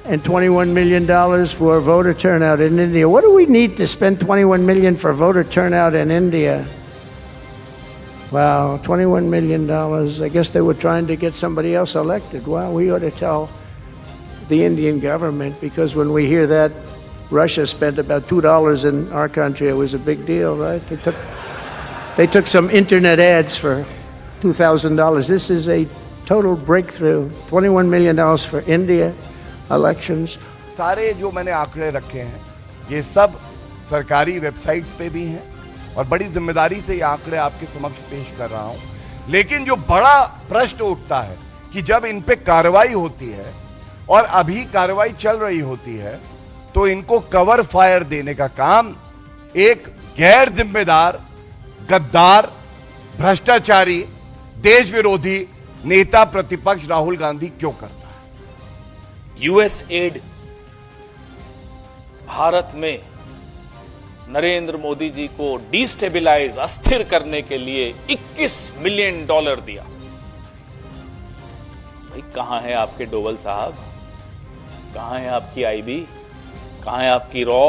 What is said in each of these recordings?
and $21 million for voter turnout in India. What do we need to spend $21 million for voter turnout in India? Wow, $21 million. I guess they were trying to get somebody else elected. Well, we ought to tell the Indian government, because when we hear that Russia spent about $2 in our country, it was a big deal, right? They took some internet ads for $2,000. This is a total breakthrough. $21 million for India elections. सारे जो मैंने आंकड़े रखे हैं ये सब सरकारी websites पे भी हैं और बड़ी जिम्मेदारी से ये आंकड़े आपके समक्ष पेश कर रहा हूं। लेकिन जो बड़ा प्रश्न उठता है कि जब इन पे कार्रवाई होती है और अभी कार्रवाई चल रही होती है तो इनको कवर फायर देने का काम एक गैर जिम्मेदार, गद्दार, भ्रष्टाचारी, देश विरोधी नेता प्रतिपक्ष राहुल गांधी क्यों करता है? यूएस एड भारत में नरेंद्र मोदी जी को डिस्टेबलाइज, अस्थिर करने के लिए $21 मिलियन दिया। भाई कहां है आपके डोवल साहब? कहां है आपकी आईबी? कहां है आपकी रॉ?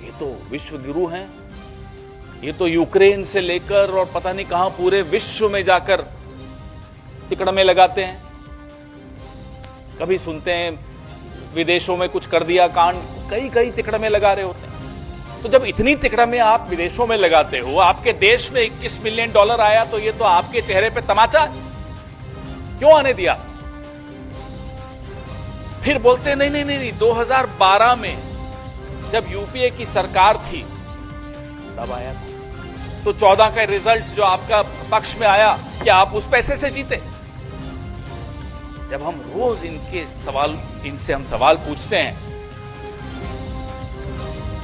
ये तो विश्व गुरु हैं। ये तो यूक्रेन से लेकर और पता नहीं कहां पूरे विश्व में जाकर तिकड़मे लगाते हैं। कभी सुनते हैं विदेशों में कुछ कर दिया कांड, कई तिकड़मे लगा रहे होते हैं। तो जब इतनी तिकड़मे आप विदेशों में लगाते हो, आपके देश में $21 मिलियन आया, तो ये तो आपके चेहरे पे तमाचा क्यों आने दिया? फिर बोलते हैं नहीं 2012 में जब यूपीए की सरकार थी तब आया था। तो 14 का रिजल्ट जो आपका पक्ष में आया, क्या आप उस पैसे से जीते? जब हम रोज इनसे हम सवाल पूछते हैं।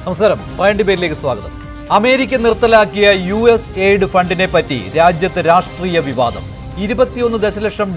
നമസ്കാരം, പോയിന്റ് ഡിബേറ്റിലേക്ക് സ്വാഗതം. അമേരിക്ക നിർത്തലാക്കിയ US എയ്ഡ് ഫണ്ടിനെ പറ്റി രാജ്യത്ത് രാഷ്ട്രീയ വിവാദം. $21 ദശലക്ഷം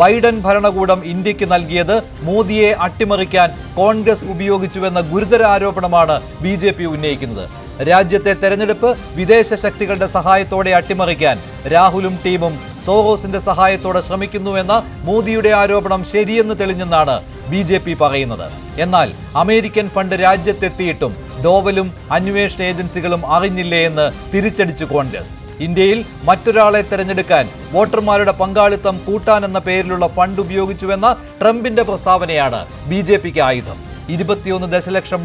ബൈഡൻ ഭരണകൂടം ഇന്ത്യക്ക് നൽകിയത് മോദിയെ അട്ടിമറിക്കാൻ കോൺഗ്രസ് ഉപയോഗിച്ചുവെന്ന ഗുരുതര ആരോപണമാണ് BJP ഉന്നയിക്കുന്നത്. രാജ്യത്തെ തെരഞ്ഞെടുപ്പ് വിദേശ ശക്തികളുടെ സഹായത്തോടെ അട്ടിമറിക്കാൻ രാഹുലും ടീമും സോറോസിന്റെ സഹായത്തോടെ ശ്രമിക്കുന്നുവെന്ന മോദിയുടെ ആരോപണം ശരിയെന്ന് തെളിഞ്ഞെന്നാണ് BJP പറയുന്നത്. എന്നാൽ അമേരിക്കൻ ഫണ്ട് രാജ്യത്തെത്തിയിട്ടും ഡോവലും അന്വേഷണ ഏജൻസികളും അറിഞ്ഞില്ലേ എന്ന് തിരിച്ചടിച്ചു കോൺഗ്രസ്. ഇന്ത്യയിൽ മറ്റൊരാളെ തെരഞ്ഞെടുക്കാൻ വോട്ടർമാരുടെ പങ്കാളിത്തം കൂട്ടാനെന്ന പേരിലുള്ള ഫണ്ട് ഉപയോഗിച്ചുവെന്ന ട്രംപിന്റെ പ്രസ്താവനയാണ് BJPക്ക് ആയുധം. $21 ദശലക്ഷം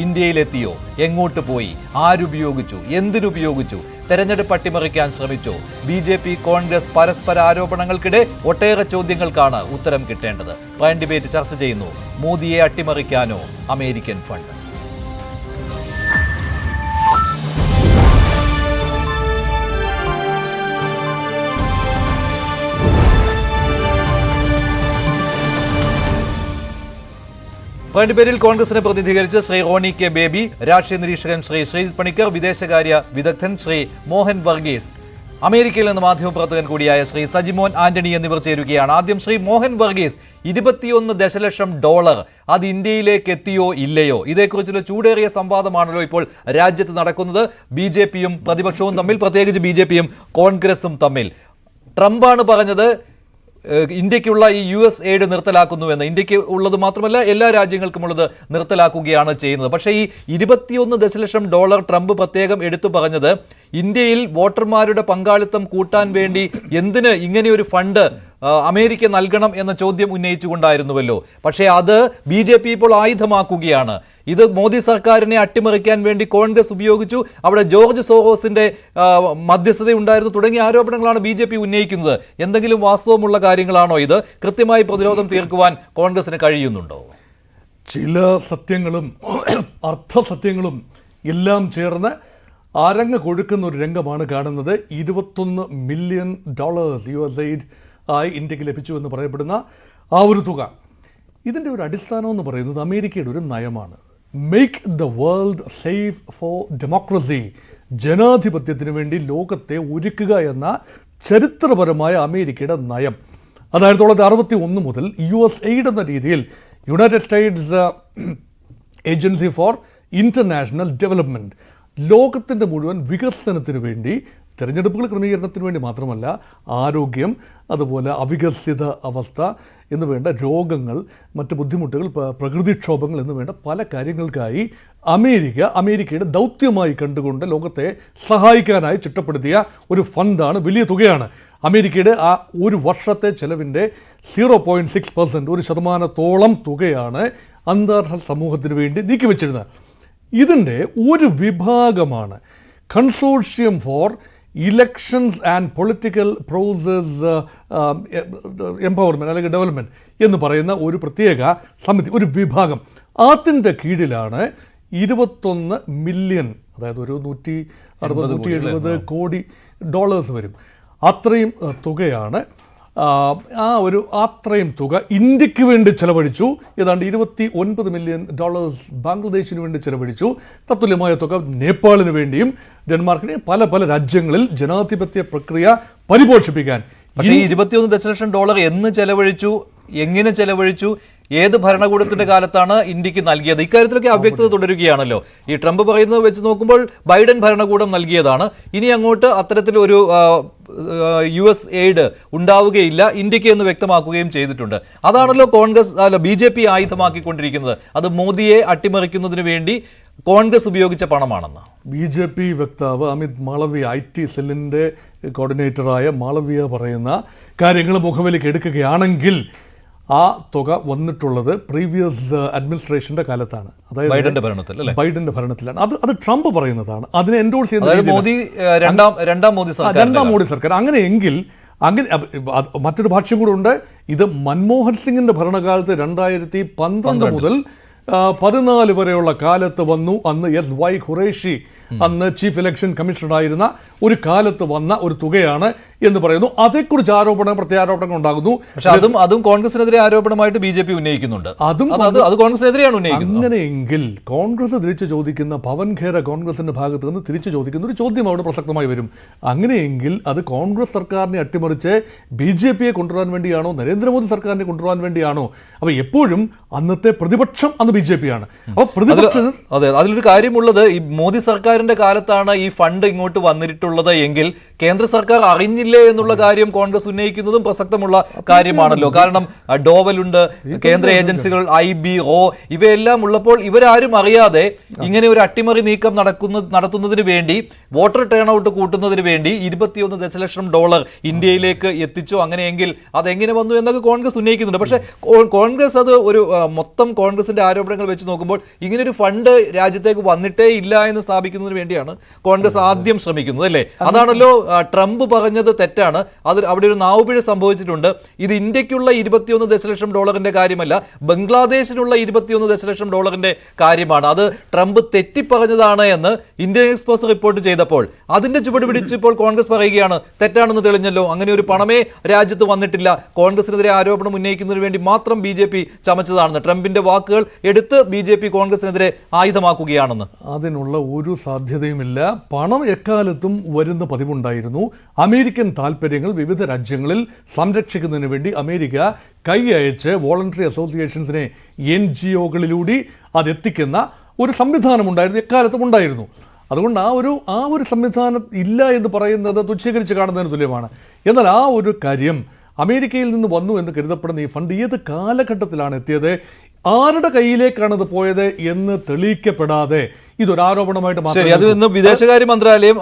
ഇന്ത്യയിലെത്തിയോ? എങ്ങോട്ട് പോയി? ആരുപയോഗിച്ചു? എന്തിനുപയോഗിച്ചു? തെരഞ്ഞെടുപ്പ് അട്ടിമറിക്കാൻ ശ്രമിച്ചോ? BJP കോൺഗ്രസ് പരസ്പര ആരോപണങ്ങൾക്കിടെ ഒട്ടേറെ ചോദ്യങ്ങൾക്കാണ് ഉത്തരം കിട്ടേണ്ടത്. പ്രൈം ഡിബേറ്റ് ചർച്ച ചെയ്യുന്നു. മോദിയെ അട്ടിമറിക്കാനോ അമേരിക്കൻ ഫണ്ട്? പേരിൽ കോൺഗ്രസിനെ പ്രതിനിധീകരിച്ച് ശ്രീ റോണി കെ ബേബി, രാഷ്ട്രീയ നിരീക്ഷകൻ ശ്രീ ശ്രീജിത് പണിക്കർ, വിദേശകാര്യ വിദഗ്ധൻ ശ്രീ മോഹൻ വർഗീസ്, അമേരിക്കയിൽ നിന്ന് മാധ്യമപ്രവർത്തകൻ കൂടിയായ ശ്രീ സജിമോൻ ആന്റണി എന്നിവർ ചേരുകയാണ്. ആദ്യം ശ്രീ മോഹൻ വർഗീസ്, $21 ദശലക്ഷം അത് ഇന്ത്യയിലേക്ക് എത്തിയോ ഇല്ലയോ? ഇതേക്കുറിച്ചുള്ള ചൂടേറിയ സംവാദമാണല്ലോ ഇപ്പോൾ രാജ്യത്ത് നടക്കുന്നത്. BJPയും പ്രതിപക്ഷവും തമ്മിൽ, പ്രത്യേകിച്ച് BJPയും കോൺഗ്രസും തമ്മിൽ. ട്രംപാണ് പറഞ്ഞത് ഇന്ത്യക്കുള്ള ഈ US എയ്ഡ് നിർത്തലാക്കുന്നുവെന്ന്. ഇന്ത്യക്ക് ഉള്ളത് മാത്രമല്ല എല്ലാ രാജ്യങ്ങൾക്കുമുള്ളത് നിർത്തലാക്കുകയാണ് ചെയ്യുന്നത്. പക്ഷേ ഈ $21 ദശലക്ഷം ട്രംപ് പ്രത്യേകം എടുത്തു പറഞ്ഞത് ഇന്ത്യയിൽ വോട്ടർമാരുടെ പങ്കാളിത്തം കൂട്ടാൻ വേണ്ടി എന്തിന് ഇങ്ങനെയൊരു ഫണ്ട് അമേരിക്ക നൽകണം എന്ന ചോദ്യം ഉന്നയിച്ചുകൊണ്ടായിരുന്നുവല്ലോ. പക്ഷേ അത് BJP ഇപ്പോൾ ആയുധമാക്കുകയാണ്. ഇത് മോദി സർക്കാരിനെ അട്ടിമറിക്കാൻ വേണ്ടി കോൺഗ്രസ് ഉപയോഗിച്ചു, അവിടെ ജോർജ് സോറോസിന്റെ മധ്യസ്ഥതയുണ്ടായിരുന്നു തുടങ്ങിയ ആരോപണങ്ങളാണ് BJP ഉന്നയിക്കുന്നത്. എന്തെങ്കിലും വാസ്തവമുള്ള കാര്യങ്ങളാണോ ഇത്? കൃത്യമായി പ്രതിരോധം തീർക്കുവാൻ കോൺഗ്രസിന് കഴിയുന്നുണ്ടോ? ചില സത്യങ്ങളും അർത്ഥസത്യങ്ങളും എല്ലാം ചേർന്ന് അരങ്ങ് കൊഴുക്കുന്ന ഒരു രംഗമാണ് കാണുന്നത്. $21 മില്യൺ US എയ്ഡ് ആയി ഇന്ത്യക്ക് ലഭിച്ചു എന്ന് പറയപ്പെടുന്ന ആ ഒരു തുക. ഇതിൻ്റെ ഒരു അടിസ്ഥാനം എന്ന് പറയുന്നത് അമേരിക്കയുടെ ഒരു നയമാണ്. Make the world safe four democracy, ജനാധിപത്യത്തിന് വേണ്ടി ലോകത്തെ ഒരുക്കുക എന്ന ചരിത്രപരമായ അമേരിക്കയുടെ നയം. അത് 1961 മുതൽ US എയ്ഡ് എന്ന രീതിയിൽ United States agency four international development ലോകത്തിൻ്റെ മുഴുവൻ വികസനത്തിന് വേണ്ടി തെരഞ്ഞെടുപ്പുകൾ ക്രമീകരണത്തിന് വേണ്ടി മാത്രമല്ല, ആരോഗ്യം, അതുപോലെ അവികസിത അവസ്ഥ എന്ന് വേണ്ട രോഗങ്ങൾ, മറ്റ് ബുദ്ധിമുട്ടുകൾ, പ്രകൃതിക്ഷോഭങ്ങൾ എന്ന് വേണ്ട പല കാര്യങ്ങൾക്കായി അമേരിക്കയുടെ ദൗത്യമായി കണ്ടുകൊണ്ട് ലോകത്തെ സഹായിക്കാനായി ചിട്ടപ്പെടുത്തിയ ഒരു ഫണ്ടാണ്. വലിയ തുകയാണ്. അമേരിക്കയുടെ ആ ഒരു വർഷത്തെ ചെലവിൻ്റെ 0.6%, 1% തുകയാണ് അന്താരാഷ്ട്ര സമൂഹത്തിന് വേണ്ടി നീക്കിവെച്ചിരുന്നത്. ഇതിൻ്റെ ഒരു വിഭാഗമാണ് consortium for elections and political process empowerment അല്ലെങ്കിൽ ഡെവലപ്മെൻറ്റ് എന്ന് പറയുന്ന ഒരു പ്രത്യേക സമിതി, ഒരു വിഭാഗം. അതിൻ്റെ കീഴിലാണ് 21 മില്യൺ, അതായത് ഒരു 160-170 കോടി ഡോളേഴ്സ് വരും, അത്രയും തുകയാണ്. അത്രയും തുക ഇന്ത്യക്ക് വേണ്ടി ചെലവഴിച്ചു. ഏതാണ്ട് 29 മില്യൺ ഡോളേഴ്സ് ബംഗ്ലാദേശിന് വേണ്ടി ചെലവഴിച്ചു. തത്തുല്യമായ തുക നേപ്പാളിന് വേണ്ടിയും ഡെൻമാർക്കിന് പല രാജ്യങ്ങളിൽ ജനാധിപത്യ പ്രക്രിയ പരിപോഷിപ്പിക്കാൻ. പക്ഷേ ഈ 21 ദശലക്ഷം ഡോളർ എന്ന് ചെലവഴിച്ചു, എങ്ങനെ ചെലവഴിച്ചു, ഏത് ഭരണകൂടത്തിന്റെ കാലത്താണ് ഇന്ത്യക്ക് നൽകിയത്? ഇക്കാര്യത്തിലൊക്കെ അവ്യക്തത തുടരുകയാണല്ലോ. ഈ ട്രംപ് പറയുന്നത് വെച്ച് നോക്കുമ്പോൾ ബൈഡൻ ഭരണകൂടം നൽകിയതാണ്. ഇനി അങ്ങോട്ട് അത്തരത്തിലൊരു US എയ്ഡ് ഉണ്ടാവുകയില്ല ഇന്ത്യക്ക് എന്ന് വ്യക്തമാക്കുകയും ചെയ്തിട്ടുണ്ട്. അതാണല്ലോ BJP ആയുധമാക്കിക്കൊണ്ടിരിക്കുന്നത്. അത് മോദിയെ അട്ടിമറിക്കുന്നതിന് വേണ്ടി കോൺഗ്രസ് ഉപയോഗിച്ച പണമാണെന്ന് BJP വക്താവ് അമിത് മാളവ്യ, IT സെല്ലിൻ്റെ കോർഡിനേറ്ററായ മാളവ്യ പറയുന്ന കാര്യങ്ങൾ മുഖവിലേക്ക് എടുക്കുകയാണെങ്കിൽ ആ തുക വന്നിട്ടുള്ളത് പ്രീവിയസ് അഡ്മിനിസ്ട്രേഷന്റെ കാലത്താണ്, അതായത് ബൈഡന്റെ ഭരണത്തിലാണ്. അത് ട്രംപ് പറയുന്നതാണ്. അതിനെ എൻഡോഴ്സ് ചെയ്യുന്നത് രണ്ടാം മോദി സർക്കാർ. അങ്ങനെയെങ്കിൽ മറ്റൊരു ഭാഷ്യം കൂടെ ഉണ്ട്. ഇത് മൻമോഹൻ സിംഗിന്റെ ഭരണകാലത്ത് 2012 മുതൽ 14 വരെയുള്ള കാലത്ത് വന്നു. അന്ന് SY ഖുറേഷി അന്ന് ചീഫ് ഇലക്ഷൻ കമ്മീഷണറായിരുന്ന ഒരു കാലത്ത് വന്ന ഒരു തുകയാണ് എന്ന് പറയുന്നു. അതേക്കുറിച്ച് പ്രത്യാരോപണങ്ങൾ ഉണ്ടാകുന്നു. പക്ഷെ അതും കോൺഗ്രസിനെതിരെ ആരോപണമായിട്ട് BJP ഉന്നയിക്കുന്നുണ്ട്. അത് കോൺഗ്രസിനെതിരെയാണ് ഉന്നയിക്കുന്നത്. അങ്ങനെയെങ്കിൽ കോൺഗ്രസ് തിരിച്ചു ചോദിക്കുന്ന, പവൻ ഖേര കോൺഗ്രസിന്റെ ഭാഗത്ത് നിന്ന് തിരിച്ചു ചോദിക്കുന്ന ഒരു ചോദ്യം അവിടെ പ്രസക്തമായി വരും. അങ്ങനെയെങ്കിൽ അത് കോൺഗ്രസ് സർക്കാരിനെ അട്ടിമറിച്ച് BJPയെ കൊണ്ടുവരാൻ വേണ്ടിയാണോ, നരേന്ദ്രമോദി സർക്കാരിനെ കൊണ്ടുവരാൻ വേണ്ടിയാണോ? അപ്പൊ എപ്പോഴും അന്നത്തെ പ്രതിപക്ഷം അന്ന് BJP ആണ്. അപ്പൊ പ്രതിപക്ഷം, അതെ, അതിലൊരു കാര്യമുള്ളത്, ഈ മോദി സർക്കാരിന്റെ കാലത്താണ് ഈ ഫണ്ട് ഇങ്ങോട്ട് വന്നിട്ടുള്ളത് എങ്കിൽ കേന്ദ്ര സർക്കാർ അറിഞ്ഞില്ലേ എന്നുള്ള കാര്യം കോൺഗ്രസ് ഉന്നയിക്കുന്നതും പ്രസക്തമുള്ള കാര്യമാണല്ലോ. കാരണം ഡോവലുണ്ട്, കേന്ദ്ര ഏജൻസികൾ, IB, RO ഇവയെല്ലാം ഉള്ളപ്പോൾ ഇവരാരും അറിയാതെ ഇങ്ങനെ ഒരു അട്ടിമറി നീക്കം നടത്തുന്നതിന് വേണ്ടി, വോട്ടർ ടേൺ ഔട്ട് കൂട്ടുന്നതിന് വേണ്ടി 21 ദശലക്ഷം ഡോളർ ഇന്ത്യയിലേക്ക് എത്തിച്ചു. അങ്ങനെയെങ്കിൽ അതെങ്ങനെ വന്നു എന്നൊക്കെ കോൺഗ്രസ് ഉന്നയിക്കുന്നുണ്ട്. പക്ഷേ കോൺഗ്രസ് അത് ഒരു മൊത്തം കോൺഗ്രസിന്റെ ആരോപണങ്ങൾ വെച്ച് നോക്കുമ്പോൾ ഇങ്ങനൊരു ഫണ്ട് രാജ്യത്തേക്ക് വന്നിട്ടേ ഇല്ല എന്ന് സ്ഥാപിക്കുന്നതിന് വേണ്ടിയാണ് കോൺഗ്രസ് ആദ്യം ശ്രമിക്കുന്നത്, അല്ലേ? അതാണല്ലോ ട്രംപ് പറഞ്ഞത് തെറ്റാണ്. അവിടെ ഒരു നാവുപിഴ സംഭവിച്ചിട്ടുണ്ട്. ഇത് ഇന്ത്യക്കുള്ള 21 ദശലക്ഷം ഡോളറിന്റെ കാര്യമല്ല, ബംഗ്ലാദേശിനുള്ള 21 ദശലക്ഷം ഡോളറിന്റെ കാര്യമാണ്. അത് ട്രംപ് തെറ്റിപ്പറഞ്ഞതാണ് എന്ന് ഇന്ത്യൻ എക്സ്പ്രസ് റിപ്പോർട്ട് ചെയ്തപ്പോൾ അതിന്റെ ചുവട് പിടിച്ച് ഇപ്പോൾ കോൺഗ്രസ് പറയുകയാണ് തെറ്റാണെന്ന് തെളിഞ്ഞല്ലോ, അങ്ങനെ ഒരു പണമേ രാജ്യത്ത് വന്നിട്ടില്ല, കോൺഗ്രസിനെതിരെ ആരോപണം ഉന്നയിക്കുന്നതിന് വേണ്ടി മാത്രം BJP ചമച്ചതാണെന്ന് ട്രംപിന്റെ വാക്കുകൾ എടുത്ത് BJP കോൺഗ്രസിനെതിരെ ആയുധമാക്കുകയാണെന്ന്. അതിനുള്ള ഒരു സാധ്യതയുമില്ല. പണം എക്കാലത്തും വരുന്ന പതിവുണ്ടായിരുന്നു. അമേരിക്കൻ താല്പര്യങ്ങൾ വിവിധ രാജ്യങ്ങളിൽ സംരക്ഷിക്കുന്നതിന് വേണ്ടി അമേരിക്ക കൈ അയച്ച് വോളണ്ടറി അസോസിയേഷൻസിനെ NGOകളിലൂടെ അതെത്തിക്കുന്ന ഒരു സംവിധാനമുണ്ടായിരുന്നു, എക്കാലത്തും ഉണ്ടായിരുന്നു. അതുകൊണ്ട് ആ ഒരു സംവിധാനം ഇല്ല എന്ന് പറയുന്നത് തുച്ഛീകരിച്ച് കാണുന്നതിന് തുല്യമാണ്. എന്നാൽ ആ ഒരു കാര്യം അമേരിക്കയിൽ നിന്ന് വന്നു എന്ന് കരുതപ്പെടുന്ന ഈ ഫണ്ട് ഏത് കാലഘട്ടത്തിലാണ് എത്തിയത്, ആരുടെ കയ്യിലേക്കാണ് ഇത് പോയത് എന്ന് തെളിയിക്കപ്പെടാതെ ഇതൊരാരോപണമായിട്ട് മാത്രമേ. വിദേശകാര്യ മന്ത്രാലയം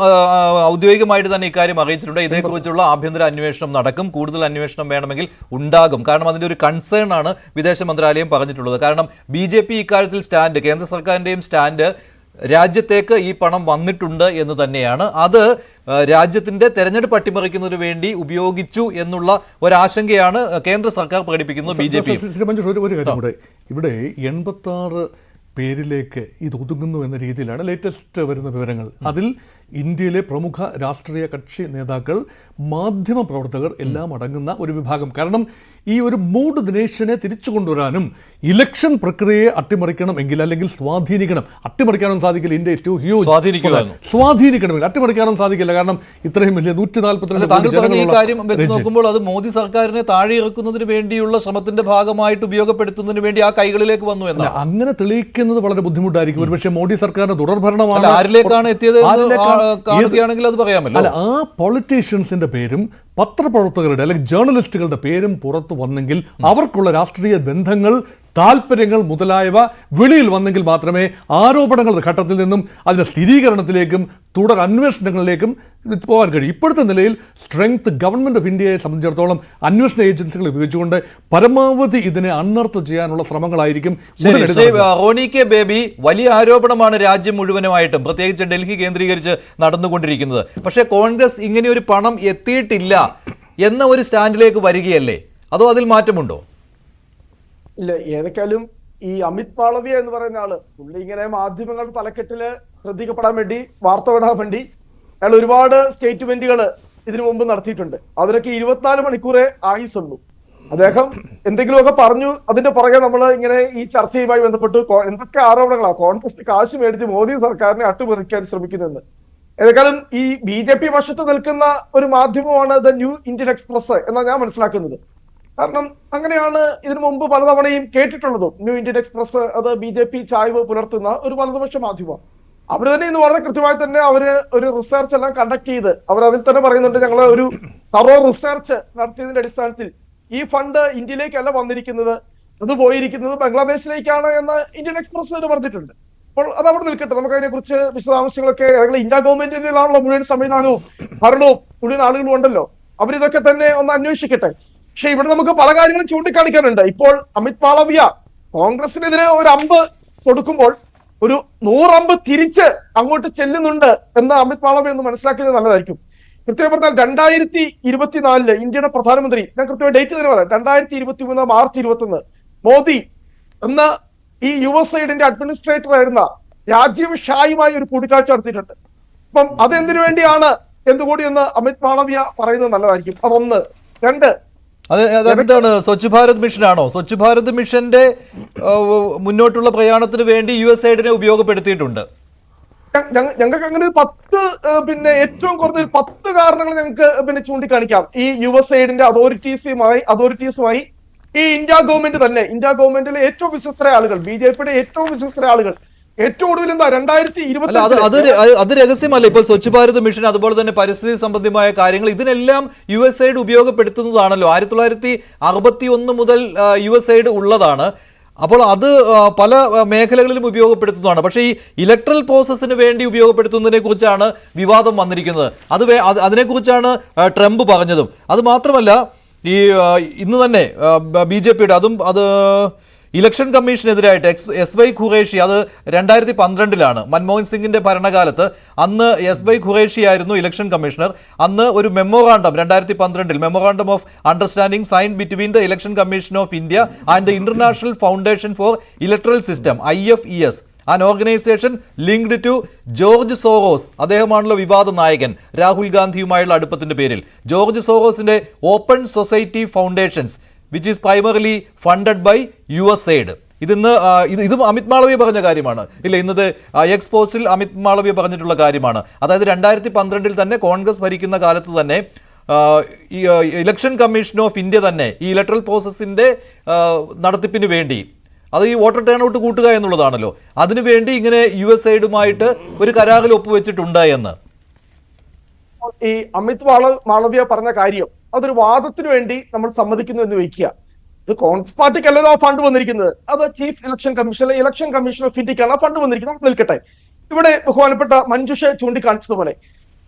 ഔദ്യോഗികമായിട്ട് തന്നെ ഇക്കാര്യം അറിയിച്ചിട്ടുണ്ട്. ഇതേക്കുറിച്ചുള്ള ആഭ്യന്തര അന്വേഷണം നടക്കും, കൂടുതൽ അന്വേഷണം വേണമെങ്കിൽ ഉണ്ടാകും. കാരണം അതിന്റെ ഒരു കൺസേൺ ആണ് വിദേശ മന്ത്രാലയം പറഞ്ഞിട്ടുള്ളത്. കാരണം BJP ഇക്കാര്യത്തിൽ സ്റ്റാൻഡ്, കേന്ദ്ര സർക്കാരിന്റെയും സ്റ്റാൻഡ് രാജ്യത്തേക്ക് ഈ പണം വന്നിട്ടുണ്ട് എന്ന് തന്നെയാണ്. അത് രാജ്യത്തിന്റെ തെരഞ്ഞെടുപ്പ് അട്ടിമറിക്കുന്നതിന് വേണ്ടി ഉപയോഗിച്ചു എന്നുള്ള ഒരാശങ്കയാണ് കേന്ദ്ര സർക്കാർ പ്രകടിപ്പിക്കുന്നത്. BJP ഒരു കാര്യം കൂടെ, ഇവിടെ 86 പേരിലേക്ക് ഇത് ഒതുങ്ങുന്നു എന്ന രീതിയിലാണ് ലേറ്റസ്റ്റ് വരുന്ന വിവരങ്ങൾ. അതിൽ ഇന്ത്യയിലെ പ്രമുഖ രാഷ്ട്രീയ കക്ഷി നേതാക്കൾ, മാധ്യമ പ്രവർത്തകർ എല്ലാം അടങ്ങുന്ന ഒരു വിഭാഗം. കാരണം ഈ ഒരു മൂഡ് ദിനേശിനെ തിരിച്ചു കൊണ്ടുവരാനും ഇലക്ഷൻ പ്രക്രിയയെ അട്ടിമറിക്കണം എങ്കിൽ, അല്ലെങ്കിൽ സ്വാധീനിക്കണം, അട്ടിമറിക്കാനും സാധിക്കില്ല, ഇന്ത്യ ടു ഹ്യൂജ്, സ്വാധീനിക്കണമെങ്കിൽ അട്ടിമറിക്കാനും സാധിക്കില്ല. കാരണം ഇത്രയും വലിയ 142 കാര്യം വെച്ച് നോക്കുമ്പോൾ അത് മോദി സർക്കാരിനെ താഴെ ഇറക്കുന്നതിന് വേണ്ടിയുള്ള ശ്രമത്തിന്റെ ഭാഗമായിട്ട് ഉപയോഗപ്പെടുത്തുന്നതിന് വേണ്ടി ആ കൈകളിലേക്ക് വന്നു എന്നാണ്. അങ്ങനെ തെളിയിക്കുന്നത് വളരെ ബുദ്ധിമുട്ടായിരിക്കും. ഒരുപക്ഷെ മോദി സർക്കാരിന്റെ തുടർഭരണമാണ്. ആരിലേക്കാണ് എത്തിയത് കാണുകയാണെങ്കിൽ അത് പറയാമല്ലോ. അല്ല, ആ പൊളിറ്റീഷ്യൻസിന്റെ പേരും പത്രപ്രവർത്തകരുടെ അല്ലെങ്കിൽ ജേർണലിസ്റ്റുകളുടെ പേരും പുറത്തു വന്നെങ്കിൽ അവർക്കുള്ള രാഷ്ട്രീയ ബന്ധങ്ങൾ, താല്പര്യങ്ങൾ മുതലായവ വെളിയിൽ വന്നെങ്കിൽ മാത്രമേ ആരോപണങ്ങളുടെ ഘട്ടത്തിൽ നിന്നും അതിന്റെ സ്ഥിരീകരണത്തിലേക്കും തുടർ അന്വേഷണങ്ങളിലേക്കും പോകാൻ കഴിയും. ഇപ്പോഴത്തെ നിലയിൽ സ്ട്രെങ്ത് ഗവൺമെന്റ് ഓഫ് ഇന്ത്യയെ സംബന്ധിച്ചിടത്തോളം അന്വേഷണ ഏജൻസികൾ ഉപയോഗിച്ചുകൊണ്ട് പരമാവധി ഇതിനെ അൺഎർത്ത് ചെയ്യാനുള്ള ശ്രമങ്ങളായിരിക്കും. റോണി കെ ബേബി വലിയ ആരോപണമാണ് രാജ്യം മുഴുവനുമായിട്ടും, പ്രത്യേകിച്ച് ഡൽഹി കേന്ദ്രീകരിച്ച് നടന്നുകൊണ്ടിരിക്കുന്നത്. പക്ഷേ കോൺഗ്രസ് ഇങ്ങനെ ഒരു പണം എത്തിയിട്ടില്ല എന്ന ഒരു സ്റ്റാൻഡിലേക്ക് വരികയല്ലേ, അതോ അതിൽ മാറ്റമുണ്ടോ? ഇല്ല, ഏതൊക്കെയാലും ഈ അമിത് മാളവ്യ എന്ന് പറയുന്ന ആള് പുള്ളി ഇങ്ങനെ മാധ്യമങ്ങളുടെ തലക്കെട്ടില് ശ്രദ്ധിക്കപ്പെടാൻ വേണ്ടി, വാർത്ത വിടാൻ വേണ്ടി അയാൾ ഒരുപാട് സ്റ്റേറ്റ്മെന്റുകൾ ഇതിനു മുമ്പ് നടത്തിയിട്ടുണ്ട്. അതിനൊക്കെ 24 മണിക്കൂറേ ആയുസുള്ളൂ. അദ്ദേഹം എന്തെങ്കിലുമൊക്കെ പറഞ്ഞു, അതിന്റെ പുറകെ നമ്മൾ ഇങ്ങനെ ഈ ചർച്ചയുമായി ബന്ധപ്പെട്ട് എന്തൊക്കെ ആരോപണങ്ങളാണ് കോൺഗ്രസ് കാശ് മേടിച്ച് മോദി സർക്കാരിനെ അട്ടുപറിക്കാൻ ശ്രമിക്കുന്നതെന്ന്. ഏതായാലും ഈ BJP പക്ഷത്ത് നിൽക്കുന്ന ഒരു മാധ്യമമാണ് ദ ന്യൂ ഇന്ത്യൻ എക്സ്പ്രസ് എന്നാണ് ഞാൻ മനസ്സിലാക്കുന്നത്. കാരണം അങ്ങനെയാണ് ഇതിനു മുമ്പ് പലതവണയും കേട്ടിട്ടുള്ളതും. ന്യൂ ഇന്ത്യൻ എക്സ്പ്രസ് അത് BJP ചായ്വ് പുലർത്തുന്ന ഒരു വലതുപക്ഷ മാധ്യമം. അവർ തന്നെ ഇന്ന് വളരെ കൃത്യമായി തന്നെ അവര് ഒരു റിസർച്ച് എല്ലാം കണ്ടക്ട് ചെയ്ത് അവർ അതിൽ തന്നെ പറയുന്നുണ്ട്, ഞങ്ങൾ ഒരു തറോ റിസർച്ച് നടത്തിയതിന്റെ അടിസ്ഥാനത്തിൽ ഈ ഫണ്ട് ഇന്ത്യയിലേക്കല്ല വന്നിരിക്കുന്നത്, അത് പോയിരിക്കുന്നത് ബംഗ്ലാദേശിലേക്കാണ് എന്ന് ഇന്ത്യൻ എക്സ്പ്രസ് പറഞ്ഞിട്ടുണ്ട്. അപ്പോൾ അത് അവിടെ നിൽക്കട്ടെ, നമുക്ക് അതിനെ കുറിച്ച് വിശദാംശങ്ങളൊക്കെ ഇന്ത്യ ഗവൺമെന്റിനാണല്ലോ മുഴുവൻ സംവിധാനവും ഭരണവും മുഴുവൻ ആളുകളും ഉണ്ടല്ലോ, അവരിതൊക്കെ തന്നെ ഒന്ന് അന്വേഷിക്കട്ടെ. പക്ഷെ ഇവിടെ നമുക്ക് പല കാര്യങ്ങളും ചൂണ്ടിക്കാണിക്കാനുണ്ട്. ഇപ്പോൾ അമിത് മാളവ്യ കോൺഗ്രസിനെതിരെ ഒരു അമ്പ് കൊടുക്കുമ്പോൾ ഒരു 100 അമ്പ് തിരിച്ച് അങ്ങോട്ട് ചെല്ലുന്നുണ്ട് എന്ന് അമിത് മാളവ്യ ഒന്ന് മനസ്സിലാക്കിയത് നല്ലതായിരിക്കും. കൃത്യമായി പറഞ്ഞാൽ 2024 ഇന്ത്യയുടെ പ്രധാനമന്ത്രി, ഞാൻ കൃത്യമായി ഡേറ്റ് തന്നെ പറയാം, 2023 മാർച്ച് 21 മോദി എന്ന ഈ USAIDന്റെ അഡ്മിനിസ്ട്രേറ്റർ ആയിരുന്ന രാജീവ് ഷായുമായി ഒരു കൂടിക്കാഴ്ച നടത്തിയിട്ടുണ്ട്. അപ്പം അതെന്തിനു വേണ്ടിയാണ് എന്തുകൂടി എന്ന് അമിത് മാളവ്യ പറയുന്നത് നല്ലതായിരിക്കും. അതൊന്ന്. രണ്ട്, അതെന്താണ്, സ്വച്ഛ് ഭാരത് മിഷനാണോ? സ്വച്ഛ് ഭാരത് മിഷന്റെ മുന്നോട്ടുള്ള പ്രയാണത്തിന് വേണ്ടി USAIDനെ ഉപയോഗപ്പെടുത്തിയിട്ടുണ്ട്. ഞങ്ങൾക്ക് അങ്ങനെ 10 പിന്നെ ഏറ്റവും കുറഞ്ഞ 10 കാരണങ്ങൾ ഞങ്ങൾക്ക് പിന്നെ ചൂണ്ടിക്കാണിക്കാം. ഈ USAIDന്റെ അതോറിറ്റീസുമായി ഈ ഇന്ത്യ ഗവൺമെന്റ് തന്നെ, ഇന്ത്യ ഗവൺമെന്റിലെ ഏറ്റവും വിശ്വസ്തരായ ആളുകൾ, BJPയുടെ ഏറ്റവും വിശ്വസ്തരായ ആളുകൾ ഏറ്റവും ഒടുവിൽ എന്താ 2020 അത് രഹസ്യമല്ല. ഇപ്പോൾ സ്വച്ഛ് ഭാരത് മിഷൻ, അതുപോലെ തന്നെ പരിസ്ഥിതി സംബന്ധമായ കാര്യങ്ങൾ, ഇതിനെല്ലാം USAID ഉപയോഗപ്പെടുത്തുന്നതാണല്ലോ. 1961 മുതൽ USAID ഉള്ളതാണ്. അപ്പോൾ അത് പല മേഖലകളിലും ഉപയോഗപ്പെടുത്തുന്നതാണ്. പക്ഷേ ഈ ഇലക്ട്രൽ പ്രോസസ്സിന് വേണ്ടി ഉപയോഗപ്പെടുത്തുന്നതിനെ കുറിച്ചാണ് വിവാദം വന്നിരിക്കുന്നത്. അതിനെക്കുറിച്ചാണ് ട്രംപ് പറഞ്ഞതും. അത് മാത്രമല്ല, ഈ ഇന്ന് തന്നെ BJPയുടെ അത് ഇലക്ഷൻ കമ്മീഷനെതിരായിട്ട് SY ഖുറേഷി, അത് 2012 മൻമോഹൻ സിംഗിന്റെ ഭരണകാലത്ത്, അന്ന് SY ഖുറേഷി ആയിരുന്നു ഇലക്ഷൻ കമ്മീഷണർ. അന്ന് ഒരു memorandum 2012 memorandum of understanding sign between the election commission of India and the international foundation for electoral system IFES, an organisation linked to George Soros. അദ്ദേഹമാണല്ലോ വിവാദ നായകൻ, രാഹുൽ ഗാന്ധിയുമായുള്ള അടുപ്പത്തിന്റെ പേരിൽ. ജോർജ് സോറോസിന്റെ open society foundations which is primarily funded by USAID. ഇതും അമിത് മാളവ്യ പറഞ്ഞ കാര്യമാണ്, ഇല്ല, ഇന്നത്തെ എക്സ് പോസ്റ്റിൽ അമിത് മാളവ്യ പറഞ്ഞിട്ടുള്ള കാര്യമാണ്. അതായത് 2012 തന്നെ കോൺഗ്രസ് ഭരിക്കുന്ന കാലത്ത് തന്നെ ഈ ഇലക്ഷൻ കമ്മീഷൻ ഓഫ് ഇന്ത്യ തന്നെ ഈ ഇലക്ട്രൽ പ്രോസസ്സിന്റെ നടത്തിപ്പിന് വേണ്ടി, അത് ഈ വോട്ടർ ടേൺ ഔട്ട് കൂട്ടുക എന്നുള്ളതാണല്ലോ, അതിനുവേണ്ടി ഇങ്ങനെ USAIDുമായിട്ട് ഒരു കരാറിൽ ഒപ്പുവെച്ചിട്ടുണ്ട് എന്ന് ഈ അമിത് മാളവ്യ പറഞ്ഞ കാര്യം അതൊരു വാദത്തിന് വേണ്ടി നമ്മൾ സമ്മതിക്കുന്നു എന്ന് വയ്ക്കുക. ഇത് കോൺഗ്രസ് പാർട്ടിക്കല്ലല്ലോ ആ ഫണ്ട് വന്നിരിക്കുന്നത്, അത് ചീഫ് ഇലക്ഷൻ കമ്മീഷൻ ഓഫ് ഇന്ത്യക്കാണ് ആ ഫണ്ട് വന്നിരിക്കുന്നത്. നിൽക്കട്ടെ, ഇവിടെ ബഹുമാനപ്പെട്ട മഞ്ജുഷ ചൂണ്ടിക്കാണിച്ചതുപോലെ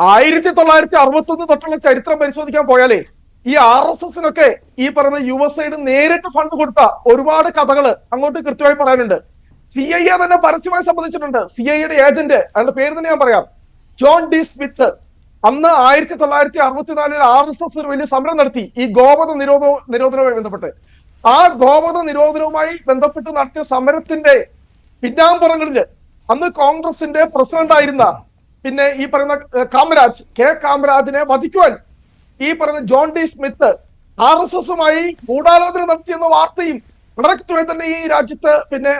1961 തൊട്ടുള്ള ചരിത്രം പരിശോധിക്കാൻ പോയാലേ ഈ RSSനൊക്കെ ഈ പറയുന്ന USAID നേരിട്ട് ഫണ്ട് കൊടുത്ത ഒരുപാട് കഥകള് അങ്ങോട്ട് കൃത്യമായി പറയാനുണ്ട്. CIA തന്നെ പരസ്യമായി സംബന്ധിച്ചിട്ടുണ്ട്. CIAയുടെ ഏജന്റ്, അയാളുടെ പേര് തന്നെ ഞാൻ പറയാം, ജോൺ ഡി സ്മിത്ത്. അന്ന് 1964 RSS ഒരു വലിയ സമരം നടത്തി ഈ ഗോവധ നിരോധനവുമായി ബന്ധപ്പെട്ട്. ആ ഗോവധ നിരോധനവുമായി ബന്ധപ്പെട്ട് നടത്തിയ സമരത്തിന്റെ പിന്നാമ്പുറങ്ങളില് അന്ന് കോൺഗ്രസിന്റെ പ്രസിഡന്റ് ആയിരുന്ന പിന്നെ ഈ പറയുന്ന കാമരാജിനെ വധിക്കുവാൻ ഈ പറയുന്ന ജോൺ ഡി സ്മിത്ത് RSSുമായി ഗൂഢാലോചന നടത്തിയെന്ന വാർത്തയും വളരെ തന്നെ ഈ രാജ്യത്ത് പിന്നെ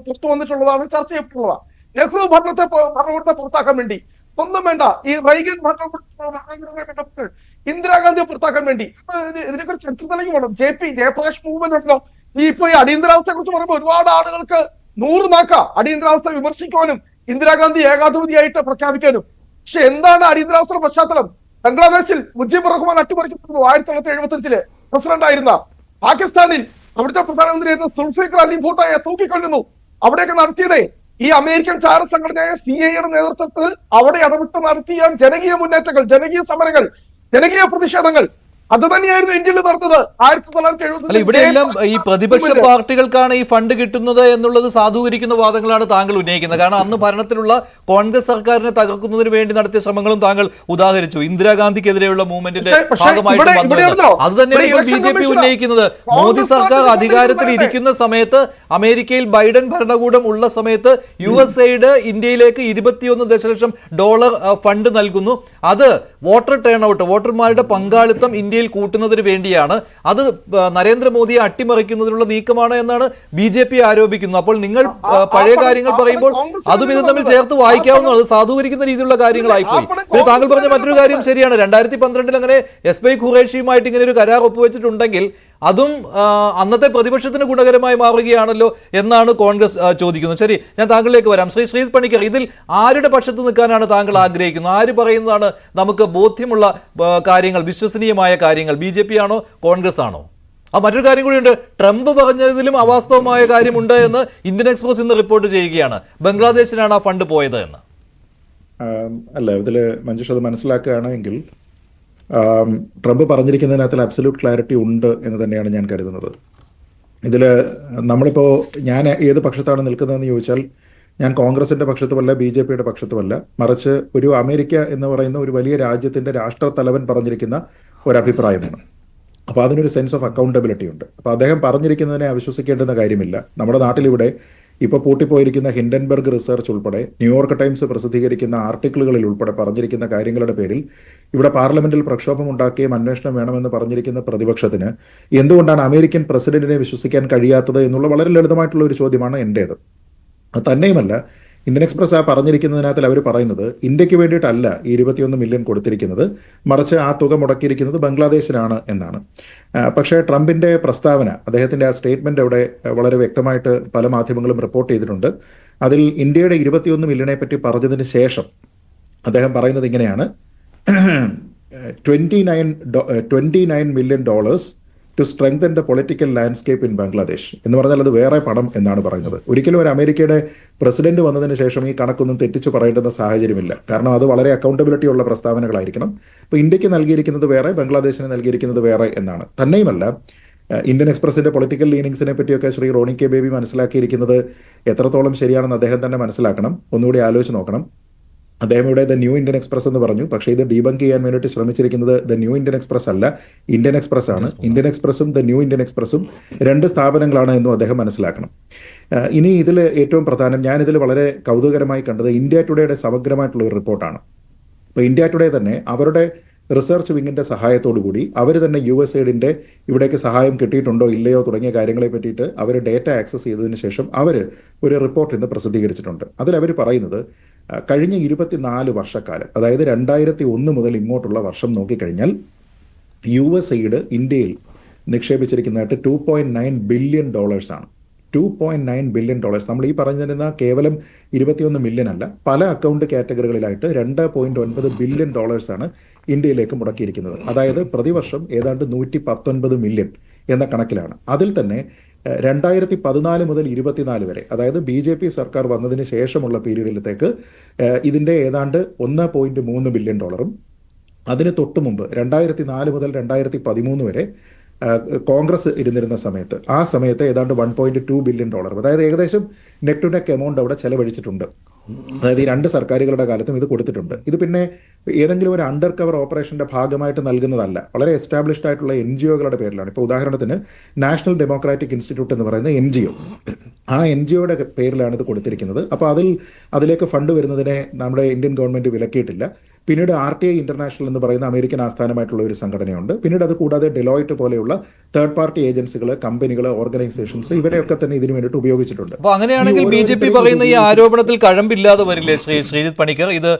പുറത്തു വന്നിട്ടുള്ളതാണ്, ചർച്ച ചെയ്യപ്പെട്ടുള്ളതാണ്. നെഹ്റു ഭരണകൂടത്തെ പുറത്താക്കാൻ വേണ്ടി ഒന്നും വേണ്ട, ഈ റൈഗൻ ഇന്ദിരാഗാന്ധിയെ പുറത്താക്കാൻ വേണ്ടി ഇതിനെക്കുറിച്ച് ചരിത്രത്തിലേക്ക് പോകണം. ജയപ്രകാശ് മൂവ്മെന്റ് ഉണ്ടല്ലോ. ഇപ്പൊ ഈ അടിയന്തരാവസ്ഥയെ കുറിച്ച് പറയുമ്പോൾ ഒരുപാട് ആളുകൾക്ക് 100 നാക്ക അടിയന്തരാവസ്ഥ വിമർശിക്കുവാനും ഇന്ദിരാഗാന്ധി ഏകാധിപതിയായിട്ട് പ്രഖ്യാപിക്കാനും. പക്ഷെ എന്താണ് അടിയന്തരാവസ്ഥ പശ്ചാത്തലം? ബംഗ്ലാദേശിൽ മുജീബുർ റഹ്മാൻ അട്ടിമറിക്കപ്പെട്ടു 1975 പ്രസിഡന്റ് ആയിരുന്ന. പാകിസ്ഥാനിൽ അവിടുത്തെ പ്രധാനമന്ത്രിയായിരുന്ന സുൽഫിക്കർ അലി ഭൂട്ടോയെ തൂക്കിക്കൊല്ലുന്നു. അവിടെയൊക്കെ നടത്തിയതേ ഈ അമേരിക്കൻ ചാര സംഘടനയായ CIA നേതൃത്വത്തിൽ അവിടെ ഇടപെട്ട് നടത്തിയ ജനകീയ മുന്നേറ്റങ്ങൾ, ജനകീയ സമരങ്ങൾ, ജനകീയ പ്രതിഷേധങ്ങൾ അത് തന്നെയായിരുന്നു ഇന്ത്യയിൽ നടന്നത്. 1970 ഇവിടെയെല്ലാം ഈ പ്രതിപക്ഷ പാർട്ടികൾക്കാണ് ഈ ഫണ്ട് കിട്ടുന്നത് എന്നുള്ളത് സാധൂകരിക്കുന്ന വാദങ്ങളാണ് താങ്കൾ ഉന്നയിക്കുന്നത്. കാരണം അന്ന് ഭരണത്തിലുള്ള കോൺഗ്രസ് സർക്കാരിനെ തകർക്കുന്നതിന് വേണ്ടി നടത്തിയ ശ്രമങ്ങളും താങ്കൾ ഉദാഹരിച്ചു. ഇന്ദിരാഗാന്ധിക്കെതിരെയുള്ള മൂവ്മെന്റിന്റെ ഭാഗമായിട്ട് വന്നു. അത് തന്നെയാണ് ഇപ്പോൾ BJP ഉന്നയിക്കുന്നത്. മോദി സർക്കാർ അധികാരത്തിൽ ഇരിക്കുന്ന സമയത്ത്, അമേരിക്കയിൽ ബൈഡൻ ഭരണകൂടം ഉള്ള സമയത്ത് USAID ഇന്ത്യയിലേക്ക് $21 ദശലക്ഷം ഫണ്ട് നൽകുന്നു. അത് വോട്ടർ ടേൺ ഔട്ട്, വോട്ടർമാരുടെ പങ്കാളിത്തം ഇന്ത്യയിൽ കൂട്ടുന്നതിന് വേണ്ടിയാണ്. അത് നരേന്ദ്രമോദിയെ അട്ടിമറിക്കുന്നതിനുള്ള നീക്കമാണ് എന്നാണ് BJP ആരോപിക്കുന്നത്. അപ്പോൾ നിങ്ങൾ പഴയ കാര്യങ്ങൾ പറയുമ്പോൾ അതും ഇതും തമ്മിൽ ചേർത്ത് വായിക്കാവുന്നതാണ്. അത് സാധൂകരിക്കുന്ന രീതിയിലുള്ള കാര്യങ്ങളായിപ്പോയി. പിന്നെ താങ്കൾ പറഞ്ഞ മറ്റൊരു കാര്യം ശരിയാണ്. 2012 അങ്ങനെ SBI ഖുറേഷിയുമായിട്ട് ഇങ്ങനെ ഒരു കരാർ ഒപ്പുവെച്ചിട്ടുണ്ടെങ്കിൽ അതും അന്നത്തെ പ്രതിപക്ഷത്തിന് ഗുണകരമായി മാറുകയാണല്ലോ എന്നാണ് കോൺഗ്രസ് ചോദിക്കുന്നത്. ശരി, ഞാൻ താങ്കളിലേക്ക് വരാം. ശ്രീജിത്ത് പണിക്കർ, ഇതിൽ ആരുടെ പക്ഷത്ത് നിൽക്കാനാണ് താങ്കൾ ആഗ്രഹിക്കുന്നത്? ആര് പറയുന്നതാണ് നമുക്ക് ബോധ്യമുള്ള കാര്യങ്ങൾ, വിശ്വസനീയമായ കാര്യങ്ങൾ? BJP ആണോ കോൺഗ്രസ് ആണോ? മറ്റൊരു കാര്യം കൂടിയുണ്ട്. ട്രംപ് പറഞ്ഞതിലും അവാസ്തവമായ കാര്യമുണ്ട് എന്ന് ഇന്ത്യൻ എക്സ്പ്രസ് ഇന്ന് റിപ്പോർട്ട് ചെയ്യുകയാണ്. ബംഗ്ലാദേശിനാണ് ആ ഫണ്ട് പോയത് എന്ന്. അല്ല, ഇതിൽ മഞ്ജുഷ അത് മനസ്സിലാക്കുകയാണെങ്കിൽ ട്രംപ് പറഞ്ഞിരിക്കുന്നതിനകത്തിൽ അബ്സല്യൂട്ട് ക്ലാരിറ്റി ഉണ്ട് എന്ന് തന്നെയാണ് ഞാൻ കരുതുന്നത്. ഇതിൽ നമ്മളിപ്പോൾ ഞാൻ ഏത് പക്ഷത്താണ് നിൽക്കുന്നതെന്ന് ചോദിച്ചാൽ ഞാൻ കോൺഗ്രസിൻ്റെ പക്ഷത്തുമല്ല, BJPയുടെ പക്ഷത്തുമല്ല, മറിച്ച് ഒരു അമേരിക്ക എന്ന് പറയുന്ന ഒരു വലിയ രാജ്യത്തിൻ്റെ രാഷ്ട്രത്തലവൻ പറഞ്ഞിരിക്കുന്ന ഒരഭിപ്രായമാണ്. അപ്പോൾ അതിനൊരു സെൻസ് ഓഫ് അക്കൗണ്ടബിലിറ്റി ഉണ്ട്. അപ്പോൾ അദ്ദേഹം പറഞ്ഞിരിക്കുന്നതിനെ അവിശ്വസിക്കേണ്ടുന്ന കാര്യമില്ല. നമ്മുടെ നാട്ടിലിവിടെ ഇപ്പോൾ പൂട്ടിപ്പോയിരിക്കുന്ന ഹിൻഡൻബർഗ് റിസർച്ച് ഉൾപ്പെടെ ന്യൂയോർക്ക് ടൈംസ് പ്രസിദ്ധീകരിക്കുന്ന ആർട്ടിക്കിളുകളിൽ ഉൾപ്പെടെ പറഞ്ഞിരിക്കുന്ന കാര്യങ്ങളുടെ പേരിൽ ഇവിടെ പാർലമെന്റിൽ പ്രക്ഷോഭം ഉണ്ടാക്കുകയും അന്വേഷണം വേണമെന്ന് പറഞ്ഞിരിക്കുന്ന പ്രതിപക്ഷത്തിന് എന്തുകൊണ്ടാണ് അമേരിക്കൻ പ്രസിഡന്റിനെ വിശ്വസിക്കാൻ കഴിയാത്തത് എന്നുള്ള വളരെ ലളിതമായിട്ടുള്ള ഒരു ചോദ്യമാണ് എൻ്റേത്. അത് തന്നെയുമല്ല, ഇന്ത്യൻ എക്സ്പ്രസ് ആ പറഞ്ഞിരിക്കുന്നതിനകത്തിൽ അവർ പറയുന്നത് ഇന്ത്യക്ക് വേണ്ടിയിട്ടല്ല ഈ 21 മില്യൺ കൊടുത്തിരിക്കുന്നത്, മറിച്ച് ആ തുക മുടക്കിയിരിക്കുന്നത് ബംഗ്ലാദേശിനാണ് എന്നാണ്. പക്ഷേ ട്രംപിൻ്റെ പ്രസ്താവന, അദ്ദേഹത്തിൻ്റെ ആ സ്റ്റേറ്റ്മെൻറ്റ് അവിടെ വളരെ വ്യക്തമായിട്ട് പല മാധ്യമങ്ങളും റിപ്പോർട്ട് ചെയ്തിട്ടുണ്ട്. അതിൽ ഇന്ത്യയുടെ 21 മില്യണെ പറ്റി പറഞ്ഞതിന് ശേഷം അദ്ദേഹം പറയുന്നത് ഇങ്ങനെയാണ്: $29 million two strengthen the political landscape in Bangladesh എന്ന് പറഞ്ഞാൽ അത് വേറെ പണം എന്നാണ് പറയുന്നത്. ഒരിക്കലും ഒരു അമേരിക്കയുടെ പ്രസിഡന്റ് വന്നതിന് ശേഷം ഈ കണക്കൊന്നും തെറ്റിച്ച് പറയേണ്ടുന്ന സാഹചര്യമില്ല. കാരണം അത് വളരെ അക്കൗണ്ടബിലിറ്റി ഉള്ള പ്രസ്താവനകളായിരിക്കണം. ഇപ്പോൾ ഇന്ത്യക്ക് നൽകിയിരിക്കുന്നത് വേറെ, ബംഗ്ലാദേശിന് നൽകിയിരിക്കുന്നത് വേറെ എന്നാണ്. തന്നെയുമല്ല, ഇന്ത്യൻ എക്സ്പ്രസിന്റെ പൊളിറ്റിക്കൽ ലീനിങ്സിനെ പറ്റിയൊക്കെ ശ്രീ റോണി കെ ബേബി മനസ്സിലാക്കിയിരിക്കുന്നത് എത്രത്തോളം ശരിയാണെന്ന് അദ്ദേഹം തന്നെ മനസ്സിലാക്കണം. ഒന്നുകൂടി ആലോചിച്ച് നോക്കണം. അദ്ദേഹം ഇവിടെ ദ ന്യൂ ഇന്ത്യൻ എക്സ്പ്രസ് എന്ന് പറഞ്ഞു. പക്ഷേ ഇത് ഡീബങ്ക് ചെയ്യാൻ വേണ്ടിയിട്ട് ശ്രമിച്ചിരിക്കുന്നത് ദ ന്യൂ ഇന്ത്യൻ എക്സ്പ്രസ് അല്ല, ഇന്ത്യൻ എക്സ്പ്രസ് ആണ്. ഇന്ത്യൻ എക്സ്പ്രസും ദ ന്യൂ ഇന്ത്യൻ എക്സ്പ്രസും 2 സ്ഥാപനങ്ങളാണ് എന്നും അദ്ദേഹം മനസ്സിലാക്കണം. ഇനി ഇതിൽ ഏറ്റവും പ്രധാനം, ഞാനിതിൽ വളരെ കൗതുകകരമായി കണ്ടത് ഇന്ത്യ ടുഡേയുടെ സമഗ്രമായിട്ടുള്ള ഒരു റിപ്പോർട്ടാണ്. അപ്പോൾ ഇന്ത്യ ടുഡേ തന്നെ അവരുടെ റിസർച്ച് വിങ്ങിൻ്റെ സഹായത്തോടു കൂടി അവർ തന്നെ USAIDന്റെ ഇവിടേക്ക് സഹായം കിട്ടിയിട്ടുണ്ടോ ഇല്ലയോ തുടങ്ങിയ കാര്യങ്ങളെ പറ്റിയിട്ട് അവർ ഡേറ്റ ആക്സസ് ചെയ്തതിന് ശേഷം അവർ ഒരു റിപ്പോർട്ട് ഇന്ന് പ്രസിദ്ധീകരിച്ചിട്ടുണ്ട്. അതിൽ അവർ പറയുന്നത് കഴിഞ്ഞ 24 വർഷക്കാലം, അതായത് 2001 മുതൽ ഇങ്ങോട്ടുള്ള വർഷം നോക്കിക്കഴിഞ്ഞാൽ USAID ഇന്ത്യയിൽ നിക്ഷേപിച്ചിരിക്കുന്നതായിട്ട് $2.9 ബില്യൺ ആണ്. $2.9 ബില്യൺ. നമ്മൾ ഈ പറഞ്ഞിരുന്ന കേവലം 21 മില്യൺ അല്ല, പല അക്കൗണ്ട് കാറ്റഗറികളിലായിട്ട് $2.9 ബില്യൺ ആണ് ഇന്ത്യയിലേക്ക് മുടക്കിയിരിക്കുന്നത്. അതായത് പ്രതിവർഷം ഏതാണ്ട് 119 മില്യൺ എന്ന കണക്കിലാണ്. അതിൽ തന്നെ 2014 മുതൽ 24 വരെ, അതായത് BJP സർക്കാർ വന്നതിന് ശേഷമുള്ള പീരീഡിലത്തേക്ക് ഇതിൻ്റെ ഏതാണ്ട് $1.3 ബില്യൺ. അതിന് തൊട്ട് മുമ്പ് 2004 മുതൽ 2013 വരെ കോൺഗ്രസ് ഇരുന്നിരുന്ന സമയത്ത്, ആ സമയത്ത് ഏതാണ്ട് $1.2 ബില്യൺ, അതായത് ഏകദേശം നെക്ക് ടു നെക്ക് എമൗണ്ട് അവിടെ ചെലവഴിച്ചിട്ടുണ്ട്. അതായത് ഈ 2 സർക്കാരുകളുടെ കാലത്തും ഇത് കൊടുത്തിട്ടുണ്ട്. ഇത് പിന്നെ ഏതെങ്കിലും ഒരു അണ്ടർ കവർ ഓപ്പറേഷൻ്റെ ഭാഗമായിട്ട് നൽകുന്നതല്ല, വളരെ എസ്റ്റാബ്ലിഷ്ഡ് ആയിട്ടുള്ള NGOകളുടെ പേരിലാണ്. ഇപ്പോൾ ഉദാഹരണത്തിന് നാഷണൽ ഡെമോക്രാറ്റിക് ഇൻസ്റ്റിറ്റ്യൂട്ട് എന്ന് പറയുന്ന NGO, ആ NGOയുടെ പേരിലാണ് ഇത് കൊടുത്തിരിക്കുന്നത്. അപ്പോൾ അതിലേക്ക് ഫണ്ട് വരുന്നതിനെ നമ്മുടെ ഇന്ത്യൻ ഗവൺമെൻറ് വിലക്കിയിട്ടില്ല. പിന്നീട് RTI ഇന്റർനാഷണൽ എന്ന് പറയുന്ന അമേരിക്കൻ ആസ്ഥാനമായിട്ടുള്ള ഒരു സംഘടനയുണ്ട്. പിന്നീട് അത് കൂടാതെ ഡെലോയിറ്റ് പോലെയുള്ള തേർഡ് പാർട്ടി ഏജൻസികൾ, കമ്പനികൾ, ഓർഗനൈസേഷൻസ് ഇവരെയൊക്കെ തന്നെ ഇതിനു വേണ്ടിയിട്ട് ഉപയോഗിച്ചിട്ടുണ്ട്. അപ്പോൾ അങ്ങനെയാണെങ്കിൽ BJP പറയുന്ന ഈ ആരോപണത്തിൽ കഴമ്പില്ലാതെ വരില്ലേ ശ്രീജിത്ത് പണിക്കർ? ഇത്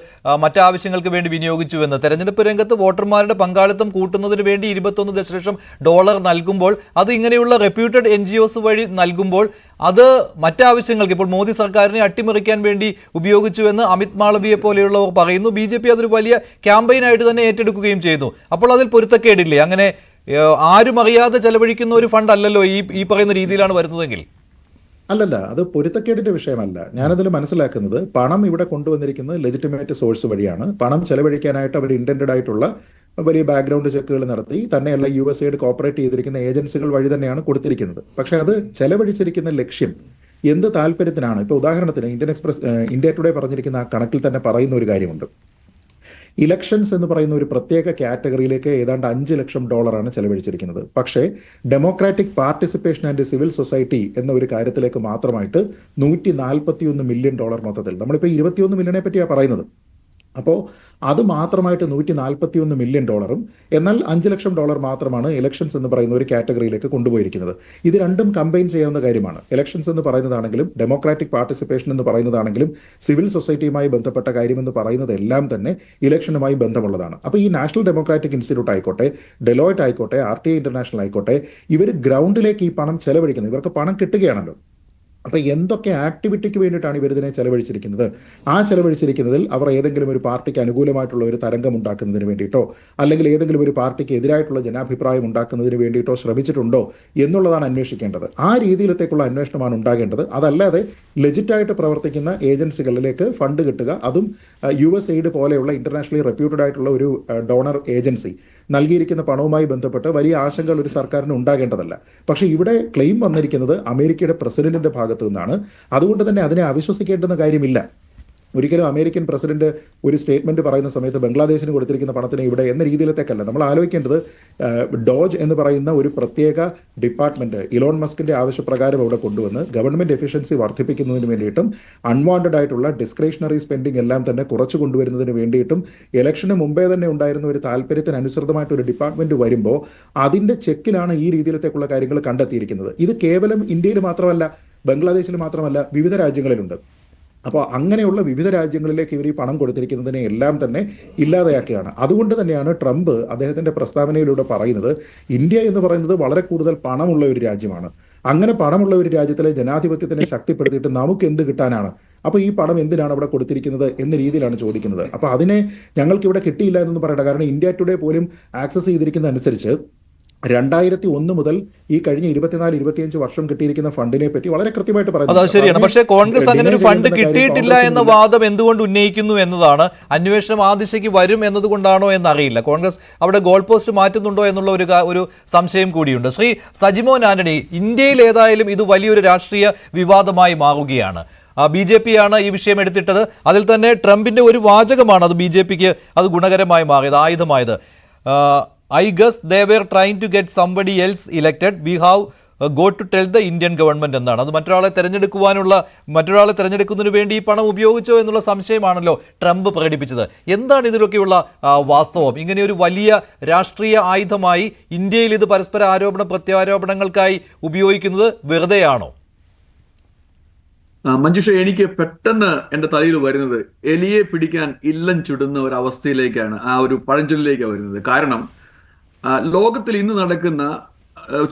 മറ്റാവശ്യങ്ങൾക്ക് വേണ്ടി വിനിയോഗിച്ചുവെന്ന്. തെരഞ്ഞെടുപ്പ് രംഗത്ത് വോട്ടർമാരുടെ പങ്കാളിത്തം കൂട്ടുന്നതിന് വേണ്ടി $21 ദശലക്ഷം നൽകുമ്പോൾ, അത് ഇങ്ങനെയുള്ള റെപ്യൂട്ടഡ് NGOs വഴി നൽകുമ്പോൾ അത് മറ്റാവശ്യങ്ങൾക്ക്, ഇപ്പോൾ മോദി സർക്കാരിനെ അട്ടിമറിക്കാൻ വേണ്ടി ഉപയോഗിച്ചുവെന്ന് അമിത് മാളവിയെ പോലെയുള്ളവർ പറയുന്നു. BJP അതൊരു വലിയ ക്യാമ്പയിനായിട്ട് തന്നെ ഏറ്റെടുക്കുകയും ചെയ്തു. അപ്പോൾ അതിൽ പൊരുത്തക്കേടില്ലേ? അങ്ങനെ ആരും അറിയാതെ ചെലവഴിക്കുന്ന ഒരു ഫണ്ട് അല്ലല്ലോ ഈ പറയുന്ന രീതിയിലാണ് വരുന്നതെങ്കിൽ. അല്ലല്ല, അത് പൊരുത്തക്കേടിന്റെ വിഷയമല്ല. ഞാനതിൽ മനസ്സിലാക്കുന്നത് പണം ഇവിടെ കൊണ്ടുവന്നിരിക്കുന്നത് ലെജിറ്റിമേറ്റ് സോഴ്സ് വഴിയാണ്. പണം ചെലവഴിക്കാനായിട്ട് അവർ ഇന്റൻഡഡ് ആയിട്ടുള്ള വലിയ ബാക്ക്ഗ്രൗണ്ട് ചെക്കുകൾ നടത്തി തന്നെയല്ല USAID കോപ്പറേറ്റ് ചെയ്തിരിക്കുന്ന ഏജൻസികൾ വഴി തന്നെയാണ് കൊടുത്തിരിക്കുന്നത്. പക്ഷെ അത് ചെലവഴിച്ചിരിക്കുന്ന ലക്ഷ്യം എന്ത് താല്പര്യത്തിനാണ്? ഇപ്പോൾ ഉദാഹരണത്തിന് ഇന്ത്യ ടുഡേ പറഞ്ഞിരിക്കുന്ന ആ കണക്കിൽ തന്നെ പറയുന്ന ഒരു കാര്യമുണ്ട്. ഇലക്ഷൻസ് എന്ന് പറയുന്ന ഒരു പ്രത്യേക കാറ്റഗറിയിലേക്ക് ഏതാണ്ട് $5 ലക്ഷം ചെലവഴിച്ചിരിക്കുന്നത്. പക്ഷേ democratic participation and civil society എന്ന ഒരു കാര്യത്തിലേക്ക് മാത്രമായിട്ട് $141 മില്യൺ മൊത്തത്തിൽ. നമ്മളിപ്പോൾ 21 മില്യണെ പറ്റിയാണ് പറയുന്നത്. അപ്പോൾ അത് മാത്രമായിട്ട് $141 മില്യൺ, എന്നാൽ $5 ലക്ഷം മാത്രമാണ് ഇലക്ഷൻസ് എന്ന് പറയുന്ന ഒരു കാറ്റഗറിയിലേക്ക് കൊണ്ടുപോയിരിക്കുന്നത്. ഇത് രണ്ടും കമ്പൈൻ ചെയ്യാവുന്ന കാര്യമാണ്. ഇലക്ഷൻസ് എന്ന് പറയുന്നതാണെങ്കിലും ഡെമോക്രാറ്റിക് പാർട്ടിസിപ്പേഷൻ എന്ന് പറയുന്നതാണെങ്കിലും സിവിൽ സൊസൈറ്റിയുമായി ബന്ധപ്പെട്ട കാര്യമെന്ന് പറയുന്നതെല്ലാം തന്നെ ഇലക്ഷനുമായി ബന്ധമുള്ളതാണ്. അപ്പോൾ ഈ നാഷണൽ ഡെമോക്രാറ്റിക് ഇൻസ്റ്റിറ്റ്യൂട്ട് ആയിക്കോട്ടെ, ഡെലോയിറ്റ് ആയിക്കോട്ടെ, RTI ഇന്റർനാഷണൽ ആയിക്കോട്ടെ, ഇവർ ഗ്രൗണ്ടിലേക്ക് ഈ പണം ചെലവഴിക്കുന്നത്. ഇവർക്ക് പണം കിട്ടുകയാണല്ലോ. അപ്പോൾ എന്തൊക്കെ ആക്ടിവിറ്റിക്ക് വേണ്ടിയിട്ടാണ് ഇവരിതിനെ ചെലവഴിച്ചിരിക്കുന്നത്? ആ ചെലവഴിച്ചിരിക്കുന്നതിൽ അവർ ഏതെങ്കിലും ഒരു പാർട്ടിക്ക് അനുകൂലമായിട്ടുള്ള ഒരു തരംഗം ഉണ്ടാക്കുന്നതിന് വേണ്ടിയിട്ടോ അല്ലെങ്കിൽ ഏതെങ്കിലും ഒരു പാർട്ടിക്ക് എതിരായിട്ടുള്ള ജനാഭിപ്രായം ഉണ്ടാക്കുന്നതിന് വേണ്ടിയിട്ടോ ശ്രമിച്ചിട്ടുണ്ടോ എന്നുള്ളതാണ് അന്വേഷിക്കേണ്ടത്. ആ രീതിയിലത്തേക്കുള്ള അന്വേഷണമാണ് ഉണ്ടാകേണ്ടത്. അതല്ലാതെ ലെജിറ്റായിട്ട് പ്രവർത്തിക്കുന്ന ഏജൻസികളിലേക്ക് ഫണ്ട് കിട്ടുക, അതും USAID പോലെയുള്ള ഇന്റർനാഷണലി റെപ്യൂട്ടഡ് ആയിട്ടുള്ള ഒരു ഡോണർ ഏജൻസി നൽകിയിരിക്കുന്ന പണവുമായി ബന്ധപ്പെട്ട് വലിയ ആശങ്കകൾ ഒരു സർക്കാരിന് ഉണ്ടാകേണ്ടതല്ല. പക്ഷേ ഇവിടെ ക്ലെയിം വന്നിരിക്കുന്നത് അമേരിക്കയുടെ പ്രസിഡന്റിന്റെ ഭാഗത്ത് നിന്നാണ്. അതുകൊണ്ട് തന്നെ അതിനെ അവിശ്വസിക്കേണ്ടുന്ന കാര്യമില്ല. ഒരിക്കലും അമേരിക്കൻ പ്രസിഡന്റ് ഒരു സ്റ്റേറ്റ്മെന്റ് പറയുന്ന സമയത്ത് ബംഗ്ലാദേശിന് കൊടുത്തിരിക്കുന്ന പണത്തിന് ഇവിടെ എന്ന രീതിയിലത്തേക്കല്ല നമ്മൾ ആലോചിക്കേണ്ടത്. ഡോജ് എന്ന് പറയുന്ന ഒരു പ്രത്യേക ഡിപ്പാർട്ട്മെന്റ് ഇലോൺ മസ്കിന്റെ ആവശ്യപ്രകാരം ഇവിടെ കൊണ്ടുവന്ന് ഗവൺമെന്റ് എഫിഷ്യൻസി വർദ്ധിപ്പിക്കുന്നതിന് വേണ്ടിയിട്ടും അൺവാണ്ടഡ് ആയിട്ടുള്ള ഡിസ്ക്രിഷണറി സ്പെൻഡിംഗ് എല്ലാം തന്നെ കുറച്ചു കൊണ്ടുവരുന്നതിന് വേണ്ടിയിട്ടും ഇലക്ഷന് മുമ്പേ തന്നെ ഉണ്ടായിരുന്ന ഒരു താല്പര്യത്തിന് അനുസൃതമായിട്ട് ഒരു ഡിപ്പാർട്ട്മെന്റ് വരുമ്പോൾ അതിന്റെ ചെക്കിലാണ് ഈ രീതിയിലത്തേക്കുള്ള കാര്യങ്ങൾ കണ്ടെത്തിയിരിക്കുന്നത്. ഇത് കേവലം ഇന്ത്യയിൽ മാത്രമല്ല, ബംഗ്ലാദേശിൽ മാത്രമല്ല, വിവിധ രാജ്യങ്ങളിലുണ്ട്. അപ്പോൾ അങ്ങനെയുള്ള വിവിധ രാജ്യങ്ങളിലേക്ക് ഇവർ ഈ പണം കൊടുത്തിരിക്കുന്നതിനെ എല്ലാം തന്നെ ഇല്ലാതെയാക്കുകയാണ്. അതുകൊണ്ട് തന്നെയാണ് ട്രംപ് അദ്ദേഹത്തിന്റെ പ്രസ്താവനയിലൂടെ പറയുന്നത് ഇന്ത്യ എന്ന് പറയുന്നത് വളരെ കൂടുതൽ പണമുള്ള ഒരു രാജ്യമാണ്. അങ്ങനെ പണമുള്ള ഒരു രാജ്യത്തിലെ ജനാധിപത്യത്തിനെ ശക്തിപ്പെടുത്തിയിട്ട് നമുക്ക് എന്ത് കിട്ടാനാണ്? അപ്പോൾ ഈ പണം എന്തിനാണ് അവിടെ കൊടുത്തിരിക്കുന്നത് എന്ന രീതിയിലാണ് ചോദിക്കുന്നത്. അപ്പോൾ അതിനെ ഞങ്ങൾക്ക് ഇവിടെ കിട്ടിയില്ല എന്നൊന്നും പറയണ്ട. കാരണം ഇന്ത്യ ടുഡേ പോലും ആക്സസ് ചെയ്തിരിക്കുന്ന അനുസരിച്ച് 2001 മുതൽ ഈ കഴിഞ്ഞ 24-25 വർഷം കിട്ടിയിരിക്കുന്ന ഫണ്ടിനെ പറ്റി വളരെ കൃത്യമായിട്ട് പറയുന്നത്. അത് ശരിയാണ്. പക്ഷേ കോൺഗ്രസ് അങ്ങനെ ഒരു ഫണ്ട് കിട്ടിയിട്ടില്ല എന്ന വാദം എന്തുകൊണ്ട് ഉന്നയിക്കുന്നു എന്നതാണ്. അന്വേഷണം ആ ദിശയ്ക്ക് വരും എന്നതുകൊണ്ടാണോ എന്നറിയില്ല. കോൺഗ്രസ് അവിടെ ഗോൾ പോസ്റ്റ് മാറ്റുന്നുണ്ടോ എന്നുള്ള ഒരു സംശയം കൂടിയുണ്ട്. ശ്രീ സജിമോൻ ആന്റണി, ഇന്ത്യയിൽ ഏതായാലും ഇത് വലിയൊരു രാഷ്ട്രീയ വിവാദമായി മാറുകയാണ്. BJP ആണ് ഈ വിഷയം എടുത്തിട്ടത്. അതിൽ തന്നെ ട്രംപിന്റെ ഒരു വാചകമാണ് അത് BJPക്ക് അത് ഗുണകരമായി മാറിയത്, ആയുധമായത്. I guess they were trying to get somebody else elected. We have got to tell the Indian government എന്നാണ്. അത് മറ്റൊരാളെ തെരഞ്ഞെടുക്കുന്നതിന് വേണ്ടി ഈ പണം ഉപയോഗിച്ചോ എന്നുള്ള സംശയമാണല്ലോ ട്രംപ് പ്രകടിപ്പിച്ചത്. എന്താണ് ഇതിലൊക്കെയുള്ള വാസ്തവം? ഇങ്ങനെ ഒരു വലിയ രാഷ്ട്രീയ ആയുധമായി ഇന്ത്യയിൽ ഇത് പരസ്പര പ്രത്യാരോപണങ്ങൾക്കായി ഉപയോഗിക്കുന്നത് വെറുതെയാണോ? മഞ്ജുഷ, എനിക്ക് പെട്ടെന്ന് എൻ്റെ തലയിൽ വരുന്നത് എലിയെ പിടിക്കാൻ ഇല്ലം ചുടുന്ന ഒരു അവസ്ഥയിലേക്കാണ്, ആ ഒരു പഴഞ്ചൊല്ലിലേക്കാണ് വരുന്നത്. കാരണം ലോകത്തിൽ ഇന്ന് നടക്കുന്ന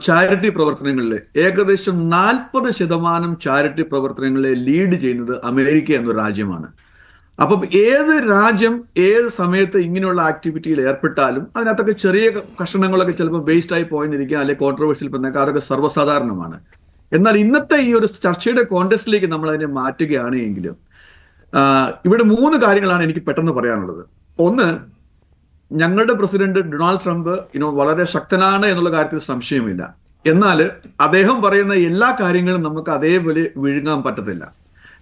ചാരിറ്റി പ്രവർത്തനങ്ങളിൽ ഏകദേശം 40% ചാരിറ്റി പ്രവർത്തനങ്ങളെ ലീഡ് ചെയ്യുന്നത് അമേരിക്ക എന്നൊരു രാജ്യമാണ്. അപ്പം ഏത് രാജ്യം ഏത് സമയത്ത് ഇങ്ങനെയുള്ള ആക്ടിവിറ്റിയിൽ ഏർപ്പെട്ടാലും അതിനകത്തൊക്കെ ചെറിയ കഷണങ്ങളൊക്കെ ചിലപ്പോൾ വേസ്റ്റായി പോയെന്നിരിക്കുക, അല്ലെങ്കിൽ കോൺട്രവേഴ്സിയിൽ പറഞ്ഞേക്കാം, അതൊക്കെ സർവ്വസാധാരണമാണ്. എന്നാൽ ഇന്നത്തെ ഈ ഒരു ചർച്ചയുടെ കോണ്ടെക്സ്റ്റിലേക്ക് നമ്മൾ അതിനെ മാറ്റുകയാണ് എങ്കിലും ഇവിടെ 3 കാര്യങ്ങളാണ് എനിക്ക് പെട്ടെന്ന് പറയാനുള്ളത്. ഒന്ന്, ഞങ്ങളുടെ പ്രസിഡന്റ് ഡൊണാൾഡ് ട്രംപ് വളരെ ശക്തനാണ് എന്നുള്ള കാര്യത്തിൽ സംശയമില്ല. എന്നാൽ അദ്ദേഹം പറയുന്ന എല്ലാ കാര്യങ്ങളും നമുക്ക് അതേപോലെ വിഴുങ്ങാൻ പറ്റത്തില്ല.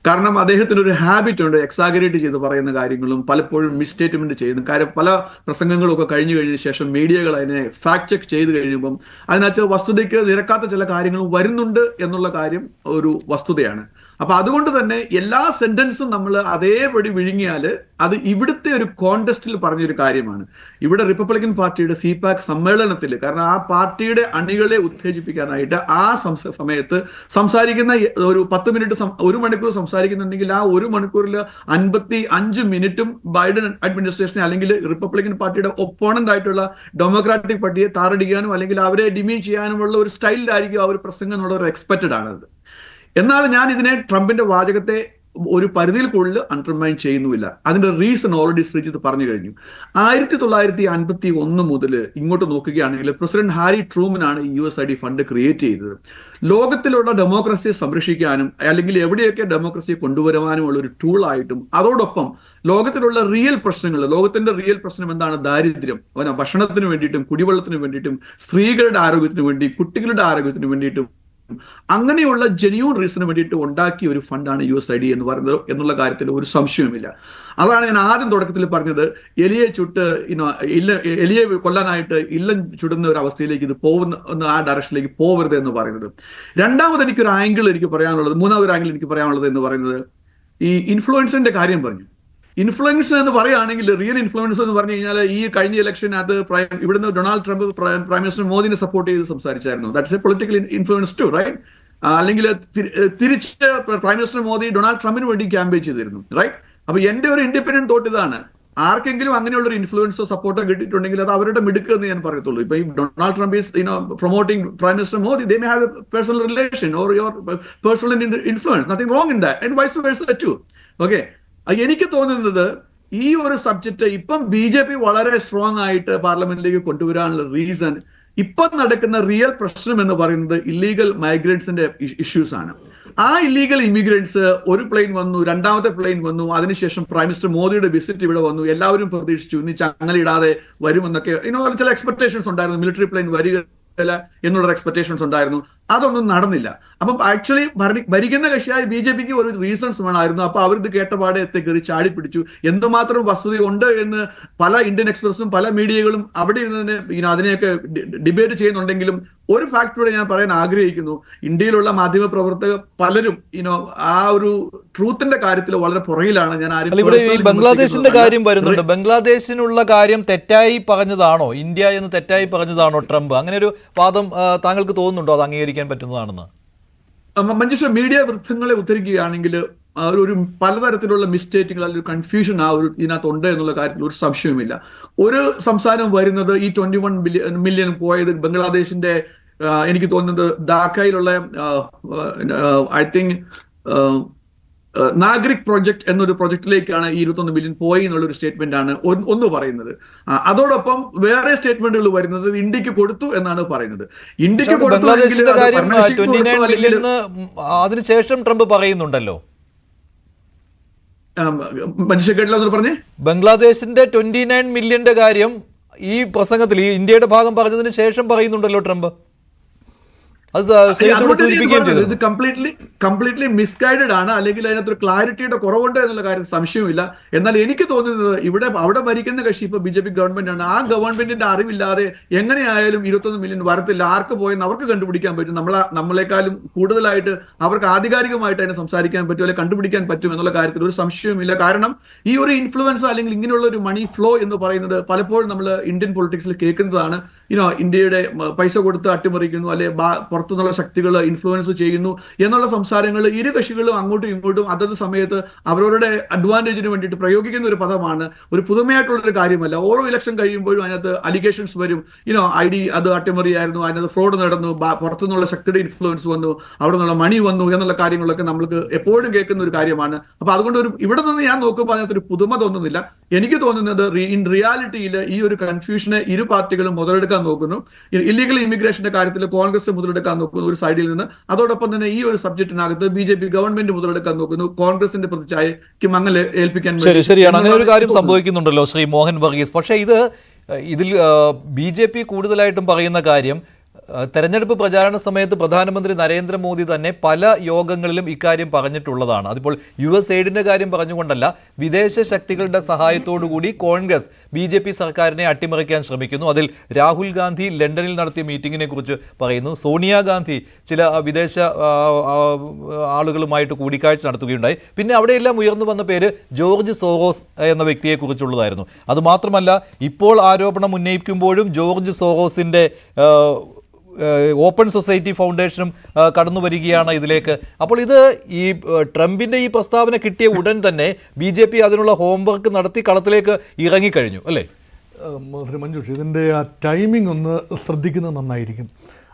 കാരണം അദ്ദേഹത്തിന് ഒരു ഹാബിറ്റ് ഉണ്ട്, എക്സാഗറേറ്റ് ചെയ്ത് പറയുന്ന കാര്യങ്ങളും പലപ്പോഴും മിസ്സ്റ്റേറ്റ്മെന്റ് ചെയ്യുന്ന കാര്യം. പല പ്രസംഗങ്ങളൊക്കെ കഴിഞ്ഞ ശേഷം മീഡിയകൾ അതിനെ ഫാക്ട് ചെക്ക് ചെയ്ത് കഴിയുമ്പം അതിനകത്ത് വസ്തുതയ്ക്ക് നിരക്കാത്ത ചില കാര്യങ്ങൾ വരുന്നുണ്ട് എന്നുള്ള കാര്യം ഒരു വസ്തുതയാണ്. അപ്പൊ അതുകൊണ്ട് തന്നെ എല്ലാ സെന്റൻസും നമ്മൾ അതേപടി വിഴുങ്ങിയാൽ അത് ഇവിടുത്തെ ഒരു കോൺടെസ്റ്റിൽ പറഞ്ഞൊരു കാര്യമാണ്. ഇവിടെ റിപ്പബ്ലിക്കൻ പാർട്ടിയുടെ CPAC സമ്മേളനത്തിൽ, കാരണം ആ പാർട്ടിയുടെ അണികളെ ഉത്തേജിപ്പിക്കാനായിട്ട് ആ സമയത്ത് സംസാരിക്കുന്ന ഒരു 10 മിനിറ്റ് 1 മണിക്കൂർ സംസാരിക്കുന്നുണ്ടെങ്കിൽ ആ 1 മണിക്കൂറിൽ 55 മിനിറ്റും ബൈഡൻ അഡ്മിനിസ്ട്രേഷനെ അല്ലെങ്കിൽ റിപ്പബ്ലിക്കൻ പാർട്ടിയുടെ ഒപ്പോണന്റ് ആയിട്ടുള്ള ഡെമോക്രാറ്റിക് പാർട്ടിയെ താറടിക്കാനും അല്ലെങ്കിൽ അവരെ ഡിമീൻ ചെയ്യാനുമുള്ള ഒരു സ്റ്റൈലിലായിരിക്കും ആ ഒരു പ്രസംഗം എന്നുള്ള ഒരു എക്സ്പെക്റ്റഡ് ആണത്. എന്നാൽ ഞാൻ ഇതിനെ ട്രംപിന്റെ വാചകത്തെ ഒരു പരിധിയിൽ കൂടുതൽ അണ്ടർമൈൻ ചെയ്യുന്നുമില്ല. അതിന്റെ റീസൺ ഓൾറെഡി ശ്രീജിത്ത് പറഞ്ഞു കഴിഞ്ഞു. 1951 മുതൽ ഇങ്ങോട്ട് നോക്കുകയാണെങ്കിൽ പ്രസിഡന്റ് ഹാരി ട്രൂമനാണ് ഈ USAID ഫണ്ട് ക്രിയേറ്റ് ചെയ്തത്. ലോകത്തിലുള്ള ഡെമോക്രസിയെ സംരക്ഷിക്കാനും അല്ലെങ്കിൽ എവിടെയൊക്കെ ഡെമോക്രസിയെ കൊണ്ടുവരുവാനുമുള്ള ഒരു ടൂളായിട്ടും അതോടൊപ്പം ലോകത്തിലുള്ള റിയൽ പ്രശ്നങ്ങൾ, ലോകത്തിന്റെ റിയൽ പ്രശ്നം എന്താണ്? ദാരിദ്ര്യം, ഭക്ഷണത്തിന് വേണ്ടിയിട്ടും കുടിവെള്ളത്തിന് വേണ്ടിയിട്ടും സ്ത്രീകളുടെ ആരോഗ്യത്തിന് വേണ്ടി കുട്ടികളുടെ ആരോഗ്യത്തിന് വേണ്ടിയിട്ടും അങ്ങനെയുള്ള ജെന്യൂൺ റീസണിന് വേണ്ടിയിട്ട് ഉണ്ടാക്കിയ ഒരു ഫണ്ടാണ് USAID എന്ന് പറയുന്നത് എന്നുള്ള കാര്യത്തിൽ ഒരു സംശയവുമില്ല. അതാണ് ഞാൻ ആദ്യം തുടക്കത്തിൽ പറഞ്ഞത്, എലിയെ ചുട്ട് എലിയെ കൊല്ലാനായിട്ട് ഇല്ലം ചുടുന്ന ഒരു അവസ്ഥയിലേക്ക് ഇത് പോകുന്ന ആ ഡയറക്ഷനിലേക്ക് പോകരുത് എന്ന് പറയുന്നത്. രണ്ടാമത് എനിക്കൊരു ആംഗിൾ എനിക്ക് പറയാനുള്ളത്, മൂന്നാമതൊരു ആംഗിൾ എനിക്ക് പറയാനുള്ളത് എന്ന് പറയുന്നത് ഈ ഇൻഫ്ലുവൻസിന്റെ കാര്യം പറഞ്ഞു. ഇൻഫ്ലുവൻസ് എന്ന് പറയുകയാണെങ്കിൽ റിയൽ ഇൻഫ്ലുവൻസ് എന്ന് പറഞ്ഞു കഴിഞ്ഞാൽ ഈ കഴിഞ്ഞ ഇലക്ഷൻ അത് ഇവിടുന്ന് ഡൊണാൾഡ് ട്രംപ് പ്രൈം മിനിസ്റ്റർ മോദിനെ സപ്പോർട്ട് ചെയ്ത് സംസാരിച്ചായിരുന്നു. That's a political influence too, right? അല്ലെങ്കിൽ തിരിച്ച് പ്രൈം മിനിസ്റ്റർ മോദി ഡൊണാൾഡ് ട്രംപിന് വേണ്ടി ക്യാമ്പയിൻ ചെയ്തിരുന്നു, റൈറ്റ്? അപ്പൊ എന്റെ ഒരു ഇൻഡിപെൻഡന്റ് തോട്ട് ഇതാണ്, ആർക്കെങ്കിലും അങ്ങനെയുള്ള ഒരു ഇൻഫ്ലുവൻസോ സപ്പോർട്ടോ കിട്ടിയിട്ടുണ്ടെങ്കിൽ അത് അവരുടെ മിടുക്ക് എന്ന് ഞാൻ പറയത്തുള്ളൂ. ഇപ്പൊ ഈ Donald Trump is promoting prime minister Modi, they may have a personal relation or your personal influence, nothing wrong in that and vice versa too. Okay, എനിക്ക് തോന്നുന്നത് ഈ ഒരു സബ്ജക്റ്റ് ഇപ്പം BJP വളരെ സ്ട്രോങ് ആയിട്ട് പാർലമെന്റിലേക്ക് കൊണ്ടുവരാനുള്ള റീസൺ ഇപ്പം നടക്കുന്ന റിയൽ പ്രശ്നം എന്ന് പറയുന്നത് ഇല്ലീഗൽ മൈഗ്രൻസിന്റെ ഇഷ്യൂസ് ആണ്. ആ ഇല്ലീഗൽ ഇമിഗ്രൻസ് ഒരു പ്ലെയിൻ വന്നു, രണ്ടാമത്തെ പ്ലെയിൻ വന്നു, അതിനുശേഷം പ്രൈം മിനിസ്റ്റർ മോദിയുടെ വിസിറ്റ് ഇവിടെ വന്നു, എല്ലാവരും പ്രതീക്ഷിച്ചു ഇനി ചങ്ങലയിടാതെ വരുമെന്നൊക്കെ ചില എക്സ്പെക്ടേഷൻസ് ഉണ്ടായിരുന്നു, മിലിറ്ററി പ്ലെയിൻ വരിക എന്നുള്ള എക്സ്പെക്ടേഷൻസ് ഉണ്ടായിരുന്നു. അതൊന്നും നടന്നില്ല. അപ്പം ആക്ച്വലി ഭരിക്കുന്ന കക്ഷിയായ BJPക്ക് ഒരു റീസൺസ് വേണമായിരുന്നു. അപ്പൊ അവരിത് കേട്ടപാടെ കയറി ചാടി പിടിച്ചു. എന്തുമാത്രം വസ്തുത ഉണ്ട് എന്ന് പല ഇന്ത്യൻ എക്സ്പ്രസും പല മീഡിയകളും അവിടെ ഇരുന്ന് അതിനെയൊക്കെ ഡിബേറ്റ് ചെയ്യുന്നുണ്ടെങ്കിലും ഒരു ഫാക്ടറോടെ ഞാൻ പറയാൻ ആഗ്രഹിക്കുന്നു, ഇന്ത്യയിലുള്ള മാധ്യമ പ്രവർത്തകർ പലരും ആ ഒരു ട്രൂത്തിന്റെ കാര്യത്തിൽ വളരെ പുറകിലാണ്. ഞാൻ ഇവിടെ ഈ ബംഗ്ലാദേശിന്റെ കാര്യം വരുന്നുണ്ട്. ബംഗ്ലാദേശിനുള്ള കാര്യം തെറ്റായി പറഞ്ഞതാണോ, ഇന്ത്യ എന്ന് തെറ്റായി പറഞ്ഞതാണോ ട്രംപ്? അങ്ങനെ ഒരു വാദം താങ്കൾക്ക് തോന്നുന്നുണ്ടോ അത് അംഗീകരിക്കാൻ പറ്റുന്നതാണെന്ന്? മഞ്ജുഷ, മീഡിയ വൃത്തങ്ങളെ ഉദ്ധരിക്കുകയാണെങ്കിൽ ഒരു പലതരത്തിലുള്ള മിസ്റ്റേക്കുകൾ അല്ലെങ്കിൽ കൺഫ്യൂഷൻ ഇതിനകത്ത് ഉണ്ട് എന്നുള്ള കാര്യത്തിൽ ഒരു സംശയവുമില്ല. ഒരു സംസാരം വരുന്നത് ഈ 21 മില്യൺ പോയത് ബംഗ്ലാദേശിന്റെ, എനിക്ക് തോന്നുന്നത് ധാക്കയിലുള്ള ഐ തിങ്ക് നാഗരിക് പ്രോജക്ട് എന്നൊരു പ്രൊജക്ടിലേക്കാണ് ഈ 21 മില്യൺ പോയി എന്നുള്ളൊരു സ്റ്റേറ്റ്മെന്റ് ആണ് ഒന്ന് പറയുന്നത്. അതോടൊപ്പം വേറെ സ്റ്റേറ്റ്മെന്റുകൾ വരുന്നത് ഇന്ത്യക്ക് കൊടുത്തു എന്നാണ് പറയുന്നത്. ഇന്ത്യക്ക് കൊടുത്തു അതിനുശേഷം ട്രംപ് പറയുന്നുണ്ടല്ലോ. മനുഷ്യ കേട്ടില്ല പറഞ്ഞേ, ബംഗ്ലാദേശിന്റെ 29 മില്യന്റെ കാര്യം ഈ പ്രസംഗത്തിൽ ഈ ഇന്ത്യയുടെ ഭാഗം പറഞ്ഞതിന് ശേഷം പറയുന്നുണ്ടല്ലോ ട്രംപ്. ഇത് കംപ്ലീറ്റ്ലി മിസ്ഗൈഡഡ് ആണ്, അല്ലെങ്കിൽ അതിനകത്തൊരു ക്ലാരിറ്റിയുടെ കുറവുണ്ട് എന്നുള്ള കാര്യം സംശയമില്ല. എന്നാൽ എനിക്ക് തോന്നുന്നത് അവിടെ ഭരിക്കുന്ന കക്ഷി ഇപ്പൊ BJP ഗവൺമെന്റ് ആണ്. ആ ഗവൺമെന്റിന്റെ അറിവില്ലാതെ എങ്ങനെയായാലും 21 മില്യൺ വരത്തില്ല. ആർക്ക് പോയെന്ന് അവർക്ക് കണ്ടുപിടിക്കാൻ പറ്റും. നമ്മളെക്കാളും കൂടുതലായിട്ട് അവർക്ക് ആധികാരികമായിട്ട് അതിനെ സംസാരിക്കാൻ പറ്റും, അല്ലെങ്കിൽ കണ്ടുപിടിക്കാൻ പറ്റും എന്നുള്ള കാര്യത്തിൽ ഒരു സംശയവുമില്ല. കാരണം ഈ ഒരു ഇൻഫ്ലുവൻസ് അല്ലെങ്കിൽ ഇങ്ങനെയുള്ള ഒരു മണി ഫ്ലോ എന്ന് പറയുന്നത് പലപ്പോഴും നമ്മൾ ഇന്ത്യൻ പൊളിറ്റിക്സിൽ കേൾക്കുന്നതാണ്. ഇന്ത്യയുടെ പൈസ കൊടുത്ത് അട്ടിമറിക്കുന്നു, അല്ലെ പുറത്തുനിന്നുള്ള ശക്തികൾ ഇൻഫ്ലുവൻസ് ചെയ്യുന്നു എന്നുള്ള സംസാരങ്ങൾ ഇരു കക്ഷികളും അങ്ങോട്ടും ഇങ്ങോട്ടും അതത് സമയത്ത് അവരവരുടെ അഡ്വാൻറ്റേജിന് വേണ്ടിയിട്ട് പ്രയോഗിക്കുന്ന ഒരു പദമാണ്. ഒരു പുതുമയായിട്ടുള്ളൊരു കാര്യമല്ല. ഓരോ ഇലക്ഷൻ കഴിയുമ്പോഴും അതിനകത്ത് അലിഗേഷൻസ് വരും. ID അത് അട്ടിമറിയായിരുന്നു, അതിനകത്ത് ഫ്രോഡ് നടന്നു, പുറത്തുനിന്നുള്ള ശക്തിയുടെ ഇൻഫ്ലുവൻസ് വന്നു, അവിടെ നിന്നുള്ള മണി വന്നു എന്നുള്ള കാര്യങ്ങളൊക്കെ നമ്മൾക്ക് എപ്പോഴും കേൾക്കുന്ന ഒരു കാര്യമാണ്. അപ്പൊ അതുകൊണ്ട് ഇവിടെ നിന്ന് ഞാൻ നോക്കുമ്പോൾ അതിനകത്തൊരു പുതുമ തോന്നുന്നില്ല. എനിക്ക് തോന്നുന്നത് ഇൻ റിയാലിറ്റിയിൽ ഈ ഒരു കൺഫ്യൂഷനെ ഇരു പാർട്ടികളും മുതലെടുക്കാൻ നോക്കുന്നു. ഇല്ലീഗൽ ഇമിഗ്രേഷന്റെ കാര്യത്തിൽ കോൺഗ്രസ് മുതലെടുക്കാൻ നോക്കുന്നു ഒരു സൈഡിൽ നിന്ന്. അതോടൊപ്പം തന്നെ ഈ ഒരു സബ്ജക്റ്റിനകത്ത് BJP ഗവൺമെന്റ് മുതലെടുക്കാൻ നോക്കുന്നു, കോൺഗ്രസിന്റെ പ്രതിച്ഛായയ്ക്ക് മങ്ങൽ ഏൽപ്പിക്കാൻ. ശരിയാണ്, അങ്ങനെ ഒരു കാര്യം സംഭവിക്കുന്നുണ്ടല്ലോ ശ്രീ മോഹൻ വർഗീസ്. പക്ഷേ ഇതിൽ BJP കൂടുതലായിട്ടും പറയുന്ന കാര്യം തെരഞ്ഞെടുപ്പ് പ്രചാരണ സമയത്ത് പ്രധാനമന്ത്രി നരേന്ദ്രമോദി തന്നെ പല യോഗങ്ങളിലും ഇക്കാര്യം പറഞ്ഞിട്ടുള്ളതാണ്. അതിപ്പോൾ USAID കാര്യം പറഞ്ഞുകൊണ്ടല്ല, വിദേശ ശക്തികളുടെ സഹായത്തോടുകൂടി കോൺഗ്രസ് BJP സർക്കാരിനെ അട്ടിമറിക്കാൻ ശ്രമിക്കുന്നു. അതിൽ രാഹുൽ ഗാന്ധി ലണ്ടനിൽ നടത്തിയ മീറ്റിംഗിനെ കുറിച്ച് പറയുന്നു. സോണിയാഗാന്ധി ചില വിദേശ ആളുകളുമായിട്ട് കൂടിക്കാഴ്ച നടത്തുകയുണ്ടായി. പിന്നെ അവിടെയെല്ലാം ഉയർന്നു വന്ന പേര് ജോർജ് സോറോസ് എന്ന വ്യക്തിയെക്കുറിച്ചുള്ളതായിരുന്നു. അതുമാത്രമല്ല, ഇപ്പോൾ ആരോപണം ഉന്നയിക്കുമ്പോഴും ജോർജ് സോറോസിൻ്റെ ഓപ്പൺ സൊസൈറ്റി ഫൗണ്ടേഷനും കടന്നു വരികയാണ് ഇതിലേക്ക്. അപ്പോൾ ഇത് ഈ ട്രംപിൻ്റെ ഈ പ്രസ്താവന കിട്ടിയ ഉടൻ തന്നെ BJP അതിനുള്ള ഹോംവർക്ക് നടത്തി കളത്തിലേക്ക് ഇറങ്ങിക്കഴിഞ്ഞു അല്ലേ? ശ്രീ മഞ്ജുഷ്, ഇതിൻ്റെ ആ ടൈമിംഗ് ഒന്ന് ശ്രദ്ധിക്കുന്നത് നന്നായിരിക്കും.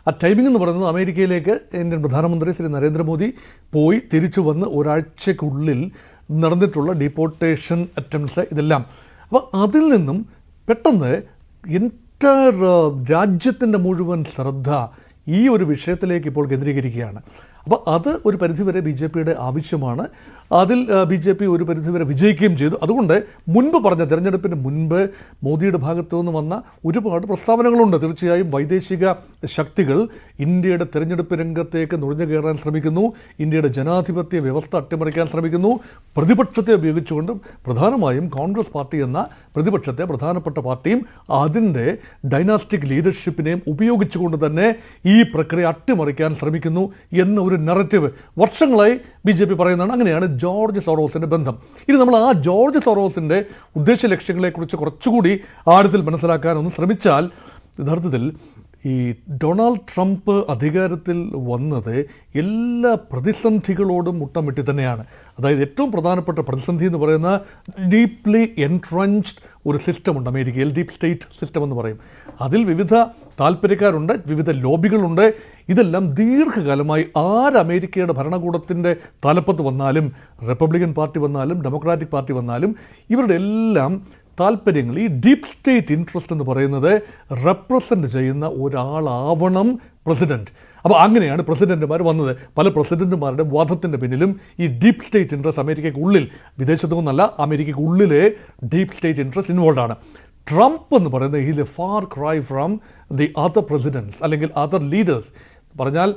ആ ടൈമിംഗ് എന്ന് പറയുന്നത് അമേരിക്കയിലേക്ക് ഇന്ത്യൻ പ്രധാനമന്ത്രി ശ്രീ നരേന്ദ്രമോദി പോയി തിരിച്ചു വന്ന് ഒരാഴ്ചക്കുള്ളിൽ നടന്നിട്ടുള്ള ഡീപ്പോർട്ടേഷൻ അറ്റംപ്റ്റ്സ് ഇതെല്ലാം. അപ്പോൾ അതിൽ നിന്നും പെട്ടെന്ന് രാജ്യത്തിൻ്റെ മുഴുവൻ ശ്രദ്ധ ഈ ഒരു വിഷയത്തിലേക്ക് ഇപ്പോൾ കേന്ദ്രീകരിക്കുകയാണ്. അപ്പോൾ അത് ഒരു പരിധിവരെ BJPയുടെ ആവശ്യമാണ്. അതിൽ BJP ഒരു പരിധിവരെ വിജയിക്കുകയും ചെയ്തു. അതുകൊണ്ട് മുൻപ് പറഞ്ഞ തെരഞ്ഞെടുപ്പിന് മുൻപ് മോദിയുടെ ഭാഗത്തു നിന്ന് വന്ന ഒരുപാട് പ്രസ്താവനകളുണ്ട്. തീർച്ചയായും വൈദേശിക ശക്തികൾ ഇന്ത്യയുടെ തെരഞ്ഞെടുപ്പ് രംഗത്തേക്ക് നുഴഞ്ഞു കയറാൻ ശ്രമിക്കുന്നു, ഇന്ത്യയുടെ ജനാധിപത്യ വ്യവസ്ഥ അട്ടിമറിക്കാൻ ശ്രമിക്കുന്നു. പ്രതിപക്ഷത്തെ ഉപയോഗിച്ചുകൊണ്ടും, പ്രധാനമായും കോൺഗ്രസ് പാർട്ടി എന്ന പ്രതിപക്ഷത്തെ പ്രധാനപ്പെട്ട പാർട്ടിയും അതിൻ്റെ ഡൈനാസ്റ്റിക് ലീഡർഷിപ്പിനെയും ഉപയോഗിച്ചുകൊണ്ട് തന്നെ ഈ പ്രക്രിയ അട്ടിമറിക്കാൻ ശ്രമിക്കുന്നു എന്ന ഒരു നറേറ്റീവ് വർഷങ്ങളായി BJP പറയുന്നതാണ്. അങ്ങനെയാണ് ജോർജ് സോറോസിൻ്റെ ബന്ധം. ഇനി നമ്മൾ ആ ജോർജ് സോറോസിൻ്റെ ഉദ്ദേശ ലക്ഷ്യങ്ങളെക്കുറിച്ച് കുറച്ചുകൂടി ആഴത്തിൽ മനസ്സിലാക്കാനൊന്ന് ശ്രമിച്ചാൽ, യഥാർത്ഥത്തിൽ ഈ ഡൊണാൾഡ് ട്രംപ് അധികാരത്തിൽ വന്നത് എല്ലാ പ്രതിസന്ധികളോടും മുട്ടമിട്ടി തന്നെയാണ്. അതായത് ഏറ്റവും പ്രധാനപ്പെട്ട പ്രതിസന്ധി എന്ന് പറയുന്ന ഡീപ്ലി എൻട്രഞ്ച്ഡ് ഒരു സിസ്റ്റമുണ്ട് അമേരിക്കയിൽ, ഡീപ് സ്റ്റേറ്റ് സിസ്റ്റം എന്ന് പറയും. അതിൽ വിവിധ താല്പര്യക്കാരുണ്ട്, വിവിധ ലോബികളുണ്ട്. ഇതെല്ലാം ദീർഘകാലമായി അമേരിക്കയുടെ ഭരണകൂടത്തിൻ്റെ തലപ്പത്ത് വന്നാലും, റിപ്പബ്ലിക്കൻ പാർട്ടി വന്നാലും, ഡെമോക്രാറ്റിക് പാർട്ടി വന്നാലും, ഇവരുടെ എല്ലാം താല്പര്യങ്ങൾ, ഈ ഡീപ് സ്റ്റേറ്റ് ഇൻട്രസ്റ്റ് എന്ന് പറയുന്നത് റെപ്രസെൻ്റ് ചെയ്യുന്ന ഒരാളാവണം പ്രസിഡൻറ്റ്. അപ്പോൾ അങ്ങനെയാണ് പ്രസിഡന്റുമാർ വന്നത്. പല പ്രസിഡന്റുമാരുടെ വാദത്തിൻ്റെ പിന്നിലും ഈ ഡീപ് സ്റ്റേറ്റ് ഇൻട്രസ്റ്റ് അമേരിക്കയ്ക്കുള്ളിൽ, വിദേശത്തൊന്നുമല്ല, അമേരിക്കയ്ക്കുള്ളിലെ ഡീപ് സ്റ്റേറ്റ് ഇൻട്രസ്റ്റ് ഇൻവോൾവ് ആണ്. ട്രംപ് എന്ന് പറയുന്നത് is a far cry from the other presidents അല്ലെങ്കിൽ അതർ ലീഡേഴ്സ്. പറഞ്ഞാൽ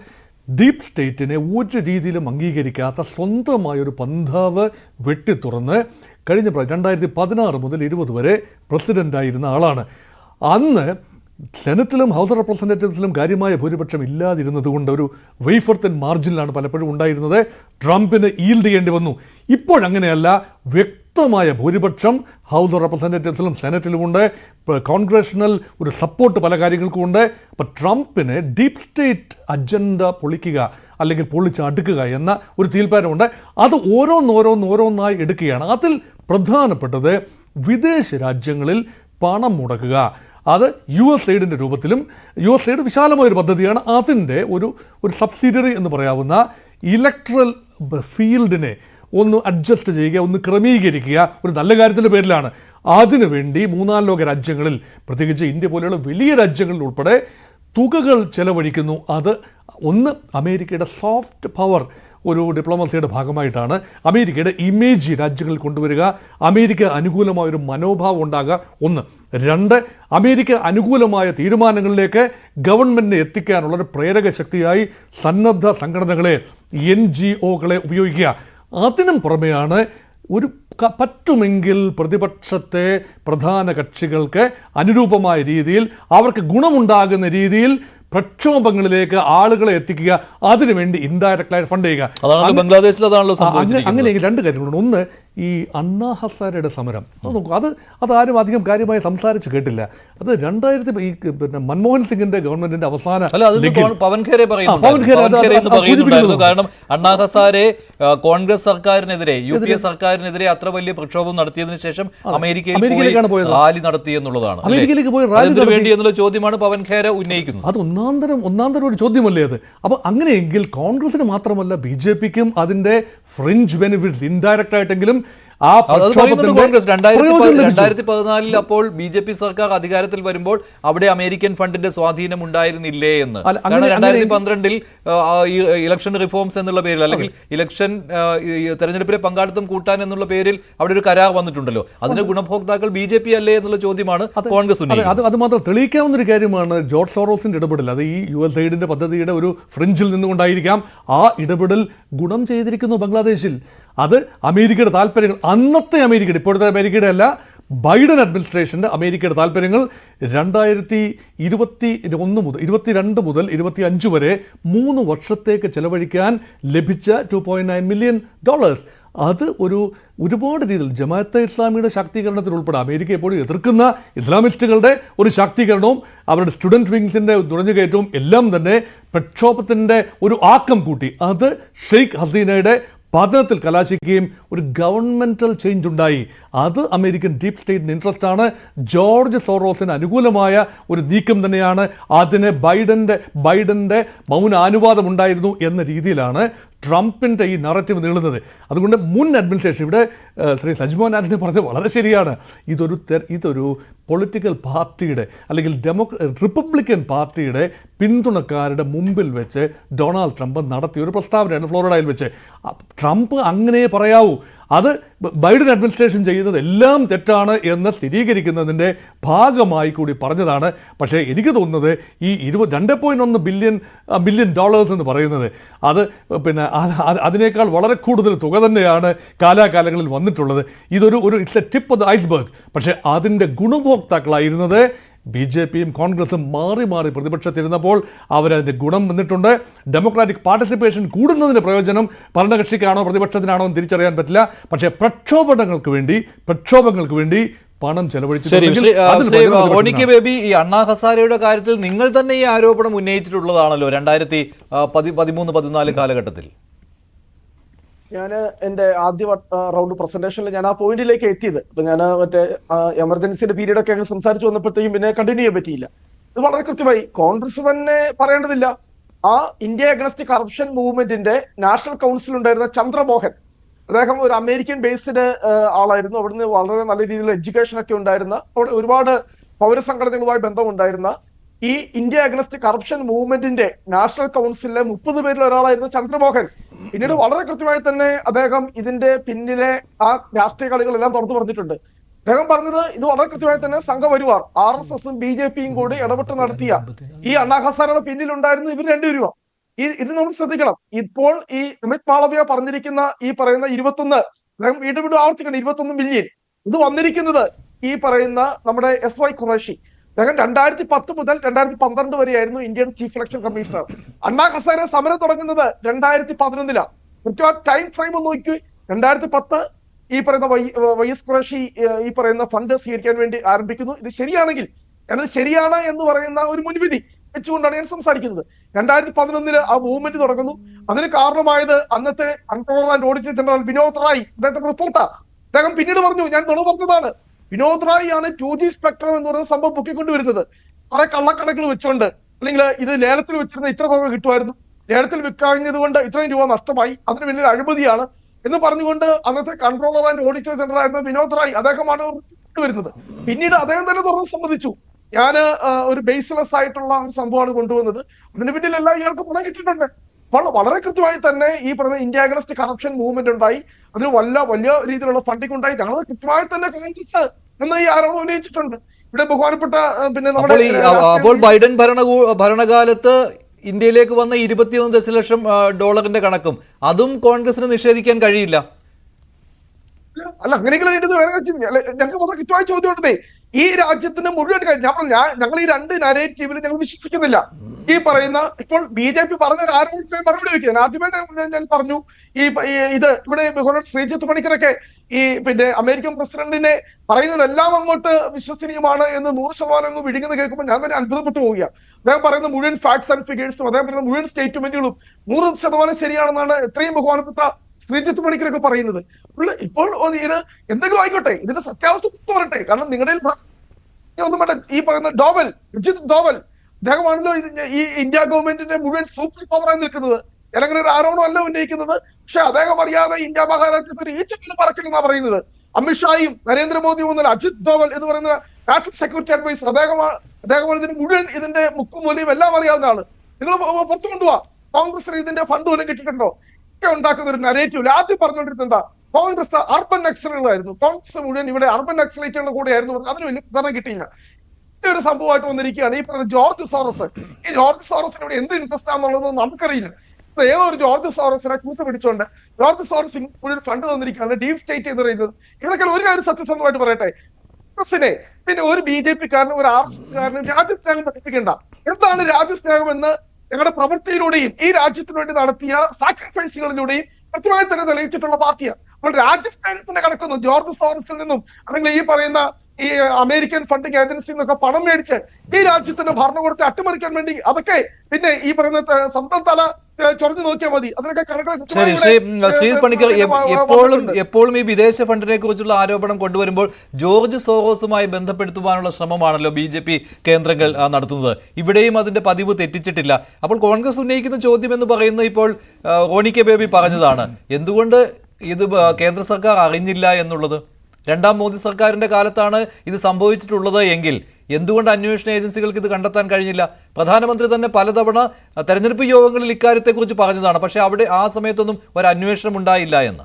ഡീപ് സ്റ്റേറ്റിനെ ഒരു രീതിയിലും അംഗീകരിക്കാത്ത സ്വന്തമായൊരു പന്ഥാവ് വെട്ടിത്തുറന്ന് കഴിഞ്ഞ 2016 മുതൽ 20 വരെ പ്രസിഡൻ്റായിരുന്ന ആളാണ്. അന്ന് സെനറ്റിലും ഹൗസ് ഓഫ് റെപ്രസെൻറ്റേറ്റീവ്സിലും കാര്യമായ ഭൂരിപക്ഷം ഇല്ലാതിരുന്നത് കൊണ്ട് ഒരു വേഫർ തിൻ മാർജിനിലാണ് പലപ്പോഴും ഉണ്ടായിരുന്നത്. ട്രംപിന് ഈൽഡ് ചെയ്യേണ്ടി വന്നു. ഇപ്പോഴങ്ങനെയല്ല, വ്യക്തമായ ഭൂരിപക്ഷം ഹൗസ് ഓഫ് റെപ്രസെൻറ്റേറ്റീവ്സിലും സെനറ്റിലുമുണ്ട്. കോൺഗ്രഷണൽ ഒരു സപ്പോർട്ട് പല കാര്യങ്ങൾക്കുമുണ്ട്. അപ്പോൾ ട്രംപിന് ഡീപ് സ്റ്റേറ്റ് അജണ്ട പൊളിക്കുക അല്ലെങ്കിൽ പൊളിച്ചടുക്കുക എന്ന ഒരു തീരുമാനമുണ്ട്. അത് ഓരോന്നായി എടുക്കുകയാണ്. അതിൽ പ്രധാനപ്പെട്ടത് വിദേശ രാജ്യങ്ങളിൽ പണം മുടക്കുക. അത് USAID രൂപത്തിലും, USAID വിശാലമായൊരു പദ്ധതിയാണ്. അതിൻ്റെ ഒരു സബ്സിഡിയറി എന്ന് പറയാവുന്ന ഇലക്ട്രൽ ഫീൽഡിനെ ഒന്ന് അഡ്ജസ്റ്റ് ചെയ്യുക, ഒന്ന് ക്രമീകരിക്കുക, ഒരു നല്ല കാര്യത്തിൻ്റെ പേരിലാണ്. അതിനുവേണ്ടി മൂന്നാം ലോക രാജ്യങ്ങളിൽ, പ്രത്യേകിച്ച് ഇന്ത്യ പോലെയുള്ള വലിയ രാജ്യങ്ങളിൽ ഉൾപ്പെടെ തുകകൾ ചെലവഴിക്കുന്നു. അത് ഒന്ന് അമേരിക്കയുടെ സോഫ്റ്റ് പവർ, ഒരു ഡിപ്ലോമസിയുടെ ഭാഗമായിട്ടാണ്. അമേരിക്കയുടെ ഇമേജ് രാജ്യങ്ങളിൽ കൊണ്ടുവരിക, അമേരിക്ക അനുകൂലമായൊരു മനോഭാവം ഉണ്ടാകുക ഒന്ന്. 2, അമേരിക്ക അനുകൂലമായ തീരുമാനങ്ങളിലേക്ക് ഗവൺമെൻറ്റിനെ എത്തിക്കാനുള്ളൊരു പ്രേരക ശക്തിയായി സന്നദ്ധ സംഘടനകളെ, NGOകളെ ഉപയോഗിക്കുക. അതിനും പുറമെയാണ് ഒരു പറ്റുമെങ്കിൽ പ്രതിപക്ഷത്തെ പ്രധാന കക്ഷികൾക്ക് അനുരൂപമായ രീതിയിൽ, അവർക്ക് ഗുണമുണ്ടാകുന്ന രീതിയിൽ പ്രക്ഷോഭങ്ങളിലേക്ക് ആളുകളെ എത്തിക്കുക, അതിനുവേണ്ടി ഇൻഡയറക്റ്റായി ഫണ്ട് ചെയ്യുക. ബംഗ്ലാദേശിൽ അതാണല്ലോ സംഭവിച്ചത്. അങ്ങനെ 2 കാര്യങ്ങളുണ്ട്. ഒന്ന്, ഈ അണ്ണാ ഹസാരയുടെ സമരം നോക്കൂ, അതാരും അധികം കാര്യമായി സംസാരിച്ച് കേട്ടില്ല. അത് 2000 മൻമോഹൻ സിംഗിന്റെ ഗവൺമെന്റിന്റെ അവസാന, പവൻ ഖേരെ കാരണം അണ്ണാ ഹസാരെ കോൺഗ്രസ് സർക്കാരിനെതിരെ, UPA സർക്കാരിനെതിരെ അത്ര വലിയ പ്രക്ഷോഭം നടത്തിയതിനു ശേഷം അമേരിക്കയിലേക്കാണ് പോയത്, റാലി നടത്തി എന്നുള്ളതാണ്. അമേരിക്കയിലേക്ക് പോയി റാലി വേണ്ടി എന്നുള്ള ചോദ്യമാണ് പവൻ ഖേര ഉന്നയിക്കുന്നത്. അത് ഒന്നാന്തരം ഒരു ചോദ്യമല്ലേ അത്? അപ്പോൾ അങ്ങനെയെങ്കിൽ കോൺഗ്രസിന് മാത്രമല്ല BJPക്കും അതിൻ്റെ ഫ്രിഞ്ച് ബെനിഫിറ്റ്സ് ഇൻഡയറക്റ്റ് ആയിട്ടെങ്കിലും ആ കോൺഗ്രസ് പ്രക്ഷോഭത്തിന്റെ 2014 അപ്പോൾ BJP സർക്കാർ അധികാരത്തിൽ വരുമ്പോൾ അവിടെ അമേരിക്കൻ ഫണ്ടിന്റെ സ്വാധീനം ഉണ്ടായിരുന്നില്ലേ എന്ന്. 2012 ഇലക്ഷൻ റിഫോംസ് എന്നുള്ള പേരിൽ അല്ലെങ്കിൽ ഇലക്ഷൻ തെരഞ്ഞെടുപ്പിലെ പങ്കാളിത്തം കൂട്ടാൻ എന്നുള്ള പേരിൽ അവിടെ ഒരു കരാർ വന്നിട്ടുണ്ടല്ലോ. അതിന്റെ ഗുണഭോക്താക്കൾ BJP അല്ലേ എന്നുള്ള ചോദ്യമാണ് കോൺഗ്രസ് ഉന്നയിക്കുന്നത്. അത് മാത്രം തെളിയിക്കാവുന്ന ഒരു കാര്യമാണ് ജോർജ് സോറോസിന്റെ ഇടപെടൽ. അത് ഈ USAIDന്റെ പദ്ധതിയുടെ ഒരു ഫ്രിഞ്ചിൽ നിന്നുകൊണ്ടായിരിക്കാം. ആ ഇടപെടൽ ഗുണം ചെയ്തിരിക്കുന്നു ബംഗ്ലാദേശിൽ. അത് അമേരിക്കയുടെ താല്പര്യങ്ങൾ, അന്നത്തെ അമേരിക്കയുടെ, ഇപ്പോഴത്തെ അമേരിക്കയുടെ അല്ല, ബൈഡൻ അഡ്മിനിസ്ട്രേഷന്റെ അമേരിക്കയുടെ താല്പര്യങ്ങൾ 2022 മുതൽ 25 വരെ 3 വർഷത്തേക്ക് ചെലവഴിക്കാൻ ലഭിച്ച $2.9 മില്യൺ. അത് ഒരുപാട് രീതിയിൽ ജമാഅത്തെ ഇസ്ലാമിയുടെ ശാക്തീകരണത്തിൽ ഉൾപ്പെടെ അമേരിക്ക എപ്പോഴും എതിർക്കുന്ന ഇസ്ലാമിസ്റ്റുകളുടെ ഒരു ശാക്തീകരണവും അവരുടെ സ്റ്റുഡൻറ് വിങ്സിൻ്റെ നുഴഞ്ഞുകയറ്റവും എല്ലാം തന്നെ പ്രക്ഷോഭത്തിൻ്റെ ഒരു ആക്കം കൂട്ടി. അത് ഷെയ്ഖ് ഹസീനയുടെ പതനത്തിൽ കലാശിക്കുകയും ഒരു ഗവൺമെന്റൽ ചേഞ്ച് ഉണ്ടായി. അത് അമേരിക്കൻ ഡീപ് സ്റ്റേറ്റിന് ഇൻട്രസ്റ്റ് ആണ്. ജോർജ് സോറോസിന് അനുകൂലമായ ഒരു നീക്കം തന്നെയാണ്. അതിന് ബൈഡന്റെ മൗന അനുവാദം ഉണ്ടായിരുന്നു എന്ന രീതിയിലാണ് ട്രംപിൻ്റെ ഈ നറേറ്റീവ് നീളുന്നത്. അതുകൊണ്ട് മുൻ അഡ്മിനിസ്ട്രേഷൻ, ഇവിടെ ശ്രീ സജിമോഹൻ ആന്റണി പറഞ്ഞത് വളരെ ശരിയാണ്. ഇതൊരു പൊളിറ്റിക്കൽ പാർട്ടിയുടെ അല്ലെങ്കിൽ റിപ്പബ്ലിക്കൻ പാർട്ടിയുടെ പിന്തുണക്കാരുടെ മുമ്പിൽ വെച്ച് ഡൊണാൾഡ് ട്രംപ് നടത്തിയ ഒരു പ്രസ്താവനയാണ് ഫ്ലോറിഡയിൽ വെച്ച്. ട്രംപ് അങ്ങനെ പറയാവൂ. അത് ബൈഡൻ അഡ്മിനിസ്ട്രേഷൻ ചെയ്യുന്നത് എല്ലാം തെറ്റാണ് എന്ന് സ്ഥിരീകരിക്കുന്നതിൻ്റെ ഭാഗമായി കൂടി പറഞ്ഞതാണ്. പക്ഷേ എനിക്ക് തോന്നുന്നത് ഈ $2.1 ബില്യൺ എന്ന് പറയുന്നത് അത് പിന്നെ അതിനേക്കാൾ വളരെ കൂടുതൽ തുക തന്നെയാണ് കാലാകാലങ്ങളിൽ വന്നിട്ടുള്ളത്. ഇതൊരു it's A tip of the iceberg. പക്ഷേ അതിൻ്റെ ഗുണഭോക്താക്കളായിരുന്നത് BJPയും കോൺഗ്രസും മാറി മാറി പ്രതിപക്ഷത്തിരുന്നപ്പോൾ അവരതിൻ്റെ ഗുണം വന്നിട്ടുണ്ട്. ഡെമോക്രാറ്റിക് പാർട്ടിസിപ്പേഷൻ കൂടുന്നതിൻ്റെ പ്രയോജനം ഭരണകക്ഷിക്കാണോ പ്രതിപക്ഷത്തിനാണോ എന്ന് തിരിച്ചറിയാൻ പറ്റില്ല. പക്ഷേ പ്രക്ഷോഭങ്ങൾക്ക് വേണ്ടി പണം ചെലവഴിച്ചു. ബേബി, ഈ അണ്ണാ ഹസാരെയുടെ കാര്യത്തിൽ നിങ്ങൾ തന്നെ ഈ ആരോപണം ഉന്നയിച്ചിട്ടുള്ളതാണല്ലോ 2013-14 കാലഘട്ടത്തിൽ. ഞാൻ എന്റെ ആദ്യ റൗണ്ട് പ്രസന്റേഷനിൽ ഞാൻ ആ പോയിന്റിലേക്ക് എത്തിയത്. അപ്പൊ ഞാൻ മറ്റേ എമർജൻസിന്റെ പീരീഡ് ഒക്കെ അങ്ങ് സംസാരിച്ചു വന്നപ്പോഴത്തേക്കും പിന്നെ കണ്ടിന്യൂ ചെയ്യാൻ പറ്റിയില്ല. ഇത് വളരെ കൃത്യമായി കോൺഗ്രസ് തന്നെ പറയേണ്ടതില്ല. ആ ഇന്ത്യ അഗൻസ്റ്റ് കറപ്ഷൻ മൂവ്മെന്റിന്റെ നാഷണൽ കൗൺസിൽ ഉണ്ടായിരുന്ന ചന്ദ്രമോഹൻ, അദ്ദേഹം ഒരു അമേരിക്കൻ ബേസ്ഡ് ആളായിരുന്നു. അവിടുന്ന് വളരെ നല്ല രീതിയിൽ എഡ്യൂക്കേഷൻ ഒക്കെ ഉണ്ടായിരുന്ന, അവിടെ ഒരുപാട് പൗരസംഘടനകളുമായി ബന്ധമുണ്ടായിരുന്ന ഈ ഇന്ത്യ അഗൻസ്റ്റ് കറപ്ഷൻ മൂവ്മെന്റിന്റെ നാഷണൽ കൗൺസിലിലെ 30 പേരിൽ ഒരാളായിരുന്നു ചന്ദ്രമോഹൻ. പിന്നീട് വളരെ കൃത്യമായി തന്നെ അദ്ദേഹം ഇതിന്റെ പിന്നിലെ ആ രാഷ്ട്രീയ കളികളെല്ലാം തുറന്നു പറഞ്ഞിട്ടുണ്ട്. അദ്ദേഹം പറഞ്ഞത് ഇത് വളരെ കൃത്യമായി തന്നെ സംഘപരിവാർ RSSും BJPയും കൂടി ഇടപെട്ട് നടത്തിയ ഈ അണ്ണാ ഹസാരയുടെ പിന്നിലുണ്ടായിരുന്നത് ഇവർ രണ്ടുപേരുമാണ്. ഇത് നമ്മൾ ശ്രദ്ധിക്കണം. ഇപ്പോൾ ഈ അമിത് മാളവ്യ പറഞ്ഞിരിക്കുന്ന ഈ പറയുന്ന 21, അദ്ദേഹം വീണ്ടും ആവർത്തിക്കണം, 21 മില്യൺ ഇത് വന്നിരിക്കുന്നത് ഈ പറയുന്ന നമ്മുടെ SY ഖുറേഷി. അദ്ദേഹം 2010 മുതൽ 2012 വരെയായിരുന്നു ഇന്ത്യൻ ചീഫ് ഇലക്ഷൻ കമ്മീഷണർ. അണ്ണാ ഹസാരെ സമരം തുടങ്ങുന്നത് 2011. കൃത്യമായി ടൈം ഫ്രെയിം ഒന്ന് നോക്കി. 2010 ഈ പറയുന്ന YS ഖുറേഷി ഈ പറയുന്ന ഫണ്ട് സ്വീകരിക്കാൻ വേണ്ടി ആരംഭിക്കുന്നു. ഇത് ശരിയാണെങ്കിൽ, ഞാനത് ശരിയാണ് എന്ന് പറയുന്ന ഒരു മുൻവിധി വെച്ചുകൊണ്ടാണ് ഞാൻ സംസാരിക്കുന്നത്. 2011 ആ മൂവ്മെന്റ് തുടങ്ങുന്നു. അതിന് കാരണമായത് അന്നത്തെ controller and auditor general Vinod Rai, അദ്ദേഹത്തിന്റെ റിപ്പോർട്ടാണ്. അദ്ദേഹം പിന്നീട് പറഞ്ഞു, ഞാൻ നുണ പറഞ്ഞതാണ്. വിനോദ് റായ് ആണ് 2G സ്പെക്ട്രം എന്ന് പറയുന്ന സംഭവം പൊക്കിക്കൊണ്ടുവരുന്നത്. കുറെ കള്ളക്കണക്കുകൾ വെച്ചുകൊണ്ട്, അല്ലെങ്കിൽ ഇത് ലേലത്തിൽ വെച്ചിരുന്ന ഇത്ര തുക കിട്ടുമായിരുന്നു, ലേലത്തിൽ വിൽക്കഴിഞ്ഞത് കൊണ്ട് ഇത്രയും രൂപ നഷ്ടമായി, അതിന് വലിയൊരു അഴിമതിയാണ് എന്ന് പറഞ്ഞുകൊണ്ട് അന്നത്തെ കൺട്രോളർ ആൻഡ് ഓഡിറ്റർ ജനറൽ ആയിരുന്ന വിനോദ് റായ് അദ്ദേഹമാണ് വരുന്നത്. പിന്നീട് അദ്ദേഹം തന്നെ തുറന്ന് സമ്മതിച്ചു, ഞാൻ ഒരു ബേസ്ലെസ് ആയിട്ടുള്ള ഒരു സംഭവമാണ് കൊണ്ടുവന്നത്, അതിന് പിന്നിലെല്ലാം ഇയാൾക്ക് പണം കിട്ടിയിട്ടുണ്ട്. വളരെ കൃത്യമായി തന്നെ ഈ പറഞ്ഞ ഇന്ത്യ അഗൻസ്റ്റ് കറപ്ഷൻ മൂവ്മെന്റ് ഉണ്ടായി. അതിന് വലിയ രീതിയിലുള്ള ഫണ്ടിങ് ഉണ്ടായി. ഞങ്ങൾ കൃത്യമായി തന്നെ കോൺഗ്രസ് എന്ന ഈ ആരോപണം ഉന്നയിച്ചിട്ടുണ്ട്. ഇവിടെ ബഹുമാനപ്പെട്ട പിന്നെ അപ്പോൾ ബൈഡൻ ഭരണകാലത്ത് ഇന്ത്യയിലേക്ക് വന്ന $21 ദശലക്ഷം കണക്കും അതും കോൺഗ്രസിന് നിഷേധിക്കാൻ കഴിയില്ല. അല്ല, അങ്ങനെയെങ്കിലും ഞങ്ങൾക്ക് വളരെ കൃത്യമായി ചോദ്യം ഉണ്ടേ. ഈ രാജ്യത്തിന് മുഴുവൻ ഞങ്ങൾ ഈ രണ്ട് നരേറ്റീവിൽ ഞങ്ങൾ വിശ്വസിക്കുന്നില്ല. ഈ പറയുന്ന ഇപ്പോൾ BJP പറഞ്ഞ ആരോപണത്തിന് മറുപടി വയ്ക്കുന്നത് ആദ്യമേ ഞാൻ പറഞ്ഞു, ഇത് ഇവിടെ ശ്രീജിത്ത് പണിക്കരൊക്കെ ഈ പിന്നെ അമേരിക്കൻ പ്രസിഡന്റിനെ പറയുന്നതെല്ലാം അങ്ങോട്ട് വിശ്വസനീയമാണ് എന്ന് 100% വിഴുങ്ങുന്നത് കേൾക്കുമ്പോൾ ഞാൻ തന്നെ അത്ഭുതപ്പെട്ടു പോവുക. അദ്ദേഹം പറയുന്ന മുഴുവൻ ഫാക്ട്സ് ആൻഡ് ഫിഗേഴ്സും അദ്ദേഹം പറയുന്ന മുഴുവൻ സ്റ്റേറ്റ്മെന്റുകളും 100% ശരിയാണെന്നാണ് എത്രയും ബഹുമാനപ്പെട്ട ശ്രീജിത്ത് പണിക്കരൊക്കെ പറയുന്നത്. ഇപ്പോൾ ഇത് എന്തെങ്കിലും ആയിക്കോട്ടെ, ഇതിന്റെ സത്യാവസ്ഥ വരട്ടെ. കാരണം നിങ്ങളുടെ ഒന്നും വേണ്ട. ഈ പറയുന്ന ഡോവൽ, അദ്ദേഹമാണല്ലോ ഈ ഇന്ത്യ ഗവൺമെന്റിന്റെ മുഴുവൻ സൂപ്പർ പവറായി നിൽക്കുന്നത്. അല്ലെങ്കിൽ ഒരു ആരോപണം അല്ല ഉന്നയിക്കുന്നത്. പക്ഷെ അദ്ദേഹം അറിയാതെ ഇന്ത്യ മഹാരാജ്യത്തിന് ഈച്ചക്കിന് പറക്കില്ലെന്നാ പറയുന്നത്. അമിത്ഷായും നരേന്ദ്രമോദിയും ഒന്നല്ല, അജിത് ഡോവൽ എന്ന് പറയുന്ന നാഷണൽ സെക്യൂരിറ്റി അഡ്വൈസർ, അദ്ദേഹമാണ് ഇതിന് മുഴുവൻ ഇതിന്റെ മുക്കും മൂലയും എല്ലാം അറിയാവുന്ന ആള്. നിങ്ങൾ പുറത്തു കൊണ്ടുപോവാ, കോൺഗ്രസിന് ഇതിന്റെ ഫണ്ട് പോലും കിട്ടിയിട്ടുണ്ടോ ഒക്കെ ഉണ്ടാക്കുന്ന ഒരു നരേറ്റീവ്. ആദ്യം പറഞ്ഞുകൊണ്ടിരുന്നത് എന്താ, കോൺഗ്രസ് അർബൻ നക്സലുകളായിരുന്നു, കോൺഗ്രസ് മുഴുവൻ ഇവിടെ അർബൻ നക്സലൈറ്റുകളുടെ കൂടെയായിരുന്നു. അതിന് വലിയ പ്രധാനം കിട്ടിയില്ല. ഒരു സംഭവമായിട്ട് വന്നിരിക്കുകയാണ് ഈ പറഞ്ഞ ജോർജ് സോറസ്. ഈ ജോർജ് സോറസിന് ഇവിടെ എന്ത് ഇൻട്രസ്റ്റ് ആണെന്നുള്ളത് നമുക്കറിയില്ല. ഏതോ ഒരു ജോർജ് സോറസിനെ കൂത്ത് പിടിച്ചോണ്ട് ജോർജ് സോറസ് ഒരു ഫണ്ട് തന്നിരിക്കുകയാണ്, ഡീപ് സ്റ്റേറ്റ് എന്ന് പറയുന്നത്. ഇതൊക്കെ ഒരു കാര്യം സത്യസന്ധമായിട്ട് പറയട്ടെ, കോൺഗ്രസിനെ പിന്നെ ഒരു BJP-കാരനും ഒരു RSS-കാരനും രാജ്യസ്നേഹം പഠിപ്പിക്കേണ്ട. എന്താണ് രാജ്യസ്നേഹം എന്ന് ഞങ്ങളുടെ പ്രവൃത്തിയിലൂടെയും ഈ രാജ്യത്തിന് വേണ്ടി നടത്തിയ സാക്രിഫൈസുകളിലൂടെയും കൃത്യമായി തന്നെ തെളിയിച്ചിട്ടുള്ള പാർട്ടിയാണ്. അപ്പോൾ രാജ്യസ്നേഹത്തിന്റെ കണക്കൊന്നും ജോർജ് സോറസിൽ നിന്നും അല്ലെങ്കിൽ ഈ പറയുന്ന ഈ അമേരിക്കൻ ഫണ്ടിങ് ഏജൻസി എന്നൊക്കെ പണം മേടിച്ച് ഈ രാജ്യത്തിന്റെ ഭരണകൂടത്തെ അട്ടിമറിക്കാൻ വേണ്ടി അതൊക്കെ പിന്നെ ഈ പറയുന്ന സ്വന്തം തല ചൊറഞ്ഞു നോക്കിയാൽ മതി. അതിനൊക്കെ ശരി, ശ്രീ പണിക്കർ, എപ്പോഴും ഈ വിദേശ ഫണ്ടിനെ കുറിച്ചുള്ള ആരോപണം കൊണ്ടുവരുമ്പോൾ ജോർജ് സോറോസുമായി ബന്ധപ്പെടുത്തുവാനുള്ള ശ്രമമാണല്ലോ BJP കേന്ദ്രങ്ങൾ നടത്തുന്നത്. ഇവിടെയും അതിന്റെ പതിവ് തെറ്റിച്ചിട്ടില്ല. അപ്പോൾ കോൺഗ്രസ് ഉന്നയിക്കുന്ന ചോദ്യം എന്ന് പറയുന്നത് ഇപ്പോൾ റോണി കെ ബേബി പറഞ്ഞതാണ്, എന്തുകൊണ്ട് ഇത് കേന്ദ്ര സർക്കാർ അറിഞ്ഞില്ല എന്നുള്ളത്. രണ്ടാം മോദി സർക്കാരിന്റെ കാലത്താണ് ഇത് സംഭവിച്ചിട്ടുള്ളത് എങ്കിൽ എന്തുകൊണ്ട് അന്വേഷണ ഏജൻസികൾക്ക് ഇത് കണ്ടെത്താൻ കഴിഞ്ഞില്ല? പ്രധാനമന്ത്രി തന്നെ പലതവണ തെരഞ്ഞെടുപ്പ് യോഗങ്ങളിൽ ഇക്കാര്യത്തെക്കുറിച്ച് പറഞ്ഞതാണ്, പക്ഷെ അവിടെ ആ സമയത്തൊന്നും ഒരു അന്വേഷണം ഉണ്ടായില്ല എന്ന്.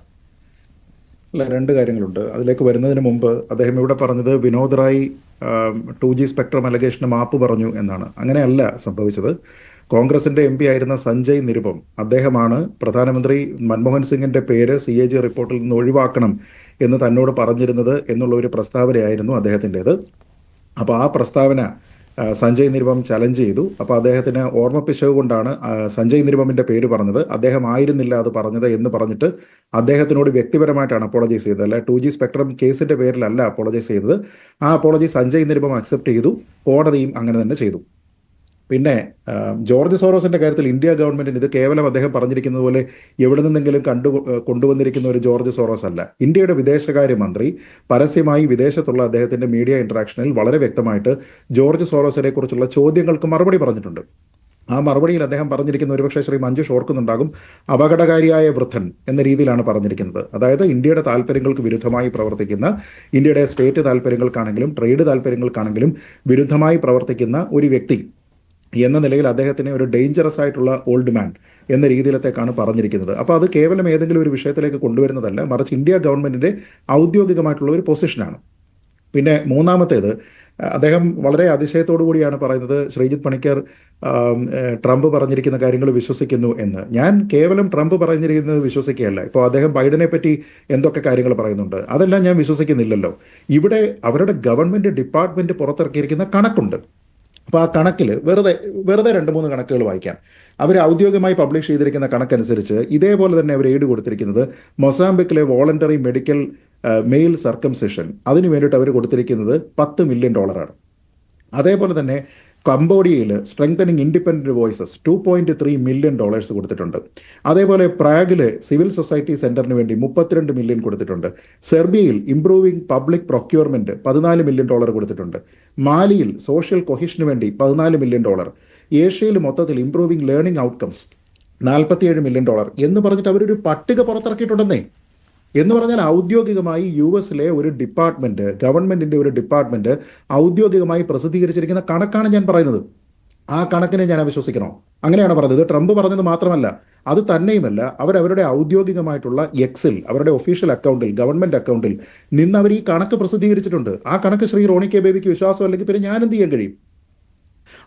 അല്ല, രണ്ട് കാര്യങ്ങളുണ്ട്. അതിലേക്ക് വരുന്നതിന് മുമ്പ് അദ്ദേഹം ഇവിടെ പറഞ്ഞത് വിനോദ് റായ് 2G സ്പെക്ട്രം അലഗേഷന് മാപ്പ് പറഞ്ഞു എന്നാണ്. അങ്ങനെയല്ല സംഭവിച്ചത്. കോൺഗ്രസിന്റെ MP ആയിരുന്ന സഞ്ജയ് നിരുപം, അദ്ദേഹമാണ് പ്രധാനമന്ത്രി മൻമോഹൻ സിംഗിന്റെ പേര് CAG റിപ്പോർട്ടിൽ നിന്ന് ഒഴിവാക്കണം എന്ന് തന്നോട് പറഞ്ഞിരുന്നത് എന്നുള്ള ഒരു പ്രസ്താവനയായിരുന്നു അദ്ദേഹത്തിൻ്റെത്. അപ്പോൾ ആ പ്രസ്താവന സഞ്ജയ് നിരുപം ചലഞ്ച് ചെയ്തു. അപ്പോൾ അദ്ദേഹത്തിന് ഓർമ്മപ്പിശവ് കൊണ്ടാണ് സഞ്ജയ് നിരുപമിൻ്റെ പേര് പറഞ്ഞത്, അദ്ദേഹം ആയിരുന്നില്ല അത് പറഞ്ഞത് എന്ന് പറഞ്ഞിട്ട് അദ്ദേഹത്തിനോട് വ്യക്തിപരമായിട്ടാണ് അപ്പോളജൈസ് ചെയ്തത്. അല്ല, 2G സ്പെക്ട്രം കേസിൻ്റെ പേരിലല്ല അപ്പോളജൈസ് ചെയ്തത്. ആ അപ്പോളജി സഞ്ജയ് നിരുപം അക്സെപ്റ്റ് ചെയ്തു, കോടതിയും അങ്ങനെ തന്നെ ചെയ്തു. പിന്നെ ജോർജ് സോറോസിൻ്റെ കാര്യത്തിൽ ഇന്ത്യ ഗവൺമെൻറ്റിന് ഇത് കേവലം അദ്ദേഹം പറഞ്ഞിരിക്കുന്നത് പോലെ എവിടെ നിന്നെങ്കിലും കൊണ്ടുവന്നിരിക്കുന്ന ഒരു ജോർജ് സോറോസ് അല്ല. ഇന്ത്യയുടെ വിദേശകാര്യമന്ത്രി പരസ്യമായി വിദേശത്തുള്ള അദ്ദേഹത്തിൻ്റെ മീഡിയ ഇൻട്രാക്ഷനിൽ വളരെ വ്യക്തമായിട്ട് ജോർജ് സോറോസിനെ കുറിച്ചുള്ള ചോദ്യങ്ങൾക്ക് മറുപടി പറഞ്ഞിട്ടുണ്ട്. ആ മറുപടിയിൽ അദ്ദേഹം പറഞ്ഞിരിക്കുന്ന, ഒരുപക്ഷെ ശ്രീ മഞ്ജുഷ് ഓർക്കുന്നുണ്ടാകും, അപകടകാരിയായ വൃദ്ധൻ എന്ന രീതിയിലാണ് പറഞ്ഞിരിക്കുന്നത്. അതായത് ഇന്ത്യയുടെ താല്പര്യങ്ങൾക്ക് വിരുദ്ധമായി പ്രവർത്തിക്കുന്ന, ഇന്ത്യയുടെ സ്റ്റേറ്റ് താല്പര്യങ്ങൾക്കാണെങ്കിലും ട്രേഡ് താല്പര്യങ്ങൾക്കാണെങ്കിലും വിരുദ്ധമായി പ്രവർത്തിക്കുന്ന ഒരു വ്യക്തി എന്ന നിലയിൽ അദ്ദേഹത്തിനെ ഒരു ഡേഞ്ചറസ് ആയിട്ടുള്ള ഓൾഡ് മാൻ എന്ന രീതിയിലത്തേക്കാണ് പറഞ്ഞിരിക്കുന്നത്. അപ്പോൾ അത് കേവലം ഏതെങ്കിലും ഒരു വിഷയത്തിലേക്ക് കൊണ്ടുവരുന്നതല്ല, മറിച്ച് ഇന്ത്യ ഗവൺമെൻറ്റിൻ്റെ ഔദ്യോഗികമായിട്ടുള്ള ഒരു പൊസിഷനാണ്. പിന്നെ മൂന്നാമത്തേത്, അദ്ദേഹം വളരെ അതിശയത്തോടു കൂടിയാണ് പറയുന്നത് ശ്രീജിത്ത് പണിക്കർ ട്രംപ് പറഞ്ഞിരിക്കുന്ന കാര്യങ്ങൾ വിശ്വസിക്കുന്നു എന്ന്. ഞാൻ കേവലം ട്രംപ് പറഞ്ഞിരിക്കുന്നത് വിശ്വസിക്കുകയല്ല. ഇപ്പോൾ അദ്ദേഹം ബൈഡനെ പറ്റി എന്തൊക്കെ കാര്യങ്ങൾ പറയുന്നുണ്ട്, അതെല്ലാം ഞാൻ വിശ്വസിക്കുന്നില്ലല്ലോ. ഇവിടെ അവരുടെ ഗവൺമെൻറ് ഡിപ്പാർട്ട്മെൻറ്റ് പുറത്തിറക്കിയിരിക്കുന്ന കണക്കുണ്ട്. അപ്പോൾ ആ കണക്കിൽ വെറുതെ 2-3 കണക്കുകൾ വായിക്കാം. അവർ ഔദ്യോഗികമായി പബ്ലിഷ് ചെയ്തിരിക്കുന്ന കണക്കനുസരിച്ച് ഇതേപോലെ തന്നെ അവർ എയ്ഡ് കൊടുത്തിരിക്കുന്നത് മൊസാംബിക്കിലെ വോളണ്ടറി മെഡിക്കൽ മെയിൽ സർക്കംസിഷൻ, അതിന് വേണ്ടിയിട്ട് അവർ കൊടുത്തിരിക്കുന്നത് $10 മില്യൺ. അതേപോലെ തന്നെ കംബോഡിയയിൽ സ്ട്രെങ്തനിങ് ഇൻഡിപെൻഡൻറ്റ് വോയിസസ് $2.3 മില്യൺ കൊടുത്തിട്ടുണ്ട്. അതേപോലെ പ്രാഗിൽ സിവിൽ സൊസൈറ്റി സെൻറ്ററിന് വേണ്ടി $32 മില്യൺ കൊടുത്തിട്ടുണ്ട്. സെർബിയയിൽ ഇംപ്രൂവിംഗ് പബ്ലിക് പ്രൊക്യൂർമെൻറ്റ് $14 മില്യൺ കൊടുത്തിട്ടുണ്ട്. മാലിയിൽ സോഷ്യൽ കൊഹിഷന് വേണ്ടി $14 മില്യൺ. ഏഷ്യയിൽ മൊത്തത്തിൽ ഇംപ്രൂവിംഗ് ലേണിംഗ് ഔട്ട്കംസ് $47 മില്യൺ എന്ന് പറഞ്ഞിട്ട് അവരൊരു പട്ടിക പുറത്തിറക്കിയിട്ടുണ്ടെന്നേ. എന്ന് പറഞ്ഞാൽ ഔദ്യോഗികമായി US-ലെ ഒരു ഡിപ്പാർട്ട്മെൻറ്റ്, ഗവൺമെൻറ്റിൻ്റെ ഒരു ഡിപ്പാർട്ട്മെൻറ്റ് ഔദ്യോഗികമായി പ്രസിദ്ധീകരിച്ചിരിക്കുന്ന കണക്കാണ് ഞാൻ പറയുന്നത്. ആ കണക്കിനെ ഞാൻ വിശ്വസിക്കണോ? അങ്ങനെയാണ് പറഞ്ഞത്. ട്രംപ് പറഞ്ഞത് മാത്രമല്ല, അത് തന്നെയുമല്ല, അവരവരുടെ ഔദ്യോഗികമായിട്ടുള്ള എക്സിൽ, അവരുടെ ഒഫീഷ്യൽ അക്കൗണ്ടിൽ, ഗവൺമെൻറ് അക്കൗണ്ടിൽ നിന്ന് അവർ ഈ കണക്ക് പ്രസിദ്ധീകരിച്ചിട്ടുണ്ട്. ആ കണക്ക് ശ്രീ റോണി കെ ബേബിക്ക് വിശ്വാസം അല്ലെങ്കിൽ പിന്നെ ഞാൻ എന്ത് ചെയ്യാൻ കഴിയും?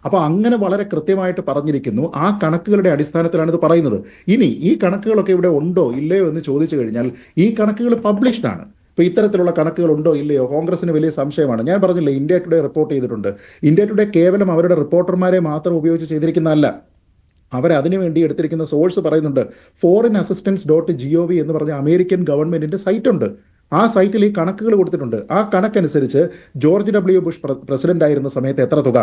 അപ്പോൾ അങ്ങനെ വളരെ കൃത്യമായിട്ട് പറഞ്ഞിരിക്കുന്നു. ആ കണക്കുകളുടെ അടിസ്ഥാനത്തിലാണ് ഇത് പറയുന്നത്. ഇനി ഈ കണക്കുകളൊക്കെ ഇവിടെ ഉണ്ടോ ഇല്ലയോ എന്ന് ചോദിച്ചു കഴിഞ്ഞാൽ ഈ കണക്കുകൾ പബ്ലിഷ്ഡ് ആണ്. ഇപ്പോൾ ഇത്തരത്തിലുള്ള കണക്കുകൾ ഉണ്ടോ ഇല്ലയോ കോൺഗ്രസിന് വലിയ സംശയമാണ്. ഞാൻ പറഞ്ഞില്ലേ, ഇന്ത്യ ടുഡേ റിപ്പോർട്ട് ചെയ്തിട്ടുണ്ട്. ഇന്ത്യ ടുഡേ കേവലം അവരുടെ റിപ്പോർട്ടർമാരെ മാത്രം ഉപയോഗിച്ച് ചെയ്തിരിക്കുന്നതല്ല, അവരതിനു വേണ്ടി എടുത്തിരിക്കുന്ന സോഴ്സ് പറയുന്നുണ്ട്. foreignassistance.gov എന്ന് പറഞ്ഞ അമേരിക്കൻ ഗവൺമെൻറ്റിൻ്റെ സൈറ്റുണ്ട്. ആ സൈറ്റിൽ ഈ കണക്കുകൾ കൊടുത്തിട്ടുണ്ട്. ആ കണക്കനുസരിച്ച് ജോർജ് W. ബുഷ് പ്രസിഡന്റ് ആയിരുന്ന സമയത്ത് എത്ര തുക,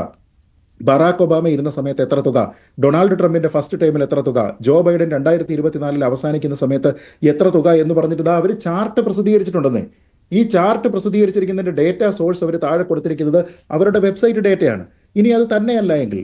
ബറാക്ക് ഒബാമ ഇരുന്ന സമയത്ത് എത്ര തുക, ഡൊണാൾഡ് ട്രംപിന്റെ ഫസ്റ്റ് ടൈമിൽ എത്ര തുക, ജോ ബൈഡൻ 2024 അവസാനിക്കുന്ന സമയത്ത് എത്ര തുക എന്ന് പറഞ്ഞിട്ട് അവർ ചാർട്ട് പ്രസിദ്ധീകരിച്ചിട്ടുണ്ടെന്നേ. ഈ ചാർട്ട് പ്രസിദ്ധീകരിച്ചിരിക്കുന്നതിന്റെ ഡേറ്റ സോഴ്സ് അവർ താഴെ കൊടുത്തിരിക്കുന്നത് അവരുടെ വെബ്സൈറ്റ് ഡേറ്റയാണ്. ഇനി അത് തന്നെയല്ല എങ്കിൽ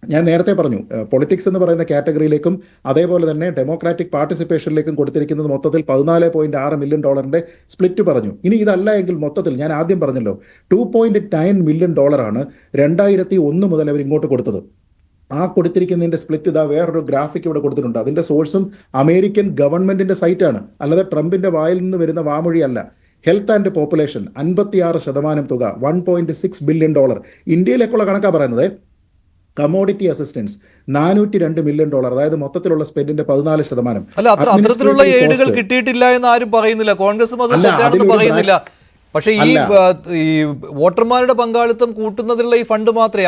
ഞാൻ നേരത്തെ പറഞ്ഞു പൊളിറ്റിക്സ് എന്ന് പറയുന്ന കാറ്റഗറിയിലേക്കും അതേപോലെ തന്നെ ഡെമോക്രാറ്റിക് പാർട്ടിസിപ്പേഷനിലേക്കും കൊടുത്തിരിക്കുന്നത് മൊത്തത്തിൽ 14.6 മില്യൺ ഡോളറിന്റെ സ്പ്ലിറ്റ് പറഞ്ഞു. ഇനി ഇതല്ല എങ്കിൽ മൊത്തത്തിൽ ഞാൻ ആദ്യം പറഞ്ഞല്ലോ 2.9 മില്യൺ ഡോളറാണ് 2001 മുതൽ അവർ ഇങ്ങോട്ട് കൊടുത്തത്. ആ കൊടുത്തിരിക്കുന്നതിന്റെ സ്പ്ലിറ്റ് ഇതാ വേറൊരു ഗ്രാഫിക് ഇവിടെ കൊടുത്തിട്ടുണ്ട്. അതിന്റെ സോഴ്സും അമേരിക്കൻ ഗവൺമെന്റിന്റെ സൈറ്റാണ്, അല്ലാതെ ട്രംപിന്റെ വായിൽ നിന്ന് വരുന്ന വാമൊഴിയല്ല. ഹെൽത്ത് ആൻഡ് പോപ്പുലേഷൻ 56% തുക, $1.6 ബില്യൺ. ഇന്ത്യയിലേക്കുള്ള കണക്കാണ് പറയുന്നത്. കമോഡിറ്റി അസിസ്റ്റൻസ് $402 മില്യൺ, അതായത് മൊത്തത്തിലുള്ള സ്പെൻഡിന്റെ 14%. അല്ല, അത്തരത്തിലുള്ള എയ്ഡുകൾ കിട്ടിയിട്ടില്ല എന്ന് ആരും പറയുന്നില്ല, കോൺഗ്രസും അത് തെറ്റാണെന്ന് പറയുന്നില്ല. പക്ഷേ ഈ വോട്ടർമാരുടെ പങ്കാളിത്തം കൂട്ടുന്നതിലുള്ള ഈ ഫണ്ട് മാത്രമേ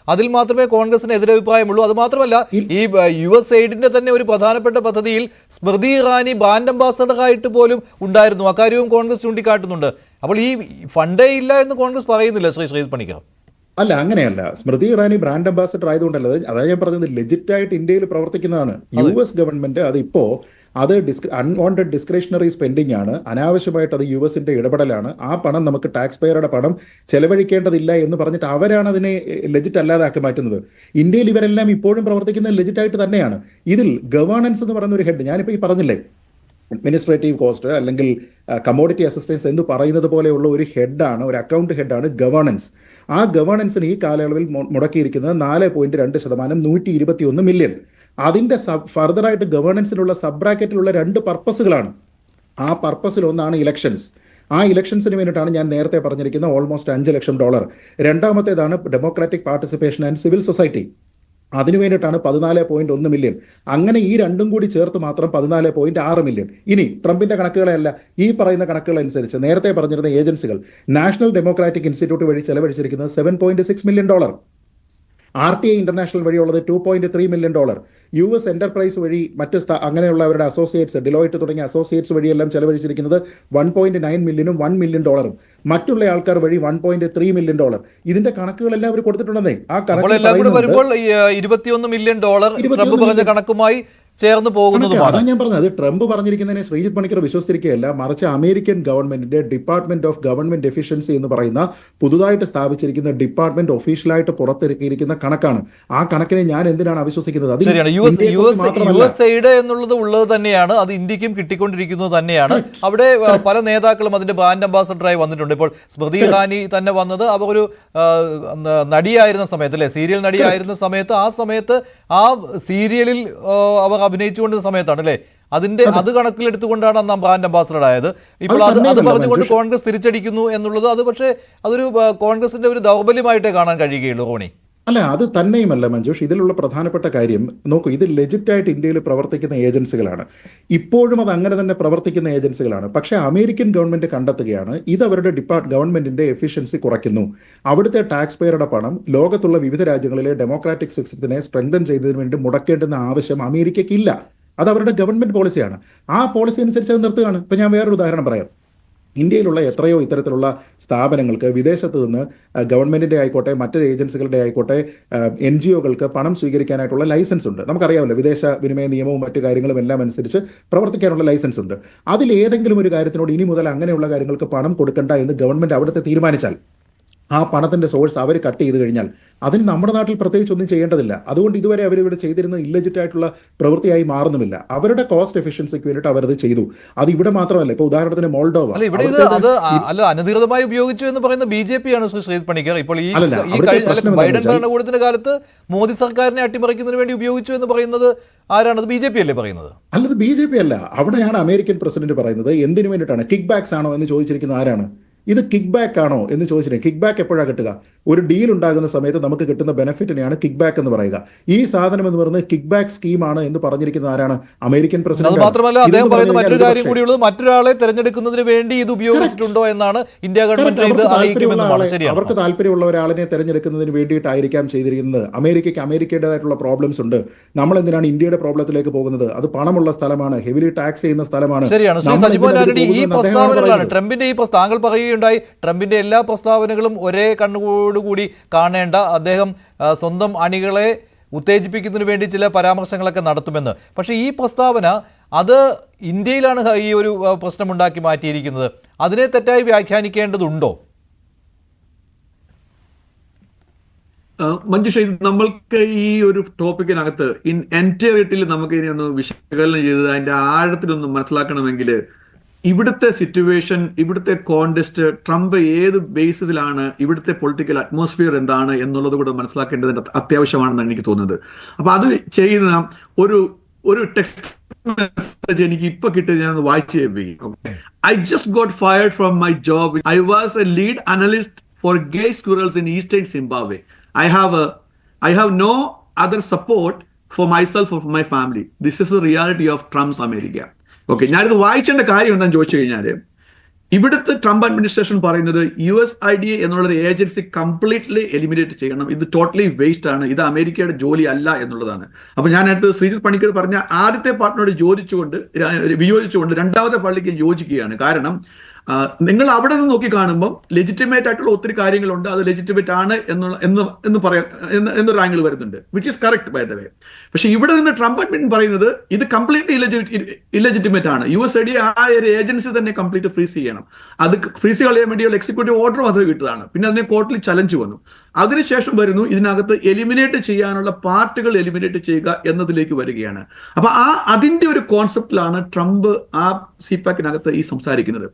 അതിൽ മാത്രമേ കോൺഗ്രസിന് എതിരഭിപ്രായമുള്ളൂ. അത് മാത്രമല്ല, ഈ USAID തന്നെ ഒരു പ്രധാനപ്പെട്ട പദ്ധതിയിൽ സ്മൃതി ഇറാനി ബ്രാൻഡ് അംബാസഡറായിട്ട് പോലും ഉണ്ടായിരുന്നു. അക്കാര്യവും കോൺഗ്രസ് ചൂണ്ടിക്കാട്ടുന്നുണ്ട്. അപ്പോൾ ഈ ഫണ്ടേ ഇല്ല എന്ന് കോൺഗ്രസ് പറയുന്നില്ല ശ്രീജിത് പണിക്കർ? അല്ല, അങ്ങനെയല്ല. സ്മൃതി ഇറാനി ബ്രാൻഡ് അംബാസഡർ ആയതുകൊണ്ടല്ല, അതായത് ഞാൻ പറഞ്ഞത് ലെജിറ്റായിട്ട് ഇന്ത്യയിൽ പ്രവർത്തിക്കുന്നതാണ്. US ഗവൺമെന്റ് അത് അൺവാണ്ടഡ് ഡിസ്ക്രിഷണറി സ്പെൻഡിംഗ് ആണ്, അനാവശ്യമായിട്ട് അത് USന്റെ ഇടപെടലാണ്. ആ പണം നമുക്ക് ടാക്സ് പെയറുടെ പണം ചെലവഴിക്കേണ്ടതില്ല എന്ന് പറഞ്ഞിട്ട് അവരാണ് അതിനെ ലെജിറ്റ് അല്ലാതാക്കി മാറ്റുന്നത്. ഇന്ത്യയിൽ ഇവരെല്ലാം ഇപ്പോഴും പ്രവർത്തിക്കുന്നത് ലെജിറ്റായിട്ട് തന്നെയാണ്. ഇതിൽ ഗവേണൻസ് എന്ന് പറയുന്ന ഒരു ഹെഡ്, ഞാനിപ്പോൾ ഈ പറഞ്ഞില്ലേ, അഡ്മിനിസ്ട്രേറ്റീവ് കോസ്റ്റ് അല്ലെങ്കിൽ കമോഡിറ്റി അസിസ്റ്റൻസ് എന്ന് പറയുന്നത് പോലെയുള്ള ഒരു ഹെഡാണ്, ഒരു അക്കൗണ്ട് ഹെഡാണ് ഗവേണൻസ്. ആ ഗവേണൻസിന് ഈ കാലയളവിൽ മുടക്കിയിരിക്കുന്നത് 4.2%, 121 മില്യൺ. അതിൻ്റെ ഫർദറായിട്ട് ഗവേണൻസിലുള്ള സബ് ബ്രാക്കറ്റിലുള്ള 2 പർപ്പസുകളാണ്. ആ പർപ്പസിൽ ഒന്നാണ് ഇലക്ഷൻസ്. ആ ഇലക്ഷൻസിന് വേണ്ടിയിട്ടാണ് ഞാൻ നേരത്തെ പറഞ്ഞിരിക്കുന്ന ഓൾമോസ്റ്റ് $5 ലക്ഷം. രണ്ടാമത്തേതാണ് democratic participation and civil society. അതിനു വേണ്ടിയിട്ടാണ് 14.1 മില്യൺ. അങ്ങനെ ഈ രണ്ടും കൂടി ചേർത്ത് മാത്രം 14.6 മില്യൺ. ഇനി ട്രംപിന്റെ കണക്കുകളല്ല, ഈ പറയുന്ന കണക്കുകൾ അനുസരിച്ച് നേരത്തെ പറഞ്ഞിരുന്ന ഏജൻസികൾ നാഷണൽ ഡെമോക്രാറ്റിക് ഇൻസ്റ്റിറ്റ്യൂട്ട് വഴി ചെലവഴിച്ചിരിക്കുന്നത് $7.6 മില്യൺ. RTI ഇന്റർനാഷണൽ വഴിയുള്ളത് $2.3 മില്യൺ. US എന്റർപ്രൈസ് വഴി മറ്റ് അങ്ങനെയുള്ള അവരുടെ അസോസിയേറ്റ്സ്, ഡിലോയിറ്റ് തുടങ്ങിയ അസോസിയേറ്റ്സ് വഴിയെല്ലാം ചെലവഴിച്ചിരിക്കുന്നത് $1.9 മില്യനും $1 മില്യൺ. മറ്റുള്ള ആൾക്കാർ വഴി $1.3 മില്യൺ. ഇതിന്റെ കണക്കുകളെല്ലാം അവർ കൊടുത്തിട്ടുണ്ടെന്നേ. ആ കണക്ക് വരുമ്പോൾ $21 മില്യൺ ട്രംപ് പറഞ്ഞ കണക്കുമായി ചേർന്ന് പോകുന്നതുമാണ്. അതാണ് ഞാൻ പറഞ്ഞത്. ട്രംപ് പറഞ്ഞിരിക്കുന്നതിനെ ശ്രീജിത് പണിക്കർ വിശ്വസിച്ചിരിക്കുകയല്ല, മറിച്ച് അമേരിക്കൻ ഗവൺമെന്റിന്റെ ഡിപ്പാർട്ട്മെന്റ് ഓഫ് ഗവൺമെന്റ് എഫിഷ്യൻസി എന്ന് പറയുന്ന പുതുതായിട്ട് സ്ഥാപിച്ചിരിക്കുന്ന ഡിപ്പാർട്ട്മെന്റ് ഒഫീഷ്യലായിട്ട് പുറത്തിറക്കിയിരിക്കുന്ന കണക്കാണ്. ആ കണക്കിനെ ഞാൻ എന്തിനാണ് അവിശ്വസിക്കുന്നത്? USAID എന്നുള്ളത് ഉള്ളത് തന്നെയാണ്, അത് ഇന്ത്യക്കും കിട്ടിക്കൊണ്ടിരിക്കുന്നത് തന്നെയാണ്. അവിടെ പല നേതാക്കളും അതിന്റെ ബ്രാൻഡ് അംബാസഡറായി വന്നിട്ടുണ്ട്. ഇപ്പോൾ സ്മൃതി ഇറാനി തന്നെ വന്നത് അവർ ഒരു നടിയായിരുന്ന സമയത്ത്, അല്ലെ, സീരിയൽ നടിയായിരുന്ന സമയത്ത്, ആ സമയത്ത് ആ സീരിയലിൽ അവർ അഭിനയിച്ചുകൊണ്ടിരുന്ന സമയത്താണ്, അല്ലേ, അത് കണക്കിലെടുത്തുകൊണ്ടാണ് അന്ന് ബ്രാൻഡ് അംബാസഡർ ആയത്. ഇപ്പോൾ അത് പറഞ്ഞുകൊണ്ട് കോൺഗ്രസ് തിരിച്ചടിക്കുന്നു എന്നുള്ളത് പക്ഷേ അതൊരു കോൺഗ്രസിന്റെ ഒരു ദൗർബല്യമായിട്ടേ കാണാൻ കഴിയുകയുള്ളൂ റോണി. അല്ല, അത് തന്നെയുമല്ല മഞ്ജുഷ്. ഇതിലുള്ള പ്രധാനപ്പെട്ട കാര്യം നോക്കൂ, ഇത് ലെജിറ്റായിട്ട് ഇന്ത്യയിൽ പ്രവർത്തിക്കുന്ന ഏജൻസികളാണ്. ഇപ്പോഴും അത് അങ്ങനെ തന്നെ പ്രവർത്തിക്കുന്ന ഏജൻസികളാണ്. പക്ഷേ അമേരിക്കൻ ഗവൺമെന്റ് കണ്ടെത്തുകയാണ് ഇത് അവരുടെ ഗവൺമെന്റിന്റെ എഫിഷ്യൻസി കുറയ്ക്കുന്നു. അവിടുത്തെ ടാക്സ് പെയറുടെ പണം ലോകത്തുള്ള വിവിധ രാജ്യങ്ങളിലെ ഡെമോക്രാറ്റിക് സിസ്റ്റത്തിനെ സ്ട്രെങ്തൻ ചെയ്യുന്നതിന് വേണ്ടി മുടക്കേണ്ടുന്ന ആവശ്യം അമേരിക്കയ്ക്കില്ല. അത് അവരുടെ ഗവൺമെന്റ് പോളിസിയാണ്. ആ പോളിസി അനുസരിച്ച് അത് നിർത്തുകയാണ്. ഇപ്പം ഞാൻ വേറൊരു ഉദാഹരണം പറയാം. ഇന്ത്യയിലുള്ള എത്രയോ ഇത്തരത്തിലുള്ള സ്ഥാപനങ്ങൾക്ക് വിദേശത്ത് നിന്ന് ഗവൺമെന്റിന്റെ ആയിക്കോട്ടെ മറ്റ് ഏജൻസികളുടെ ആയിക്കോട്ടെ NGOകൾക്ക് പണം സ്വീകരിക്കാനായിട്ടുള്ള ലൈസൻസ് ഉണ്ട്. നമുക്കറിയാമല്ലോ, വിദേശ വിനിമയ നിയമവും മറ്റു കാര്യങ്ങളും എല്ലാം അനുസരിച്ച് പ്രവർത്തിക്കാനുള്ള ലൈസൻസ് ഉണ്ട്. അതിൽ ഏതെങ്കിലും ഒരു കാര്യത്തിനോട് ഇനി മുതൽ അങ്ങനെയുള്ള കാര്യങ്ങൾക്ക് പണം കൊടുക്കണ്ട എന്ന് ഗവൺമെന്റ് അവിടുത്തെ തീരുമാനിച്ചാൽ, ആ പണത്തിന്റെ സോഴ്സ് അവർ കട്ട് ചെയ്ത് കഴിഞ്ഞാൽ അതിന് നമ്മുടെ നാട്ടിൽ പ്രത്യേകിച്ച് ഒന്നും ചെയ്യേണ്ടതില്ല. അതുകൊണ്ട് ഇതുവരെ അവരിവിടെ ചെയ്തിരുന്ന ഇല്ലെജിറ്റ് ആയിട്ടുള്ള പ്രവൃത്തിയായി മാറുന്നുമില്ല. അവരുടെ കോസ്റ്റ് എഫിഷ്യൻസിക്ക് വേണ്ടിയിട്ട് അവരത് ചെയ്തു. അത് ഇവിടെ മാത്രമല്ല, ഇപ്പൊ ഉദാഹരണത്തിന് മോൾഡോവ അനധികൃതമായി ഉപയോഗിച്ചു എന്ന് പറയുന്ന BJP ആണ് ശ്രീജിത് പണിക്കർ. ഇപ്പോൾ ഈ ബൈഡൻ ഭരണകൂടത്തിന്റെ കാലത്ത് മോദി സർക്കാരിനെ അട്ടിമറിക്കുന്നതിന് വേണ്ടി ഉപയോഗിച്ചു എന്ന് പറയുന്നത് ആരാണത്? BJP അല്ലേ പറയുന്നത്? അല്ലത് BJP അല്ല. അവിടെയാണ് അമേരിക്കൻ പ്രസിഡന്റ് പറയുന്നത്. എന്തിനു വേണ്ടിയിട്ടാണ്? കിക്ക് ബാക്സ് ആണോ എന്ന് ചോദിച്ചിരിക്കുന്നത് ആരാണ്? ഇത് കിക്ക് ബാക്ക് ആണോ എന്ന് ചോദിച്ചിട്ടുണ്ട്. കിക്ക് ബാക്ക് എപ്പോഴാണ് കിട്ടുക? ഒരു ഡീൽ ഉണ്ടാകുന്ന സമയത്ത് നമുക്ക് കിട്ടുന്ന ബെനിഫിറ്റിനെയാണ് കിക്ക് ബാക്ക് എന്ന് പറയുക. ഈ സാധനം എന്ന് പറയുന്നത് കിക്ക് ബാക്ക് സ്കീമാണ് എന്ന് പറഞ്ഞിരിക്കുന്ന ആരാണ്? American president. മാത്രമല്ല, അദ്ദേഹം പറയുന്ന മറ്റൊരു കാര്യം കൂടിയുള്ളത്, മറ്റൊരാളെ തെരഞ്ഞെടുക്കുന്നതിന് വേണ്ടി ഇത് ഉപയോഗിച്ചിട്ടുണ്ടോ എന്നാണ് ഇന്ത്യ ഗവൺമെന്റ് അവർക്ക് താല്പര്യമുള്ള ഒരാളിനെ തെരഞ്ഞെടുക്കുന്നതിന് വേണ്ടിയിട്ടായിരിക്കാം ചെയ്തിരിക്കുന്നത്. അമേരിക്കയ്ക്ക് അമേരിക്കയുടേതായിട്ടുള്ള പ്രോബ്ലംസ് ഉണ്ട്. നമ്മൾ എന്തിനാണ് ഇന്ത്യയുടെ പ്രോബ്ലത്തിലേക്ക് പോകുന്നത്? അത് പണമുള്ള സ്ഥലമാണ്, ഹെവിലി ടാക്സ് ചെയ്യുന്ന സ്ഥലമാണ്. ശരിയാണ്. ട്രംപിന്റെ ഈ താങ്കൾ പറയുകയുണ്ടായി, ട്രംപിന്റെ എല്ലാ പ്രസ്താവനകളും ഒരേ കണ്ണുകൂടി കാണേണ്ട, അദ്ദേഹം സ്വന്തം അണികളെ ഉത്തേജിപ്പിക്കുന്നതിന് വേണ്ടി ചില പരാമർശങ്ങളൊക്കെ നടത്തുമെന്ന്. പക്ഷേ ഈ പ്രസ്താവന അത് ഇന്ത്യയിലാണ് ഈ ഒരു പ്രശ്നമുണ്ടാക്കി മാറ്റിയിരിക്കുന്നത്. അതിനെ തെറ്റായി വ്യാഖ്യാനിക്കേണ്ടതുണ്ടോ? മഞ്ജുഷ, നമ്മൾക്ക് ഈ ഒരു ടോപ്പിക്കിനകത്ത് എൻറ്റയറിറ്റിയിൽ നമുക്ക് ഇനി ഒന്ന് വിശകലനം ചെയ്ത് അതിന്റെ ആഴത്തിലൊന്ന് മനസ്സിലാക്കണമെങ്കിൽ ഇവിടുത്തെ സിറ്റുവേഷൻ, ഇവിടുത്തെ കോണ്ടെസ്റ്റ്, ട്രംപ് ഏത് ബേസിസിലാണ്, ഇവിടുത്തെ പൊളിറ്റിക്കൽ അറ്റ്മോസ്ഫിയർ എന്താണ് എന്നുള്ളത് കൂടെ മനസ്സിലാക്കേണ്ടതിന്റെ അത്യാവശ്യമാണെന്നാണ് എനിക്ക് തോന്നുന്നത്. അപ്പൊ അത് ചെയ്യുന്ന ഒരു ടെക്സ്റ്റ് മെസ്സേജ് എനിക്ക് ഇപ്പൊ കിട്ടിയത് ഞാൻ വായിച്ചു കേൾപ്പിക്കും. I just got fired from my job. I was a lead analyst for gay squirrels in eastern Zimbabwe. I have no other support for myself or for my family. This is the reality of Trump's America. Okay, ഞാനിത് വായിച്ചേണ്ട കാര്യം എന്താണെന്ന് ചോദിച്ചു കഴിഞ്ഞാൽ, ഇവിടുത്തെ Trump administration പറയുന്നത് USIDA എന്നുള്ളൊരു agency completely eliminate ചെയ്യണം, ഇത് ടോട്ടലി വേസ്റ്റ് ആണ്, ഇത് അമേരിക്കയുടെ ജോലി അല്ല എന്നുള്ളതാണ്. അപ്പൊ ഞാൻ അടുത്ത് ശ്രീജിത്ത് പണിക്കർ പറഞ്ഞ ആദ്യത്തെ പാർട്ടിനോട് വിയോജിച്ചുകൊണ്ട് രണ്ടാമത്തെ പാർട്ടിക്ക് യോജിക്കുകയാണ്. കാരണം നിങ്ങൾ അവിടെ നിന്ന് നോക്കി കാണുമ്പോൾ ലെജിറ്റിമേറ്റ് ആയിട്ടുള്ള ഒത്തിരി കാര്യങ്ങളുണ്ട്, അത് ലെജിറ്റിമേറ്റ് ആണ് എന്നൊരു ആംഗിൾ വരുന്നുണ്ട്, which is correct by the way. പക്ഷെ ഇവിടെ നിന്ന് ട്രംപ് അഡ്മിൻ പറയുന്നത് ഇത് കംപ്ലീറ്റ്ലി ഇല്ലെജിറ്റിമേറ്റ് ആണ്. USIDA ആ ഒരു ഏജൻസി തന്നെ കംപ്ലീറ്റ് ഫ്രീസ് ചെയ്യണം. അത് ഫ്രീസ് കളയാൻ വേണ്ടിയുള്ള എക്സിക്യൂട്ടീവ് ഓർഡറും അത് കിട്ടുന്നതാണ്. പിന്നെ അതിനെ കോർട്ടിൽ ചലഞ്ച് വന്നു. അതിനുശേഷം വരുന്നു ഇതിനകത്ത് എലിമിനേറ്റ് ചെയ്യാനുള്ള പാർട്ടുകൾ എലിമിനേറ്റ് ചെയ്യുക എന്നതിലേക്ക് വരികയാണ്. അപ്പൊ അതിന്റെ ഒരു കോൺസെപ്റ്റിലാണ് ട്രംപ് ആ സിപാക്കിനകത്ത് ഈ സംസാരിക്കുന്നത്.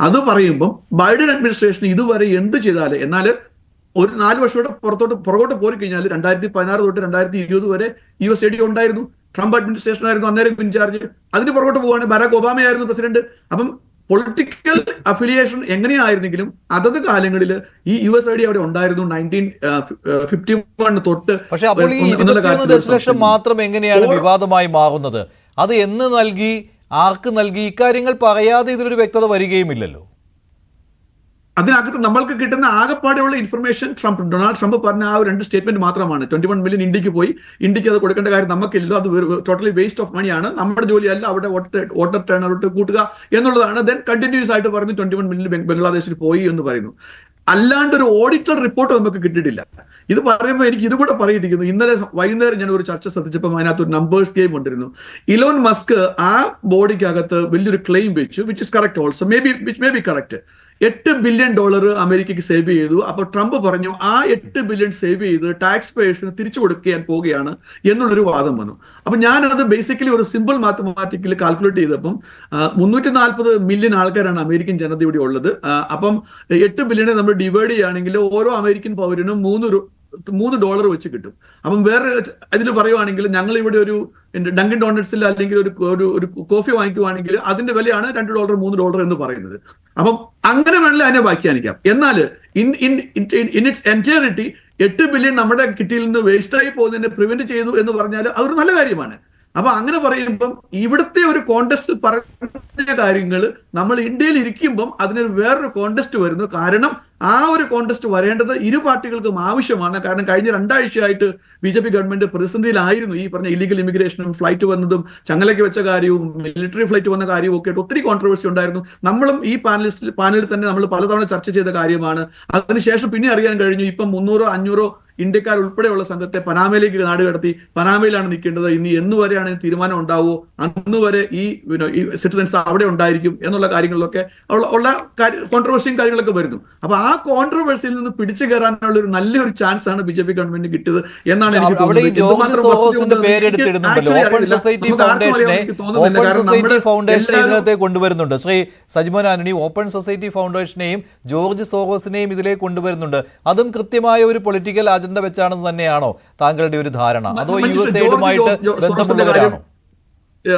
അത് പറയുമ്പം ബൈഡൻ അഡ്മിനിസ്ട്രേഷൻ ഇതുവരെ എന്ത് ചെയ്താല്, എന്നാൽ ഒരു 4 വർഷം പുറകോട്ട് പോയി കഴിഞ്ഞാൽ 2016 തൊട്ട് 2020 വരെ USAID ഉണ്ടായിരുന്നു. ട്രംപ് അഡ്മിനിസ്ട്രേഷൻ ആയിരുന്നു അന്നേരം ഇൻചാർജ്. അതിന് പുറകോട്ട് പോവാണ് ബരാക് ഒബാമയായിരുന്നു പ്രസിഡന്റ്. അപ്പം പൊളിറ്റിക്കൽ അഫിലിയേഷൻ എങ്ങനെയായിരുന്നെങ്കിലും അതത് കാലങ്ങളിൽ ഈ USAID അവിടെ ഉണ്ടായിരുന്നു 1951 തൊട്ട്. പക്ഷെ അപ്പോൾ ഈ 21 ദശലക്ഷം മാത്രം എങ്ങനെയാണ് വിവാദമായി മാറുന്നത്? അത് എന്ന് നൽകി, ആർക്ക് നൽകി, ഇക്കാര്യങ്ങൾ പറയാതെ ഇതിലൊരു വ്യക്തത വരികയുമില്ലല്ലോ. അതിനകത്ത് നമ്മൾക്ക് കിട്ടുന്ന ആകെപ്പാടെയുള്ള ഇൻഫർമേഷൻ ഡൊണാൾഡ് ട്രംപ് പറഞ്ഞ ആ 2 സ്റ്റേറ്റ്മെന്റ് മാത്രമാണ്. 21 മില്യൺ ഇന്ത്യക്ക് പോയി, ഇന്ത്യക്ക് അത് കൊടുക്കേണ്ട കാര്യം നമുക്കില്ല, അത് ടോട്ടലി വേസ്റ്റ് ഓഫ് മണിയാണ്, നമ്മുടെ ജോലിയല്ല അവിടെ വോട്ടർ ടേൺ ഔട്ട് കൂട്ടുക എന്നുള്ളതാണ്. ദെൻ കണ്ടിന്യൂസ് ആയിട്ട് പറഞ്ഞു 21 മില്യൺ ബംഗ്ലാദേശിൽ പോയി എന്ന് പറയുന്നു. അല്ലാണ്ട് ഒരു ഓഡിറ്റർ റിപ്പോർട്ട് നമുക്ക് കിട്ടിയിട്ടില്ല. ഇത് പറയുമ്പോൾ എനിക്ക് ഇതുകൂടെ പറയിട്ടിരിക്കുന്നു. ഇന്നലെ വൈകുന്നേരം ഞാൻ ഒരു ചർച്ച ശ്രദ്ധിച്ചപ്പോൾ അതിനകത്ത് ഒരു നമ്പേഴ്സ് ഗെയിം കൊണ്ടിരുന്നു. ഇലോൺ മസ്ക് ആ ബോഡിക്കകത്ത് വലിയൊരു ക്ലെയിം വെച്ചു, which is correct also, which may B correct. $8 billion അമേരിക്കയ്ക്ക് സേവ് ചെയ്തു. അപ്പോൾ ട്രംപ് പറഞ്ഞു ആ 8 ബില്യൺ സേവ് ചെയ്ത് ടാക്സ് പേയേഴ്സിന് തിരിച്ചു കൊടുക്കാൻ പോവുകയാണ് എന്നുള്ളൊരു വാദം വന്നു. അപ്പൊ ഞാനത് ബേസിക്കലി ഒരു സിമ്പിൾ മാത്തമാറ്റിക്കലി കാൽക്കുലേറ്റ് ചെയ്തപ്പം 340 മില്യൺ ആൾക്കാരാണ് അമേരിക്കൻ ജനത ഇവിടെ ഉള്ളത്. അപ്പം 8 ബില്യണെ നമ്മൾ ഡിവൈഡ് ചെയ്യുകയാണെങ്കിൽ ഓരോ അമേരിക്കൻ പൗരനും $3 വെച്ച് കിട്ടും. അപ്പം വേറെ ഇതിൽ പറയുവാണെങ്കിൽ ഞങ്ങൾ ഇവിടെ ഒരു ഡങ്കൻ ഡോണറ്റ്സിൽ അല്ലെങ്കിൽ ഒരു കോഫി വാങ്ങിക്കുവാണെങ്കിൽ അതിന്റെ വിലയാണ് $2 $3 എന്ന് പറയുന്നത്. അപ്പം അങ്ങനെ വേണമെങ്കിൽ അതിനെ വ്യാഖ്യാനിക്കാം. എന്നാൽ ഇൻ ഇറ്റ്സ് എൻറ്റയറിറ്റി 8 ബില്യൺ നമ്മുടെ കിറ്റിയിൽ നിന്ന് വേസ്റ്റായി പോകുന്നതിനെ പ്രിവെന്റ് ചെയ്തു എന്ന് പറഞ്ഞാൽ അതൊരു നല്ല കാര്യമാണ്. അപ്പൊ അങ്ങനെ പറയുമ്പം ഇവിടുത്തെ ഒരു കോണ്ടസ്റ്റ് പറഞ്ഞ കാര്യങ്ങൾ നമ്മൾ ഇന്ത്യയിൽ ഇരിക്കുമ്പം അതിനൊരു വേറൊരു കോണ്ടസ്റ്റ് വരുന്നു. കാരണം ആ ഒരു കോണ്ടസ്റ്റ് വരേണ്ടത് ഇരു പാർട്ടികൾക്കും ആവശ്യമാണ്. കാരണം കഴിഞ്ഞ 2 ആഴ്ചയായിട്ട് BJP ഗവൺമെന്റ് പ്രതിസന്ധിയിലായിരുന്നു. ഈ പറഞ്ഞ ഇല്ലീഗൽ ഇമിഗ്രേഷനും ഫ്ലൈറ്റ് വന്നതും ചങ്ങലയ്ക്ക് വെച്ച കാര്യവും മിലിറ്ററി ഫ്ലൈറ്റ് വന്ന കാര്യവും ഒക്കെ ആയിട്ട് ഒത്തിരി കോൺട്രവേഴ്സി ഉണ്ടായിരുന്നു. നമ്മളും ഈ പാനലിൽ തന്നെ നമ്മൾ പലതവണ ചർച്ച ചെയ്ത കാര്യമാണ്. അതിനുശേഷം പിന്നെ അറിയാൻ കഴിഞ്ഞു ഇപ്പം 300-500 ഇന്ത്യക്കാർ ഉൾപ്പെടെയുള്ള സംഘത്തെ പനാമയിലേക്ക് നാട് കടത്തി പനാമയിലാണ് നിൽക്കേണ്ടത്. ഇനി എന്നുവരെയാണ് തീരുമാനം ഉണ്ടാവുമോ അന്ന് വരെ ഈ സിറ്റിസൺസ് അവിടെ ഉണ്ടായിരിക്കും എന്നുള്ള കാര്യങ്ങളിലൊക്കെ ഉള്ള കോൺട്രവേഴ്സിയും കാര്യങ്ങളൊക്കെ വരുന്നു. അപ്പൊ ആ കോൺട്രവേഴ്സിയിൽ നിന്ന് പിടിച്ചു കയറാനുള്ള ഒരു നല്ലൊരു ചാൻസ് ആണ് BJP ഗവൺമെന്റ് കിട്ടിയത് എന്നാണ് എനിക്ക് തോന്നുന്നത്. കൊണ്ടുവരുന്നുണ്ട് ശ്രീ സജിമോൻ ആന്റണി, ഓപ്പൺ സൊസൈറ്റി ഫൗണ്ടേഷനെയും ജോർജ് സോറോസിനെയും ഇതിലേക്ക് കൊണ്ടുവരുന്നുണ്ട്. അതും കൃത്യമായ ഒരു പൊളിറ്റിക്കൽ അജണ്ട വെച്ചാണെന്ന് തന്നെയാണോ താങ്കളുടെ ഒരു ധാരണ? അതോ USAIDുമായിട്ട് ബന്ധമുള്ളവരാണോ?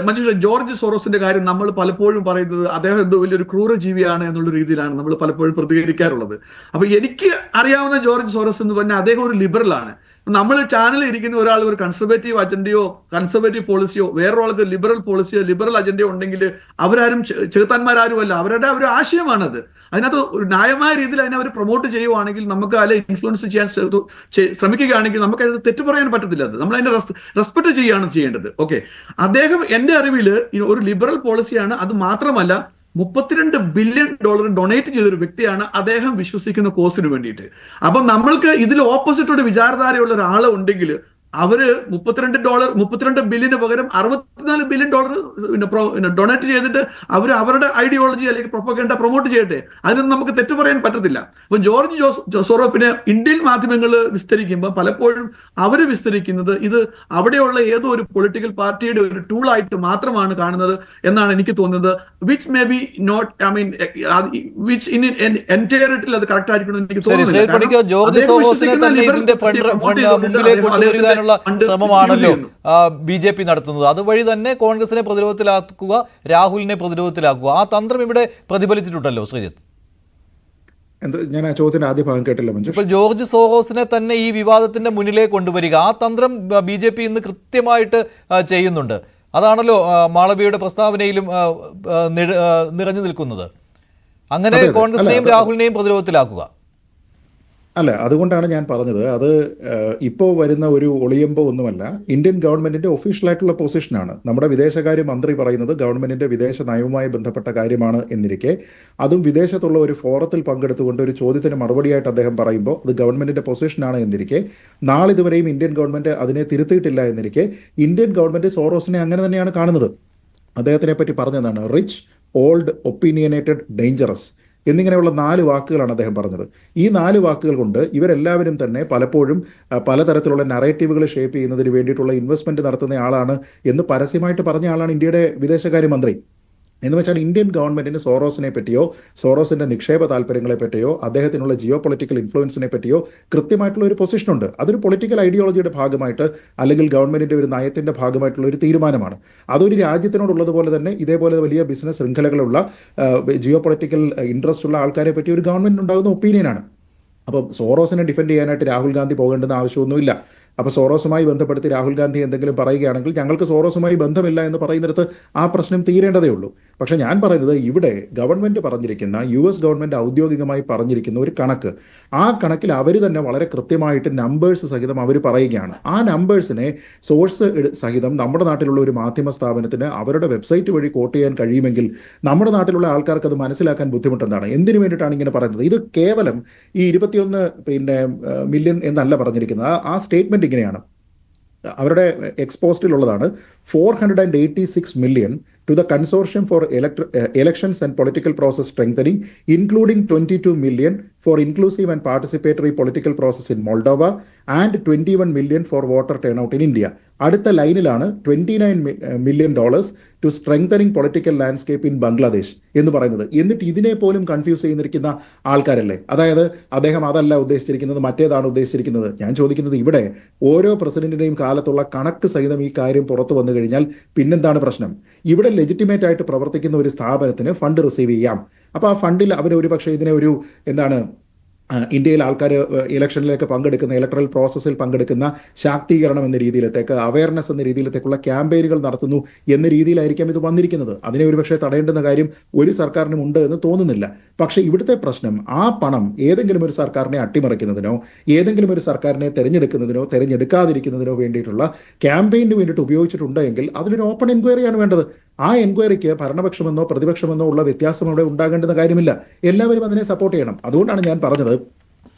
മനുഷ്യ ജോർജ് സോറോസിന്റെ കാര്യം നമ്മൾ പലപ്പോഴും പറയുന്നത് അദ്ദേഹം എന്തോ വലിയൊരു ക്രൂരജീവിയാണ് എന്നുള്ള രീതിയിലാണ് നമ്മൾ പലപ്പോഴും പ്രതികരിക്കാറുള്ളത്. അപ്പൊ എനിക്ക് അറിയാവുന്ന ജോർജ് സോറോസ് എന്ന് പറഞ്ഞാൽ അദ്ദേഹം ഒരു ലിബറലാണ്. നമ്മൾ ചാനലിൽ ഇരിക്കുന്ന ഒരാൾ ഒരു കൺസർവേറ്റീവ് അജണ്ടയോ കൺസർവേറ്റീവ് പോളിസിയോ വേറൊരാൾക്ക് ലിബറൽ പോളിസിയോ ലിബറൽ അജണ്ടയോ ഉണ്ടെങ്കിൽ അവരാരും ചെറുത്താന്മാരാരുമല്ല, അവരുടെ ഒരു ആശയമാണത്. അതിനകത്ത് ഒരു ന്യായമായ രീതിയിൽ അതിനെ അവർ പ്രൊമോട്ട് ചെയ്യുവാണെങ്കിൽ നമുക്ക് അതിനെ ഇൻഫ്ലുവൻസ് ചെയ്യാൻ ശ്രമിക്കുകയാണെങ്കിൽ നമുക്ക് അത് തെറ്റു പറയാൻ പറ്റത്തില്ല. അത് നമ്മൾ അതിനെ റെസ്പെക്ട് ചെയ്യുകയാണ് ചെയ്യേണ്ടത്. ഓക്കെ, അദ്ദേഹം എന്റെ അറിവിൽ ഒരു ലിബറൽ പോളിസിയാണ്. അത് മാത്രമല്ല $32 ബില്യൺ ഡൊണേറ്റ് ചെയ്തൊരു വ്യക്തിയാണ് അദ്ദേഹം വിശ്വസിക്കുന്ന കോസിന് വേണ്ടിയിട്ട്. അപ്പം നമ്മൾക്ക് ഇതിൽ ഓപ്പോസിറ്റ് ഒരു വിചാരധാരയുള്ള ഒരാൾ ഉണ്ടെങ്കിൽ അവര് $32 ബില്യന് പകരം $24 ബില്യൺ ഡൊണേറ്റ് ചെയ്തിട്ട് അവർ അവരുടെ ഐഡിയോളജി അല്ലെങ്കിൽ പ്രൊപ്പഗൻഡ പ്രൊമോട്ട് ചെയ്യട്ടെ. അതിനൊന്നും നമുക്ക് തെറ്റു പറയാൻ പറ്റത്തില്ല. അപ്പൊ ജോർജ് സോറോസിനെ ഇന്ത്യൻ മാധ്യമങ്ങൾ വിസ്തരിക്കുമ്പോൾ പലപ്പോഴും അവർ വിസ്തരിക്കുന്നത് ഇത് അവിടെയുള്ള ഏതോ ഒരു പൊളിറ്റിക്കൽ പാർട്ടിയുടെ ഒരു ടൂളായിട്ട് മാത്രമാണ് കാണുന്നത് എന്നാണ് എനിക്ക് തോന്നുന്നത്. Which may be not, I mean which in എൻറ്റയറിറ്റിൽ അത് കറക്റ്റ് ആയിരിക്കണം എനിക്ക് തോന്നുന്നില്ല. ജോർജ് സോറോസിനെ തന്നെ ഇതിന്റെ മുമ്പിലേക്ക് കൊണ്ടുവരാനുള്ള ശ്രമമാണല്ലോ BJP നടത്തുന്നത്. അതുവഴി തന്നെ കോൺഗ്രസിനെ പ്രതിരോധത്തിലാക്കുക, രാഹുലിനെ പ്രതിരോധത്തിലാക്കുക. ആ തന്ത്രം ഇവിടെ പ്രതിഫലിച്ചിട്ടുണ്ടല്ലോ ശ്രീജിത്ത്. ഞാൻ ആ ചോദ്യത്തിന്റെ ആദ്യ ഭാഗം കേട്ടില്ല മഞ്ജു. ഇപ്പോൾ ജോർജ് സോറോസിനെ തന്നെ ഈ വിവാദത്തിന്റെ മുന്നിലേക്ക് കൊണ്ടുവരിക, ആ തന്ത്രം BJP ഇന്ന് കൃത്യമായിട്ട് ചെയ്യുന്നുണ്ട്. അതാണല്ലോ മാളവിയുടെ പ്രസ്താവനയിലും നിറഞ്ഞു നിൽക്കുന്നത്. അങ്ങനെ കോൺഗ്രസിനെയും രാഹുലിനെയും പ്രതിരോധത്തിലാക്കുക. അല്ല, അതുകൊണ്ടാണ് ഞാൻ പറഞ്ഞത് അത് ഇപ്പോൾ വരുന്ന ഒരു ഒളിയമ്പോ ഒന്നുമല്ല. ഇന്ത്യൻ ഗവൺമെന്റിന്റെ ഒഫീഷ്യലായിട്ടുള്ള പൊസിഷനാണ്. നമ്മുടെ വിദേശകാര്യ മന്ത്രി പറയുന്നത് ഗവൺമെന്റിന്റെ വിദേശ നയവുമായി ബന്ധപ്പെട്ട കാര്യമാണ് എന്നിരിക്കെ, അതും വിദേശത്തുള്ള ഒരു ഫോറത്തിൽ പങ്കെടുത്തുകൊണ്ട് ഒരു ചോദ്യത്തിന് മറുപടിയായിട്ട് അദ്ദേഹം പറയുമ്പോൾ അത് ഗവൺമെന്റിന്റെ പൊസിഷനാണ് എന്നിരിക്കെ, നാളിതുവരെയും ഇന്ത്യൻ ഗവൺമെന്റ് അതിനെ തിരുത്തിയിട്ടില്ല എന്നിരിക്കെ ഇന്ത്യൻ ഗവൺമെന്റ് സോറോസിനെ അങ്ങനെ തന്നെയാണ് കാണുന്നത്. അദ്ദേഹത്തിനെ പറ്റി പറഞ്ഞതാണ് റിച്ച്, ഓൾഡ്, ഒപ്പീനിയനേറ്റഡ്, ഡേഞ്ചറസ് എന്നിങ്ങനെയുള്ള 4 വാക്കുകളാണ് അദ്ദേഹം പറഞ്ഞത്. ഈ 4 വാക്കുകൾ കൊണ്ട് ഇവരെല്ലാവരും തന്നെ പലപ്പോഴും പലതരത്തിലുള്ള നറേറ്റീവുകൾ ഷേപ്പ് ചെയ്യുന്നതിന് വേണ്ടിയിട്ടുള്ള ഇൻവെസ്റ്റ്മെന്റ് നടത്തുന്ന ആളാണ് എന്ന് പരസ്യമായിട്ട് പറഞ്ഞ ആളാണ് ഇന്ത്യയുടെ വിദേശകാര്യമന്ത്രി. എന്ന് വെച്ചാൽ ഇന്ത്യൻ ഗവൺമെന്റിന് സോറോസിനെ പറ്റിയോ സോറോസിന്റെ നിക്ഷേപ താല്പര്യങ്ങളെ പറ്റിയോ അദ്ദേഹത്തിനുള്ള ജിയോ പൊളിറ്റിക്കൽ ഇൻഫ്ലുവൻസിനെ പറ്റിയോ കൃത്യമായിട്ടുള്ള ഒരു പൊസിഷനുണ്ട്. അതൊരു പൊളിറ്റിക്കൽ ഐഡിയോളജിയുടെ ഭാഗമായിട്ട് അല്ലെങ്കിൽ ഗവൺമെന്റിന്റെ ഒരു നയത്തിന്റെ ഭാഗമായിട്ടുള്ള ഒരു തീരുമാനമാണ്. അതൊരു രാജ്യത്തിനോടുള്ളതുപോലെ തന്നെ ഇതേപോലെ വലിയ ബിസിനസ് ശൃംഖലകളുള്ള ജിയോ പൊളിറ്റിക്കൽ ഇൻട്രസ്റ്റ് ഉള്ള ആൾക്കാരെ പറ്റി ഒരു ഗവൺമെന്റ് ഉണ്ടാകുന്ന ഒപ്പീനിയനാണ്. അപ്പം സോറോസിനെ ഡിഫെൻഡ് ചെയ്യാനായിട്ട് രാഹുൽ ഗാന്ധി പോകേണ്ടെന്ന ആവശ്യമൊന്നുമില്ല. അപ്പോൾ സോറോസുമായി ബന്ധപ്പെടുത്തി രാഹുൽ ഗാന്ധി എന്തെങ്കിലും പറയുകയാണെങ്കിൽ ഞങ്ങൾക്ക് സോറോസുമായി ബന്ധമില്ല എന്ന് പറയുന്നിടത്ത് ആ പ്രശ്നം തീരേണ്ടതേ ഉള്ളൂ. പക്ഷേ ഞാൻ പറയുന്നത് ഇവിടെ ഗവൺമെന്റ് പറഞ്ഞിരിക്കുന്ന US ഗവൺമെന്റ് ഔദ്യോഗികമായി പറഞ്ഞിരിക്കുന്ന ഒരു കണക്ക്, ആ കണക്കിൽ അവർ തന്നെ വളരെ കൃത്യമായിട്ട് നമ്പേഴ്സ് സഹിതം അവർ പറയുകയാണ്. ആ നമ്പേഴ്സിനെ സോഴ്സ് സഹിതം നമ്മുടെ നാട്ടിലുള്ള ഒരു മാധ്യമ സ്ഥാപനത്തിന് അവരുടെ വെബ്സൈറ്റ് വഴി കോട്ട് ചെയ്യാൻ കഴിയുമെങ്കിൽ നമ്മുടെ നാട്ടിലുള്ള ആൾക്കാർക്ക് അത് മനസ്സിലാക്കാൻ ബുദ്ധിമുട്ടെന്താണ്. എന്തിനു വേണ്ടിയിട്ടാണ് ഇങ്ങനെ പറയുന്നത്? ഇത് കേവലം ഈ 21 മില്യൺ എന്നല്ല പറഞ്ഞിരിക്കുന്നത്. ആ സ്റ്റേറ്റ്മെന്റ് ഇങ്ങനെയാണ്, അവരുടെ എക്സ്പോസ്റ്റിലുള്ളതാണ്. 486 million to the Consortium for Elections and Political Process Strengthening, including 22 million for inclusive and participatory political process in Moldova and 21 million for voter turnout in India. അടുത്ത ലൈനിലാണ് $29 million to strengthening political landscape in Bangladesh എന്ന് പറയുന്നത്. എന്നിട്ട് ഇതിനെ പോലും confuse ചെയ്യുന്നിരിക്കുന്ന ആൾക്കാരല്ലേ. അതായത് അദ്ദേഹം അതല്ല ഉദ്ദേശിച്ചിരിക്കുന്നത്, മറ്റേതാണ് ഉദ്ദേശിച്ചിരിക്കുന്നത്. ഞാൻ ചോദിക്കുന്നത് ഇവിടെ ഓരോ പ്രസിഡന്റിന്റെയും കാലത്തുള്ള കണക്ക് സഹിതം ഈ കാര്യം പുറത്തു വന്നു കഴിഞ്ഞാൽ പിന്നെന്താണ് പ്രശ്നം? ഇവിടെ ലെജിറ്റിമേറ്റ് ആയിട്ട് പ്രവർത്തിക്കുന്ന ഒരു സ്ഥാപനത്തിന് ഫണ്ട് റിസീവ് ചെയ്യാം. അപ്പോൾ ആ ഫണ്ടിൽ അവർ ഒരു പക്ഷേ ഇതിനെ ഒരു ഇന്ത്യയിൽ ആൾക്കാർ ഇലക്ഷനിലേക്ക് പങ്കെടുക്കുന്ന ഇലക്ട്രൽ പ്രോസസ്സിൽ പങ്കെടുക്കുന്ന ശാക്തീകരണം എന്ന രീതിയിലത്തേക്ക്, അവയർനെസ് എന്ന രീതിയിലത്തേക്കുള്ള ക്യാമ്പയിനുകൾ നടത്തുന്നു എന്ന രീതിയിലായിരിക്കാം ഇത് വന്നിരിക്കുന്നത്. അതിനെ ഒരുപക്ഷെ തടയേണ്ടുന്ന കാര്യം ഒരു സർക്കാരിനും ഉണ്ട് എന്ന് തോന്നുന്നില്ല. പക്ഷേ ഇവിടുത്തെ പ്രശ്നം ആ പണം ഏതെങ്കിലും ഒരു സർക്കാരിനെ അട്ടിമറിക്കുന്നതിനോ ഏതെങ്കിലും ഒരു സർക്കാരിനെ തിരഞ്ഞെടുക്കുന്നതിനോ തിരഞ്ഞെടുക്കാതിരിക്കുന്നതിനോ വേണ്ടിയിട്ടുള്ള ക്യാമ്പയിന് വേണ്ടിയിട്ട് ഉപയോഗിച്ചിട്ടുണ്ട് എങ്കിൽ അതിനൊരു ഓപ്പൺ എൻക്വയറിയാണ് വേണ്ടത്. ആ എൻക്വയറിക്ക് ഭരണപക്ഷമെന്നോ പ്രതിപക്ഷമെന്നോ ഉള്ള വ്യത്യാസം അവിടെ ഉണ്ടാകേണ്ടുന്ന കാര്യമില്ല. എല്ലാവരും അതിനെ സപ്പോർട്ട് ചെയ്യണം. അതുകൊണ്ടാണ് ഞാൻ പറഞ്ഞത്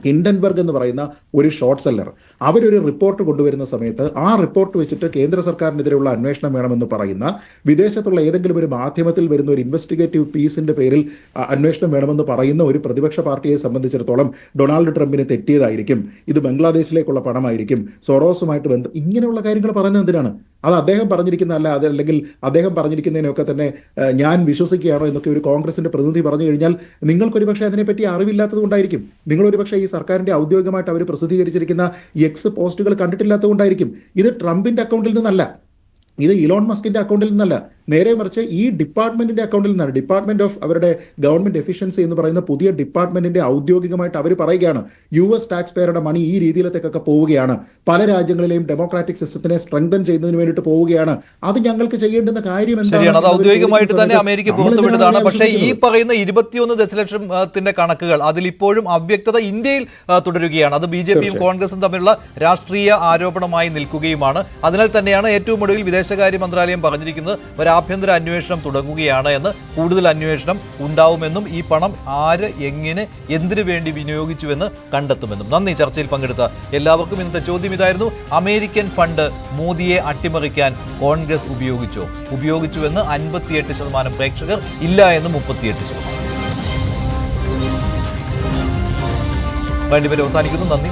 ഹിൻഡൻബർഗ് എന്ന് പറയുന്ന ഒരു ഷോർട്ട് സെല്ലർ അവരൊരു റിപ്പോർട്ട് കൊണ്ടുവരുന്ന സമയത്ത് ആ റിപ്പോർട്ട് വെച്ചിട്ട് കേന്ദ്ര സർക്കാരിനെതിരെയുള്ള അന്വേഷണം വേണമെന്ന് പറയുന്ന, വിദേശത്തുള്ള ഏതെങ്കിലും ഒരു മാധ്യമത്തിൽ വരുന്ന ഒരു ഇൻവെസ്റ്റിഗേറ്റീവ് പീസിന്റെ പേരിൽ അന്വേഷണം വേണമെന്ന് പറയുന്ന ഒരു പ്രതിപക്ഷ പാർട്ടിയെ സംബന്ധിച്ചിടത്തോളം ഡൊണാൾഡ് ട്രംപിന് തെറ്റിയതായിരിക്കും, ഇത് ബംഗ്ലാദേശിലേക്കുള്ള പണമായിരിക്കും, സൊറോസുമായിട്ട് ബന്ധം, ഇങ്ങനെയുള്ള കാര്യങ്ങൾ പറയുന്നത് എന്തിനാണ്? അത് അദ്ദേഹം പറഞ്ഞിരിക്കുന്നതല്ല, അതല്ലെങ്കിൽ അദ്ദേഹം പറഞ്ഞിരിക്കുന്നതിനൊക്കെ തന്നെ ഞാൻ വിശ്വസിക്കുകയാണോ എന്നൊക്കെ ഒരു കോൺഗ്രസിന്റെ പ്രതിനിധി പറഞ്ഞു കഴിഞ്ഞാൽ നിങ്ങൾക്കൊരു പക്ഷേ അതിനെപ്പറ്റി അറിവില്ലാത്തത് കൊണ്ടായിരിക്കും. നിങ്ങളൊരു പക്ഷേ ഈ സർക്കാരിന്റെ ഔദ്യോഗികമായിട്ട് അവർ പ്രസിദ്ധീകരിച്ചിരിക്കുന്ന എക്സ് പോസ്റ്റുകൾ കണ്ടിട്ടില്ലാത്തത് കൊണ്ടായിരിക്കും. ഇത് ട്രംപിന്റെ അക്കൗണ്ടിൽ നിന്നല്ല, ഇത് ഇലോൺ മസ്കിന്റെ അക്കൗണ്ടിൽ നിന്നല്ല, നേരെ മറിച്ച് ഈ ഡിപ്പാർട്ട്മെന്റിന്റെ അക്കൗണ്ടിൽ നിന്നാണ്. ഡിപ്പാർട്ട്മെന്റ് ഓഫ് അവരുടെ ഗവൺമെന്റ് എഫിഷ്യൻസി എന്ന് പറയുന്ന പുതിയ ഡിപ്പാർട്ട്മെന്റിന്റെ ഔദ്യോഗികമായിട്ട് അവർ പറയുകയാണ് US ടാക്സ് പേരുടെ മണി ഈ രീതിയിലത്തേക്കൊക്കെ പോവുകയാണ്, പല രാജ്യങ്ങളിലെയും ഡെമോക്രാറ്റിക് സിസ്റ്റത്തിനെ സ്ട്രെങ്തൻ ചെയ്യുന്നതിന് വേണ്ടിയിട്ട് പോവുകയാണ്. അത് ഞങ്ങൾക്ക് ചെയ്യേണ്ടുന്ന കാര്യം എന്താണ്? അത് ഔദ്യോഗികമായിട്ട് തന്നെ അമേരിക്ക പുറത്തുവിട്ടതാണ്. പക്ഷേ ഈ പറയുന്ന 21 ദശലക്ഷത്തിന്റെ കണക്കുകൾ അതിലിപ്പോഴും അവ്യക്തത ഇന്ത്യയിൽ തുടരുകയാണ്. അത് BJPയും കോൺഗ്രസും തമ്മിലുള്ള രാഷ്ട്രീയ ആരോപണമായി നിൽക്കുകയുമാണ്. അതിനാൽ തന്നെയാണ് ഏറ്റവും ഒടുവിൽ വിദേശകാര്യ മന്ത്രാലയം പറഞ്ഞിരിക്കുന്നത് ആഭ്യന്തര അന്വേഷണം തുടങ്ങുകയാണ് എന്ന്. കൂടുതൽ അന്വേഷണം ഉണ്ടാവുമെന്നും ഈ പണം ആര്, എങ്ങനെ, എന്തിനു വേണ്ടി വിനിയോഗിച്ചുവെന്ന് കണ്ടെത്തുമെന്നും. നന്ദി. ചർച്ചയിൽ പങ്കെടുത്ത എല്ലാവർക്കും. ഇന്നത്തെ ചോദ്യം ഇതായിരുന്നു: അമേരിക്കൻ ഫണ്ട് മോദിയെ അട്ടിമറിക്കാൻ കോൺഗ്രസ് ഉപയോഗിച്ചുവെന്ന് 58% പ്രേക്ഷകർ, ഇല്ല എന്ന് 38%. വേണ്ടി അവസാനിക്കുന്നു. നന്ദി.